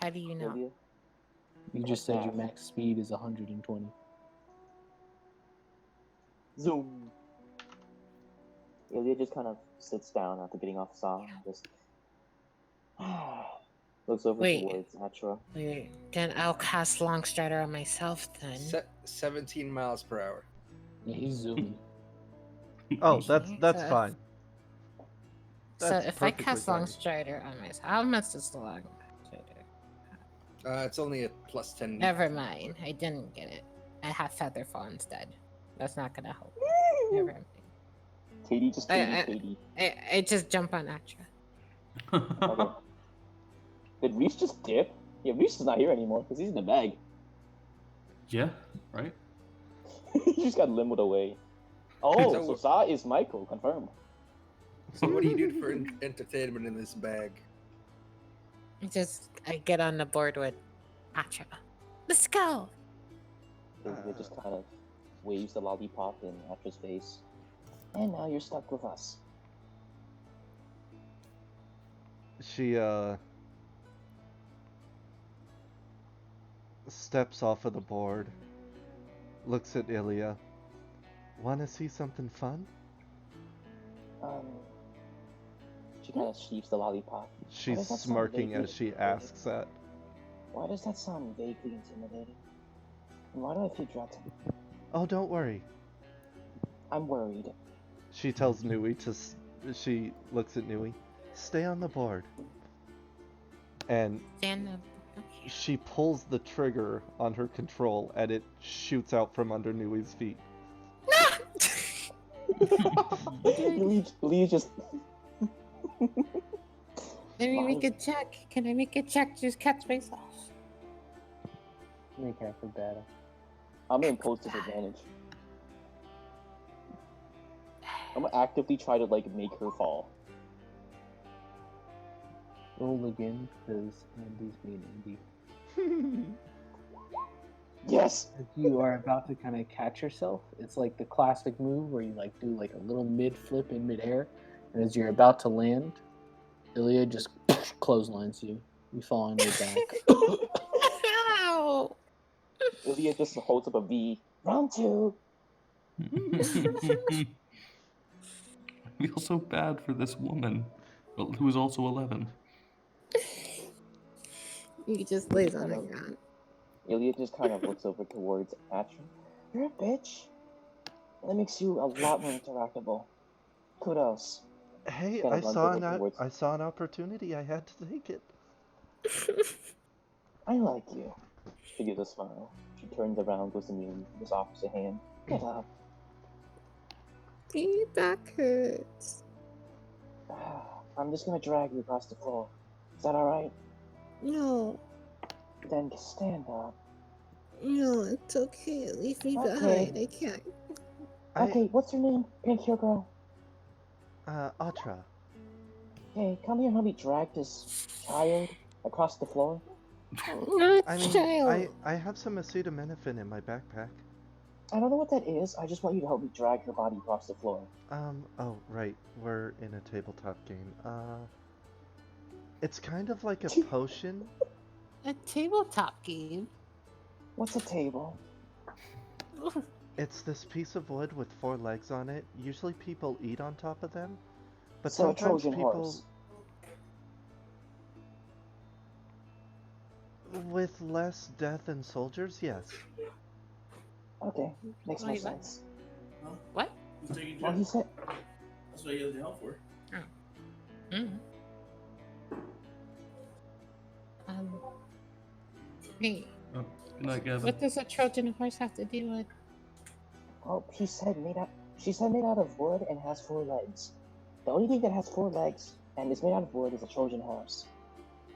How do you know? Ilya? You just said your max speed is 120. Zoom. Ilya just kind of sits down after getting off Saw and just looks over Wait. towards Atra. Wait, then I'll cast Long Strider on myself then. 17 miles per hour. Yeah, he's zooming. Oh, Okay, that's so- fine. So That's if I perfectly cast Long fine. Strider on myself, how much is the Long Strider? It's only a plus 10. Never mind, I didn't get it. I have Featherfall instead. That's not gonna help. Never mind. Katie just Katie. I just jump on Atra. Okay. Did Reese just dip? Yeah, Reese is not here anymore because he's in the bag. Yeah, right? He just got limboed away. Oh, so Sa is Michael, confirmed. So what do you do for entertainment in this bag? I get on the board with Atra. Let's go. Ilya just kind of waves the lollipop in Atra's face. And now you're stuck with us. She steps off of the board, looks at Ilya. Wanna see something fun? She kind of sheaves the lollipop. She's does that sound smirking vaguely as she familiar? asks that. Why does that sound vaguely intimidating? And why do I feel threatened? Oh, don't worry. I'm worried. She tells Nui she looks at Nui. Stay on the board. And Stand up. Okay. she pulls the trigger on her control and it shoots out from under Nui's feet. Lee just. Let me make a check. Can I make a check? Just catch myself. Make acrobatic. I'm gonna impose disadvantage. I'm gonna actively try to like make her fall. Roll again, because Andy's being Andy. Yes. As you are about to kind of catch yourself, it's like the classic move where you like do like a little mid flip in midair, and as you're about to land, Ilya just clotheslines you. You fall on your back. Ow! Ilya just holds up a V. Round 2. I feel so bad for this woman, who is also 11. He just lays on the ground. Ilya just kind of looks over towards Atra. You're a bitch. That makes you a lot more interactable. Kudos. Hey, Kind I of runs saw over towards. I saw an opportunity. I had to take it. I like you. She gives a smile. She turns around, goes to me, just offers a hand. Get up. My back hurts. I'm just gonna drag you across the floor. Is that alright? No, Then stand up. no, it's okay. Leave me Okay. behind. I can't. Okay, what's your name? Pink hair girl. Atra. Hey, come here and help me drag this child across the floor. Not I mean, child. I have some acetaminophen in my backpack. I don't know what that is. I just want you to help me drag her body across the floor. Oh, right. We're in a tabletop game. It's kind of like a potion. A tabletop game. What's a table? It's this piece of wood with 4 legs on it. Usually people eat on top of them. But So a sometimes Trojan people... horse. With less death and soldiers, yes. Okay, makes more Wait, what? sense. What? Who's taking Well, he Jeff? said, That's what he has the help for. Mm. Hey, Oh, good night, Gavin. what does a Trojan horse have to do with? oh, she said made out of wood and has 4 legs. The only thing that has 4 legs and is made out of wood is a Trojan horse.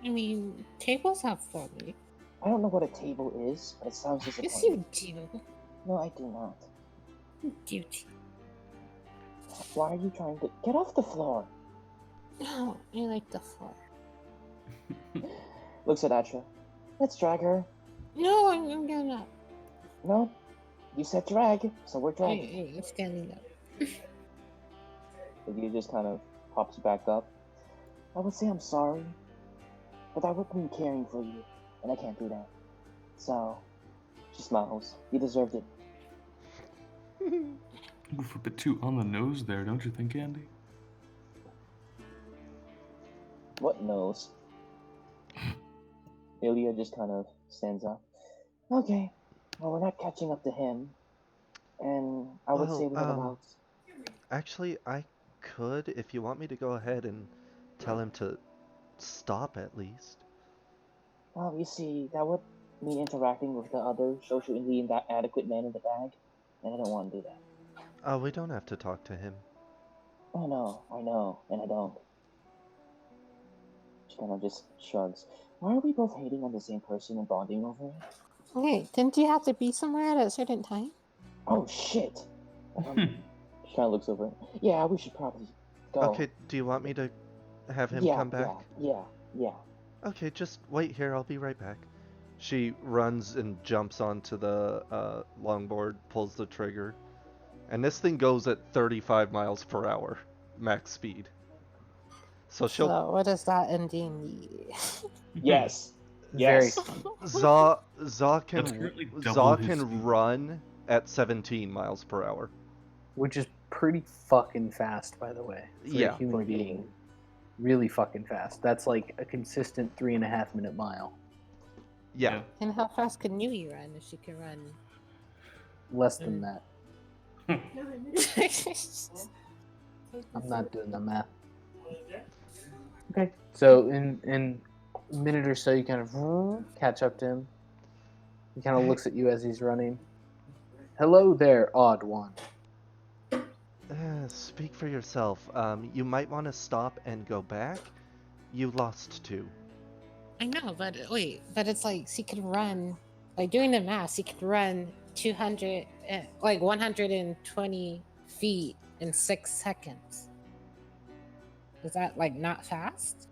I mean, tables have 4 legs. I don't know what a table is, but it sounds Yes, disappointing. you do. No, I do not. Duty. Why are you trying to get off the floor? No, I like the floor. Looks at Atra. Let's drag her. No, I'm gonna. No, you said drag, so we're dragging. I'm standing up. Ilya just kind of pops back up. I would say I'm sorry, but that would mean caring for you, and I can't do that. So, she smiles. You deserved it. Oof, a bit too on the nose there, don't you think, Andy? What knows? Ilya just kind of stands up. Okay, well, we're not catching up to him, and I would say we have about... Actually, I could, if you want me to go ahead and tell him to stop at least. Well, you see, that would mean interacting with the other socially inadequate man in the bag, and I don't want to do that. We don't have to talk to him. Oh no, I know, and I don't. She kind of just shrugs. Why are we both hating on the same person and bonding over it? Okay, didn't you have to be somewhere at a certain time? Oh shit! She kind of looks over. Yeah, we should probably go. Okay, do you want me to have him come back? Yeah. Okay, just wait here, I'll be right back. She runs and jumps onto the longboard, pulls the trigger, and this thing goes at 35 miles per hour, max speed. So she'll... So what does that ending mean? Yes. Very. Zaw That's currently can double his speed. run at 17 miles per hour. Which is pretty fucking fast, by the way. For Yeah. a human being. Really fucking fast. That's like a consistent 3.5 minute mile. Yeah. And how fast can Yui run if she can run? Less than that. I'm not doing the math. Okay. So in a minute or so, you kind of catch up to him. He kind of looks at you as he's running. Hello there, odd one. Speak for yourself. You might want to stop and go back. You lost 2. I know, but wait, but it's like she can run like doing the math, he could run 200, like 120 feet in 6 seconds. Is that like not fast?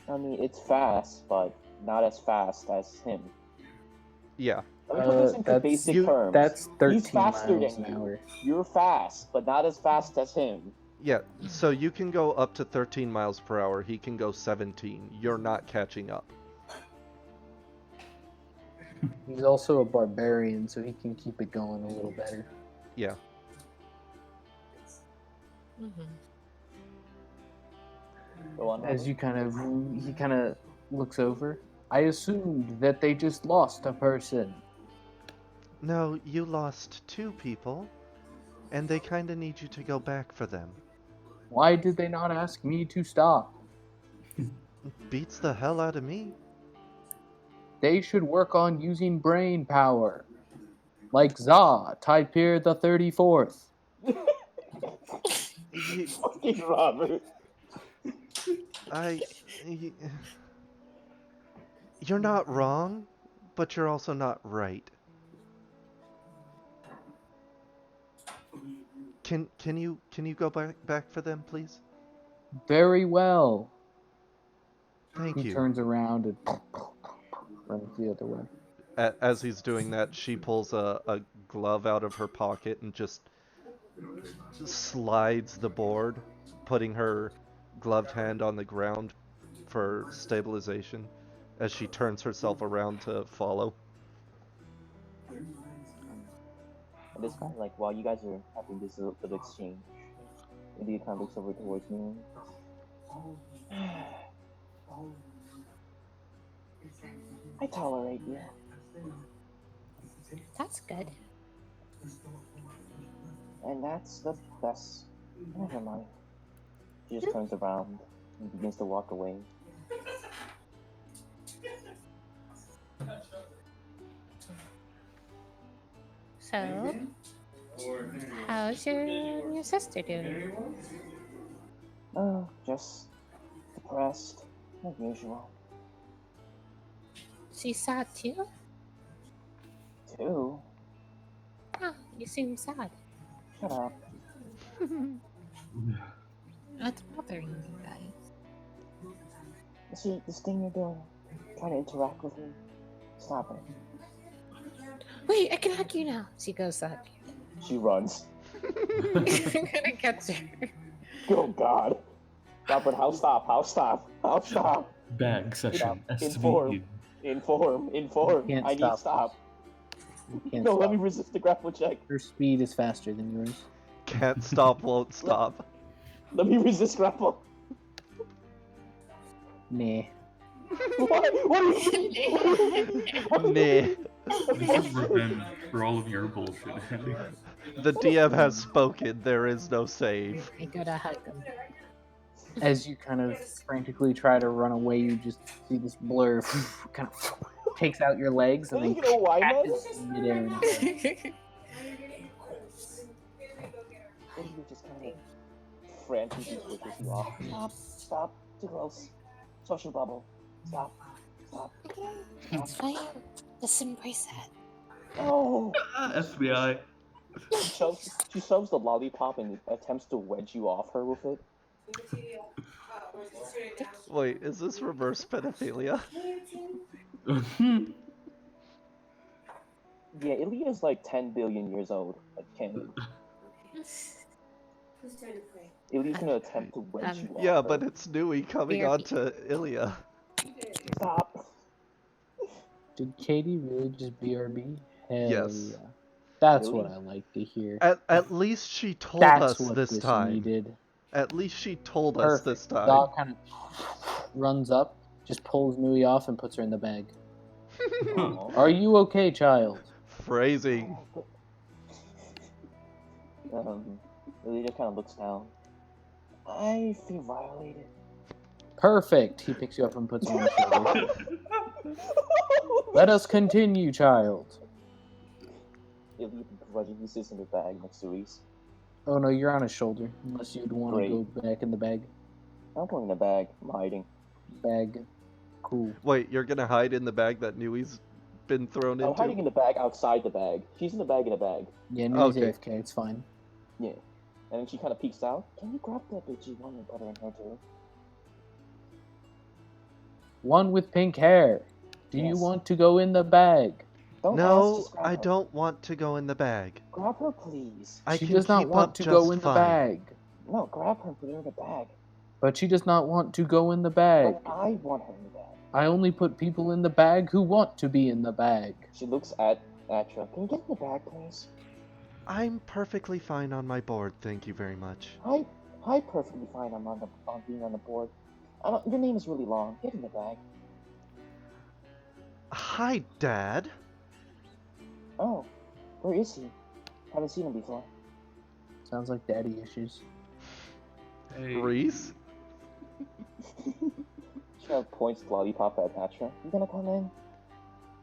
I mean, it's fast, but not as fast as him. Yeah. Let me put this into basic terms. That's 13 He's faster miles than an you. hour. You're fast, but not as fast as him. Yeah, so you can go up to 13 miles per hour. He can go 17. You're not catching up. He's also a barbarian, so he can keep it going a little better. Yeah. Mm-hmm. Go on, As Robert. he kind of looks over. I assumed that they just lost a person. No, you lost 2 people, and they kind of need you to go back for them. Why did they not ask me to stop? Beats the hell out of me. They should work on using brain power. Like Za, Typir the 34th. Fucking Robert. You're not wrong, but you're also not right. Can you go back for them, please? Very well. Thank He you. turns around and runs the other way. As he's doing that, she pulls a glove out of her pocket and just slides the board, putting her gloved hand on the ground for stabilization as she turns herself around to follow. At this point, like, while you guys are having this little bit of exchange, India kind of looks over towards me. I tolerate you. That's good. And that's the best. Never mind. She just turns around and begins to walk away. So, how's your sister doing? Just depressed, as usual. She's sad too? Too? Oh, you seem sad. Shut up. What's bothering you guys? See, this thing you're doing, trying to interact with me, stop it. Wait, I can hug you now. She goes to hug you. She runs. I'm gonna catch her. Oh God. Robert, how stop? Bag session. Inform. Can't I need stop. You can't No, stop. let me resist the grapple check. Her speed is faster than yours. Can't stop, won't stop. Let me resist grapple. Nah. What are you Nah. This is revenge for all of your bullshit, Andy. The DM has spoken. There is no save. I gotta hug him. As you kind of frantically try to run away, you just see this blur kind of takes out your legs and then You know why, man? catches in midair. And You just kind of frantically pushes you off. Stop. Too close. Social bubble. Stop. It's fine. Let's embrace that. Oh! FBI. She shoves the lollipop and attempts to wedge you off her with it. Wait, is this reverse pedophilia? Yeah, Ilya's like 10 billion years old. Like, candy. Ilya's gonna attempt to wedge you off Yeah, her. but it's Nui coming BRB. on to Ilya. Stop. did Katie really just BRB? Hell Yes. yeah. That's Really? what I like to hear. At least she told That's us what this time. needed. At least she told us Perfect. this time. Dog kind of runs up, just pulls Nui off and puts her in the bag. Aw. Are you okay, child? Phrasing. Ilya just kind of looks down. I feel violated. Perfect. He picks you up and puts you on the shoulder. Let us continue, child. Ilya begrudgingly sits in the bag next to Reese. Oh no, you're on his shoulder. Unless you'd want to Great. go back in the bag. I'm going in the bag. I'm hiding. Bag. Cool. Wait, you're gonna hide in the bag that Nui's been thrown I'm into. hiding in the bag outside the bag. She's in the bag in a bag. Yeah, Neri's Okay. AFK. It's fine. Yeah. And then she kind of peeks out. Can you grab that bitchy one and put her in here too? One with pink hair. Do you Yes. want to go in the bag? Don't ask, No, just grab I her. don't want to go in the bag. Grab her, please. I She can does not keep want up to go just in the fine. bag. No, grab her and put her in the bag. But she does not want to go in the bag. But I want her in the bag. I only put people in the bag who want to be in the bag. She looks at Atra. Can you get in the bag, please? I'm perfectly fine on my board, thank you very much. Hi, perfectly fine. I'm on being on the board. Your name is really long. Get in the bag. Hi, Dad. Oh, where is he? Haven't seen him before. Sounds like daddy issues. Hey. Reese? Shell points the lollipop at Atra. You gonna come in?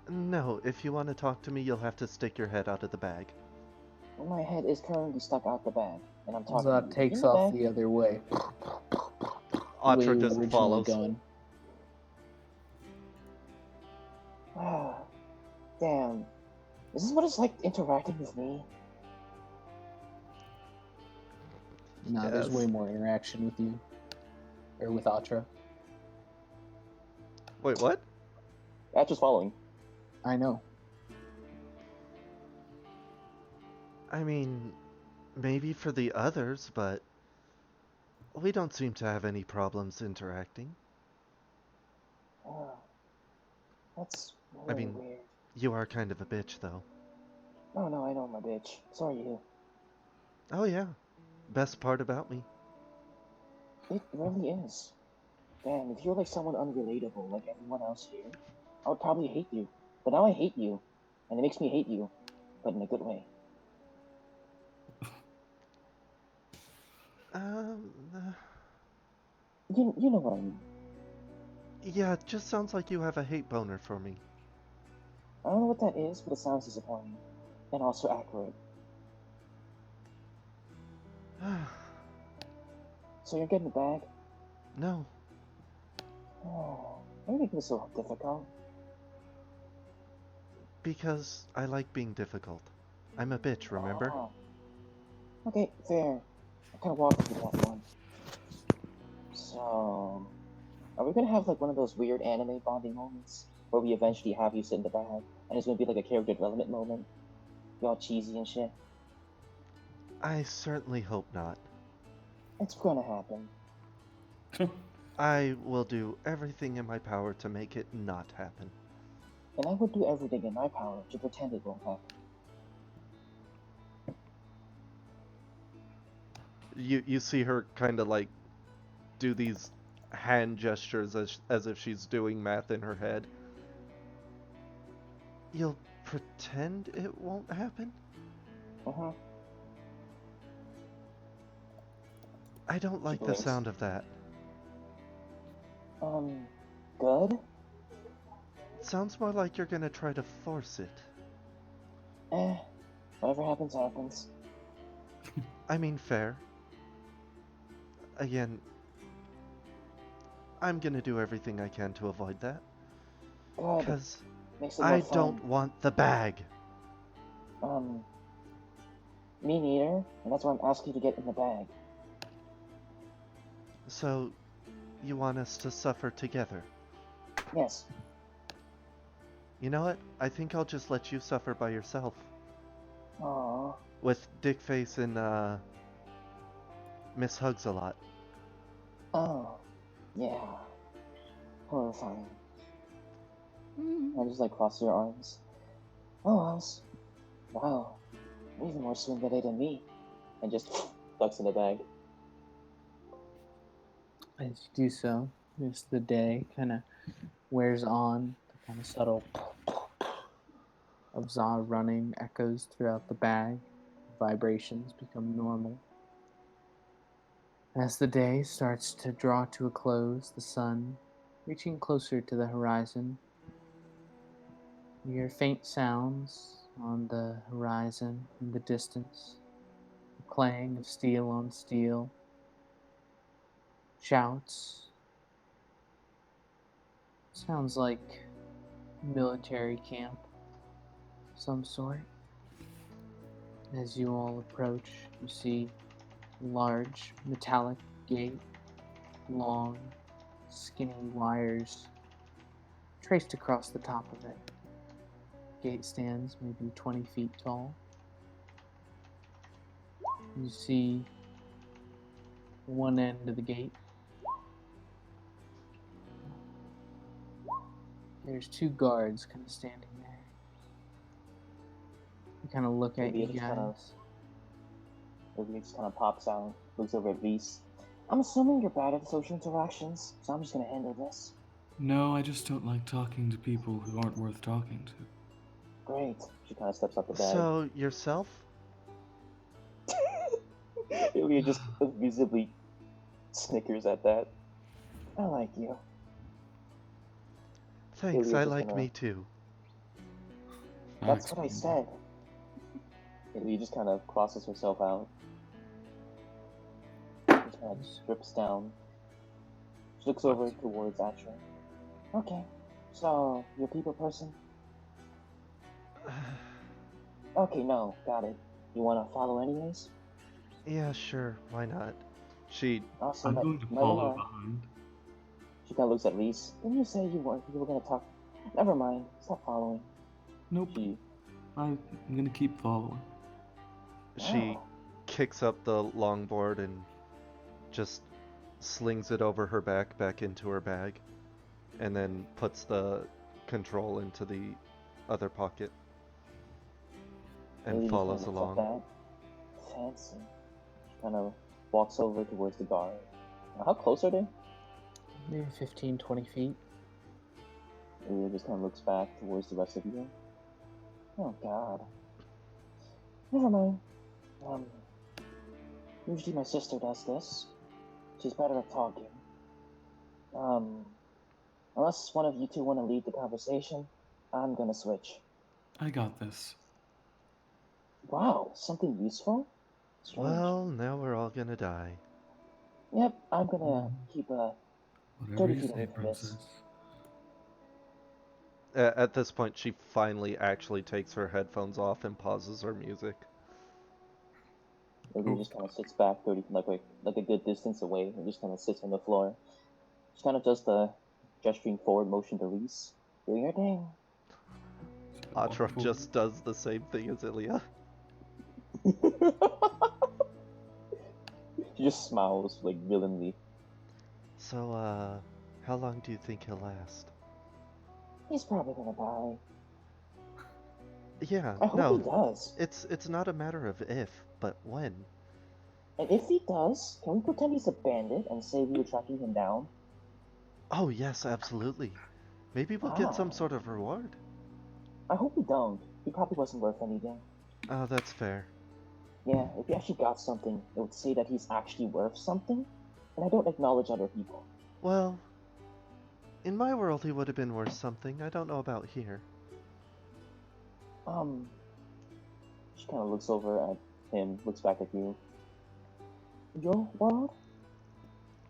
No, if you want to talk to me, you'll have to stick your head out of the bag. Well, my head is currently stuck out the bag, and I'm talking Zod to you. takes In the off bag? the other way. Atra Way just originally follows. going. Ah, damn. Is this what it's like interacting with me? No, there's Yes. way more interaction with you. Or with Atra. Wait, what? Atra's following. I know. I mean, maybe for the others, but we don't seem to have any problems interacting. Ah, that's I really mean, weird. you are kind of a bitch, though. Oh no, I know my bitch. So are you. Oh yeah, best part about me. It really is. Damn, if you're like someone unrelatable like everyone else here, I would probably hate you. But now I hate you, and it makes me hate you, but in a good way. Um, You know what I mean. yeah, it just sounds like you have a hate boner for me. I don't know what that is, but it sounds disappointing, and also accurate. So you're getting the bag? No, Oh, why are you making this so difficult? because I like being difficult. I'm a bitch, remember? Oh. Okay, fair. I kind of walked into that one. So, are we gonna have like one of those weird anime bonding moments where we eventually have you sit in the bag, and it's gonna be like a character development moment? Be all cheesy and shit. I certainly hope not. It's gonna happen. I will do everything in my power to make it not happen. And I would do everything in my power to pretend it won't happen. You see her kind of like do these hand gestures as if she's doing math in her head. You'll pretend it won't happen? Uh-huh. I don't like the blinks. sound of that. Good? It sounds more like you're gonna try to force it. Whatever happens, happens. I mean, fair. Again, I'm gonna do everything I can to avoid that. Good. Because Makes it more I fun. don't want the bag. Me neither, and that's why I'm asking you to get in the bag. So, you want us to suffer together? Yes. You know what? I think I'll just let you suffer by yourself. Aww. With Dickface and, Miss Hugs a lot. Oh. Yeah. Horrifying. I just like cross your arms. Oh, else. Wow. You're even more swindly than me. And just ducks in the bag. As you do so, as the day kind of wears on, the kind of subtle of Zod running echoes throughout the bag. Vibrations become normal. As the day starts to draw to a close, the sun reaching closer to the horizon, you hear faint sounds on the horizon in the distance, the clang of steel on steel, shouts. Sounds like military camp. some sort. As you all approach, you see a large metallic gate, long, skinny wires traced across the top of it. Gate stands maybe 20 feet tall. You see one end of the gate. There's two guards kind of standing there. They kind of look at you guys. Olivia just kind of pops out, looks over at Reese. I'm assuming you're bad at social interactions, so I'm just gonna handle this. No, I just don't like talking to people who aren't worth talking to. Great. She kind of steps up the bag. So, yourself? Olivia just visibly snickers at that. I like you. Thanks, Ilya I just like gonna- me too. That's what I said. Ilya just kind of crosses herself out. Just kind of strips down. She looks over towards Atra. Okay, so you're a people person? Okay, no, got it. You want to follow anyways? Yeah, sure, why not? She Also, I'm going to follow behind. She kind of looks at Reese. Didn't you say you were going to talk? Never mind. Stop following. Nope. I'm going to keep following. She kicks up the longboard and just slings it over her back into her bag, and then puts the control into the other pocket and follows along. Fancy. She kind of walks over towards the guard. How close are they? Maybe 15, 20 feet. Ilya just kind of looks back towards the rest of you. Oh, God. Never mind. Usually my sister does this. She's better at talking. Unless one of you two want to lead the conversation, I'm gonna switch. I got this. Wow, something useful? Strange. Well, now we're all gonna die. Yep, I'm gonna keep a Whatever 30 you feet say, away from this. princess. At this point, she finally actually takes her headphones off and pauses her music. Ilya just kind of sits back 30, like a good distance away, and just kind of sits on the floor. She kind of does the gesturing forward motion to Reese. Do your thing. Atra just does the same thing as Ilya. She just smiles, like, villainly. So, how long do you think he'll last? He's probably gonna die. Yeah, I hope he does. It's not a matter of if, but when. And if he does, can we pretend he's a bandit and say we were tracking him down? Oh yes, absolutely. Maybe we'll get some sort of reward. I hope we don't. He probably wasn't worth anything. Oh, that's fair. Yeah, if he actually got something, it would say that he's actually worth something, and I don't acknowledge other people. Well, in my world he would have been worth something. I don't know about here. She kind of looks over at him, looks back at you. Your world?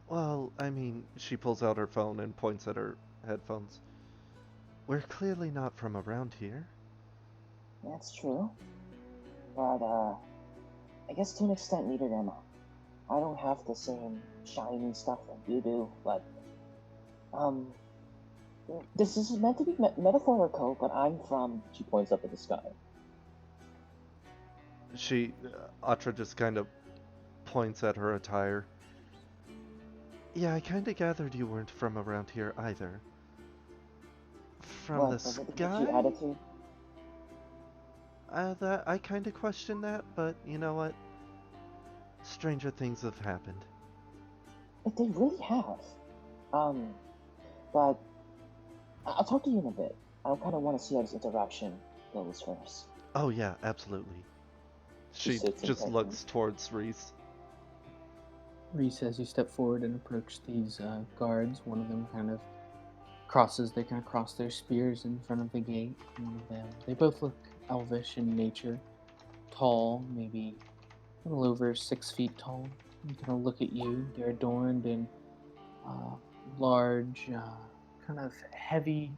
Well, I mean, she pulls out her phone and points at her headphones. We're clearly not from around here. That's true. But, I guess to an extent neither am I. I don't have the same shiny stuff that you do, but, this is meant to be metaphorical, but I'm from... She points up at the sky. Atra just kind of points at her attire. Yeah, I kind of gathered you weren't from around here either. From the sky? Attitude? That I kind of question that, but you know what? Stranger things have happened. They really have. But I'll talk to you in a bit. I kind of want to see how this interaction goes first. Oh yeah, absolutely. She just looks towards Reese. Reese, as you step forward and approach these guards, one of them kind of they kind of cross their spears in front of the gate. One of them, they both look elvish in nature, tall, maybe a little over 6 feet tall. They kind of look at you. They're adorned in large, kind of heavy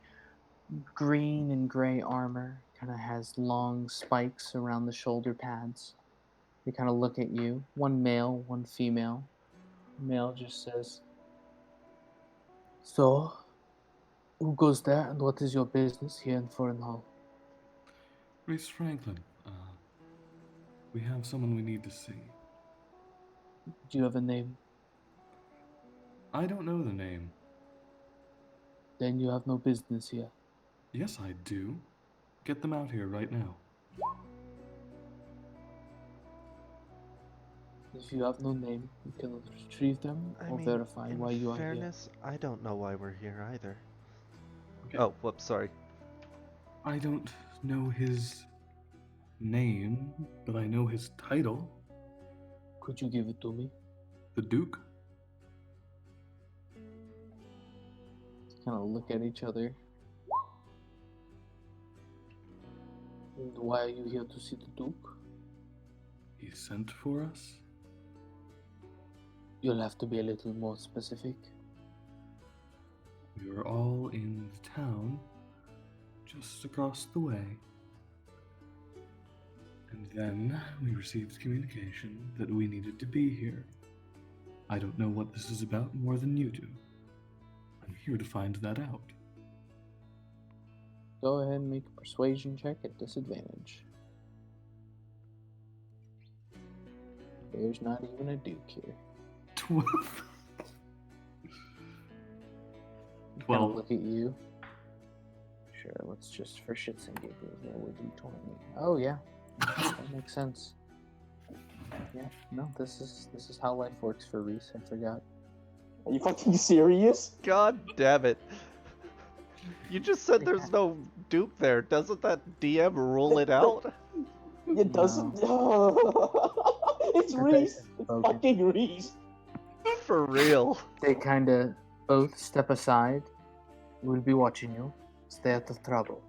green and gray armor. Kind of has long spikes around the shoulder pads. They kind of look at you. One male, one female. Male just says, "So, who goes there and what is your business here in Foreign Hall?" Reese Franklin, we have someone we need to see. Do you have a name? I don't know the name. Then you have no business here. Yes, I do. Get them out here right now. If you have no name, you cannot retrieve them I or mean, verify in why you are here. fairness, I don't know why we're here either. Okay. Oh, whoops, sorry. I don't know his name, but I know his title. Could you give it to me? The Duke? Kind of look at each other. And why are you here to see the Duke? He sent for us? You'll have to be a little more specific. We were all in the town, just across the way. And then we received communication that we needed to be here. I don't know what this is about more than you do. I'm here to find that out. Go ahead and make a persuasion check at disadvantage. There's not even a Duke here. 12. Kind of 12. look at you. Sure, let's just for shits and giggles roll a d20. Oh yeah, that makes sense. Yeah, no, this is how life works for Reese. I forgot. Are you fucking serious? God damn it. You just said there's no Duke there. Doesn't that DM rule it out? It doesn't. It's Your Reese. dice It's broken. fucking Reese. For real. They kind of both step aside. We'll be watching you. Stay out of trouble.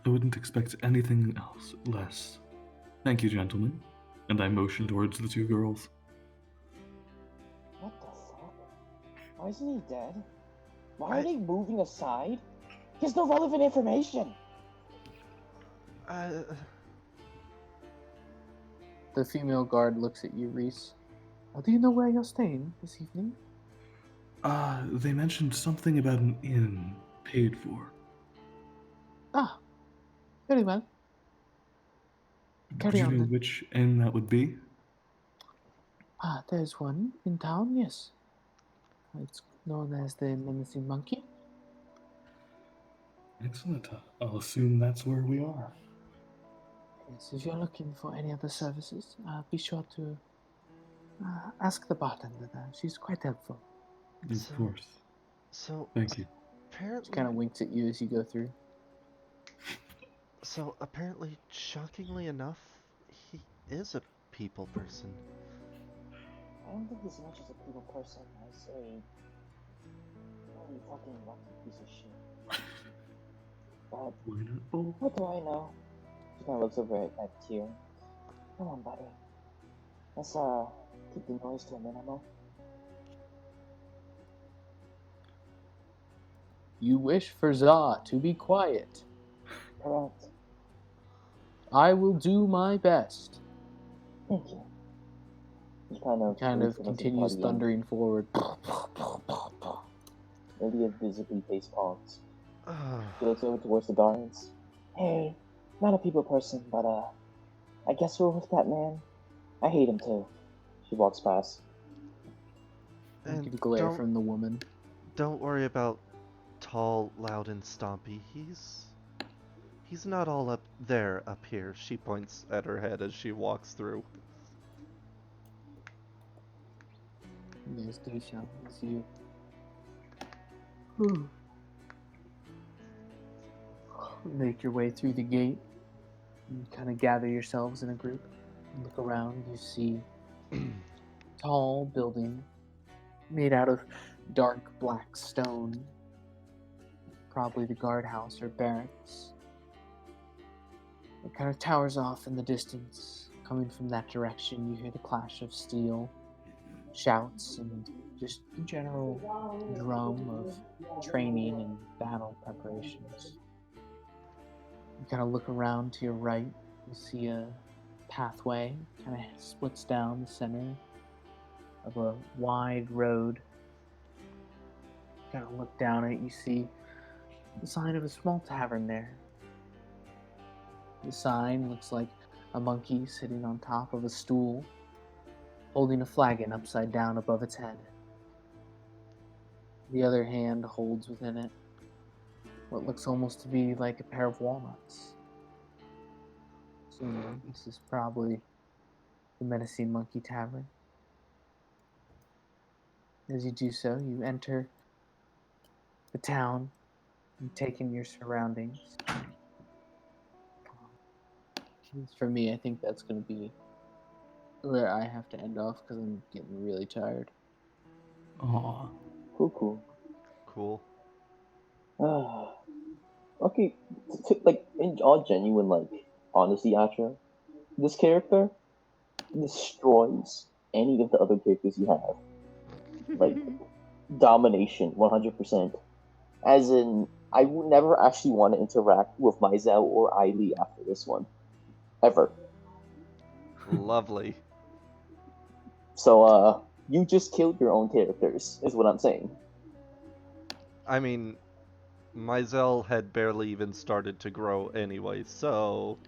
I wouldn't expect anything else less. Thank you, gentlemen. And I motion towards the two girls. What the fuck? Why isn't he dead? Why are they moving aside? He has no relevant information. The female guard looks at you, Reese. Do you know where you're staying this evening? They mentioned something about an inn paid for. Ah, very well. Would Carry you on know then. which inn that would be? There's one in town, yes. It's known as the Menacing Monkey. Excellent. I'll assume that's where we are. Yes, if you're looking for any other services, be sure to ask the bartender there. She's quite helpful. Of course. So, Thank you. She apparently, kind of winks at you as you go through. apparently, shockingly enough, he is a people person. I don't think he's as much as a people person as a really fucking lucky piece of shit. But Wonderful. what do I know? She kind of looks over at Tyr. Come on, buddy. Let's keep the noise to a minimum. You wish for Za to be quiet. Correct. I will do my best. Thank you. He kind of Continues thundering forward. Maybe a visibly face palms. Ugh. He looks over towards the guards. Hey, not a people person, but I guess we're with that man. I hate him too. She walks past. You can glare from the woman. Don't worry about tall, loud, and stompy. He's not all up there, up here. She points at her head as she walks through. Yes, do so. As you make your way through the gate, you kind of gather yourselves in a group. You look around, you see tall building made out of dark black stone. Probably the guardhouse or barracks. It kind of towers off in the distance. Coming from that direction, you hear the clash of steel, shouts, and just the general drum of training and battle preparations. You kind of look around to your right. You see a pathway kind of splits down the center of a wide road. Kind of look down it. You see the sign of a small tavern there. The sign looks like a monkey sitting on top of a stool, holding a flagon upside down above its head. The other hand holds within it what looks almost to be like a pair of walnuts. Assuming this is probably the Menacing Monkey Tavern. As you do so, you enter the town and take in your surroundings. For me, I think that's going to be where I have to end off because I'm getting really tired. Aw. Cool. Cool. Okay, like in all genuine like honesty, Atra, this character destroys any of the other characters you have. Like domination, 100%. As in, I would never actually want to interact with Maizel or Ailey after this one, ever. Lovely. So, you just killed your own characters, is what I'm saying. I mean, Maizel had barely even started to grow anyway, so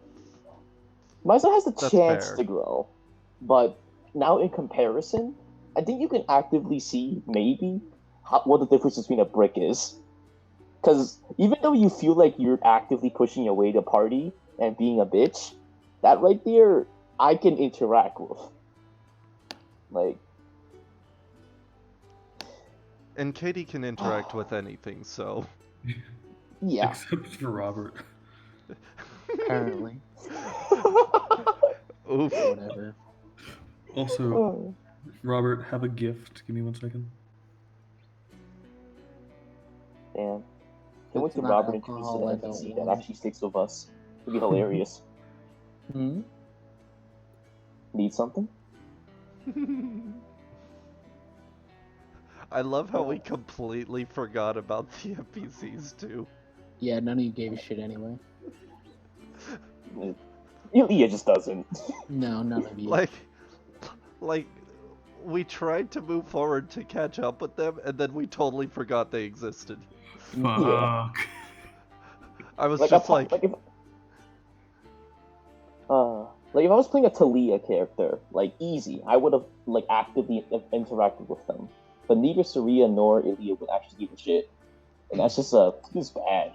Maizel has the that's chance fair. to grow, but now in comparison, I think you can actively see maybe what the difference between a brick is. Because even though you feel like you're actively pushing your way to party and being a bitch, that right there, I can interact with. Like, And Katie can interact with anything, so. yeah. Except for Robert. Apparently. Oof. Whatever. Also, Robert, have a gift. Give me 1 second. Damn. Can't wait It's till not Robert introduces alcohol, I an don't NPC that want. actually sticks with us. It'd be hilarious. Hmm? Need something? I love how we completely forgot about the NPCs too. Yeah, none of you gave a shit anyway. Ilya just doesn't. No, none of you. Like, we tried to move forward to catch up with them, and then we totally forgot they existed. Fuck. Yeah. I was Like, just like if I was playing a Talia character, like easy, I would have like actively interacted with them. But neither Saria nor Ilya would actually give a shit, and that's just bad.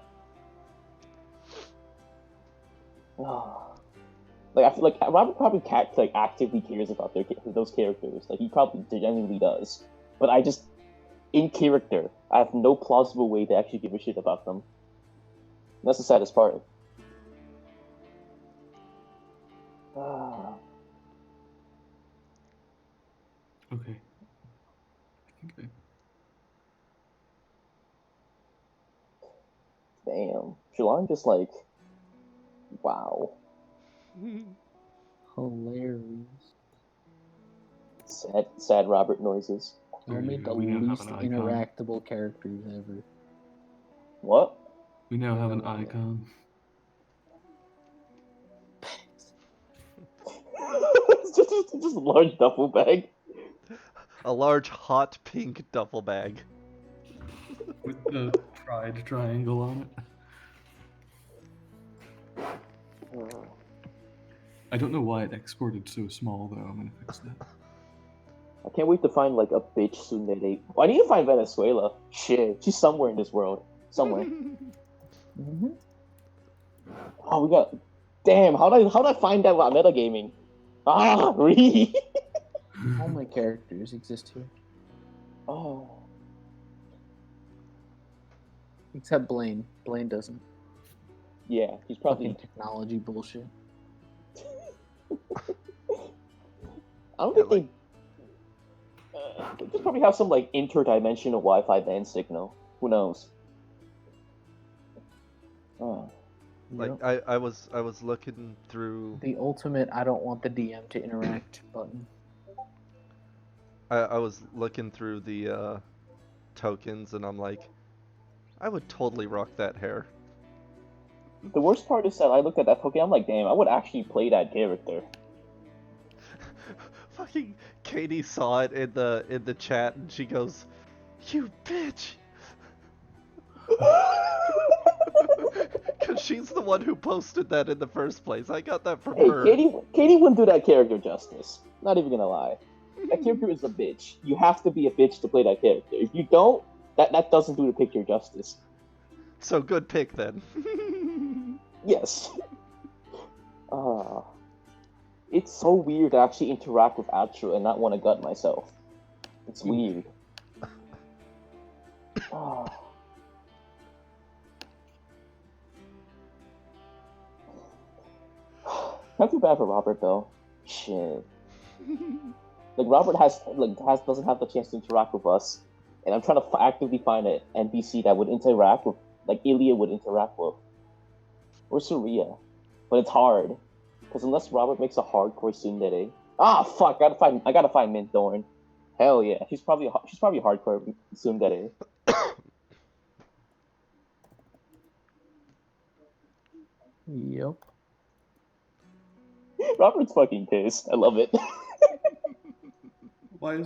Like I feel like Robert probably like actively cares about those characters. Like he probably genuinely does. But I just, in character, I have no plausible way to actually give a shit about them. And that's the saddest part. Okay. I think Damn. Shalon just like, wow. Hilarious. Sad Robert noises. Y'all made the we now have least an icon. interactable characters ever. What? We now have an icon. It's just a large duffel bag. A large hot pink duffel bag. With the pride triangle on it. I don't know why it exported so small, though. I'm gonna fix that. I can't wait to find like a bitch tsundere. Well, I need to find Venezuela. Shit, she's somewhere in this world. Somewhere. Mm-hmm. Oh, we got. Damn, how did I find out about metagaming? Ah, really? All my characters exist here. Oh. Except Blaine. Blaine doesn't. Yeah, he's probably. Fucking technology bullshit. I don't think they just probably have some like interdimensional Wi-Fi band signal. Who knows? Oh. Like Yep. I was looking through. The ultimate I don't want the DM to interact button. I was looking through the tokens, and I'm like, I would totally rock that hair. The worst part is that I looked at that Pokemon, I'm like, damn, I would actually play that character. Fucking Katie saw it in the chat and she goes, "You bitch." Cause she's the one who posted that in the first place. I got that from Hey, her. Katie wouldn't do that character justice. Not even gonna lie. That character is a bitch. You have to be a bitch to play that character. If you don't, that doesn't do the picture justice. So good pick then. Yes. It's so weird to actually interact with Atro and not want to gut myself. It's weird. Not too bad for Robert though. Shit. Like Robert doesn't have the chance to interact with us, and I'm trying to actively find an NPC that would interact with, like Ilya would interact with, or Surya, but it's hard because unless Robert makes a hardcore tsundere. Ah, fuck! I gotta find Mint Thorn. Hell yeah, she's probably hardcore tsundere. Yep. Robert's fucking pissed. I love it. Why is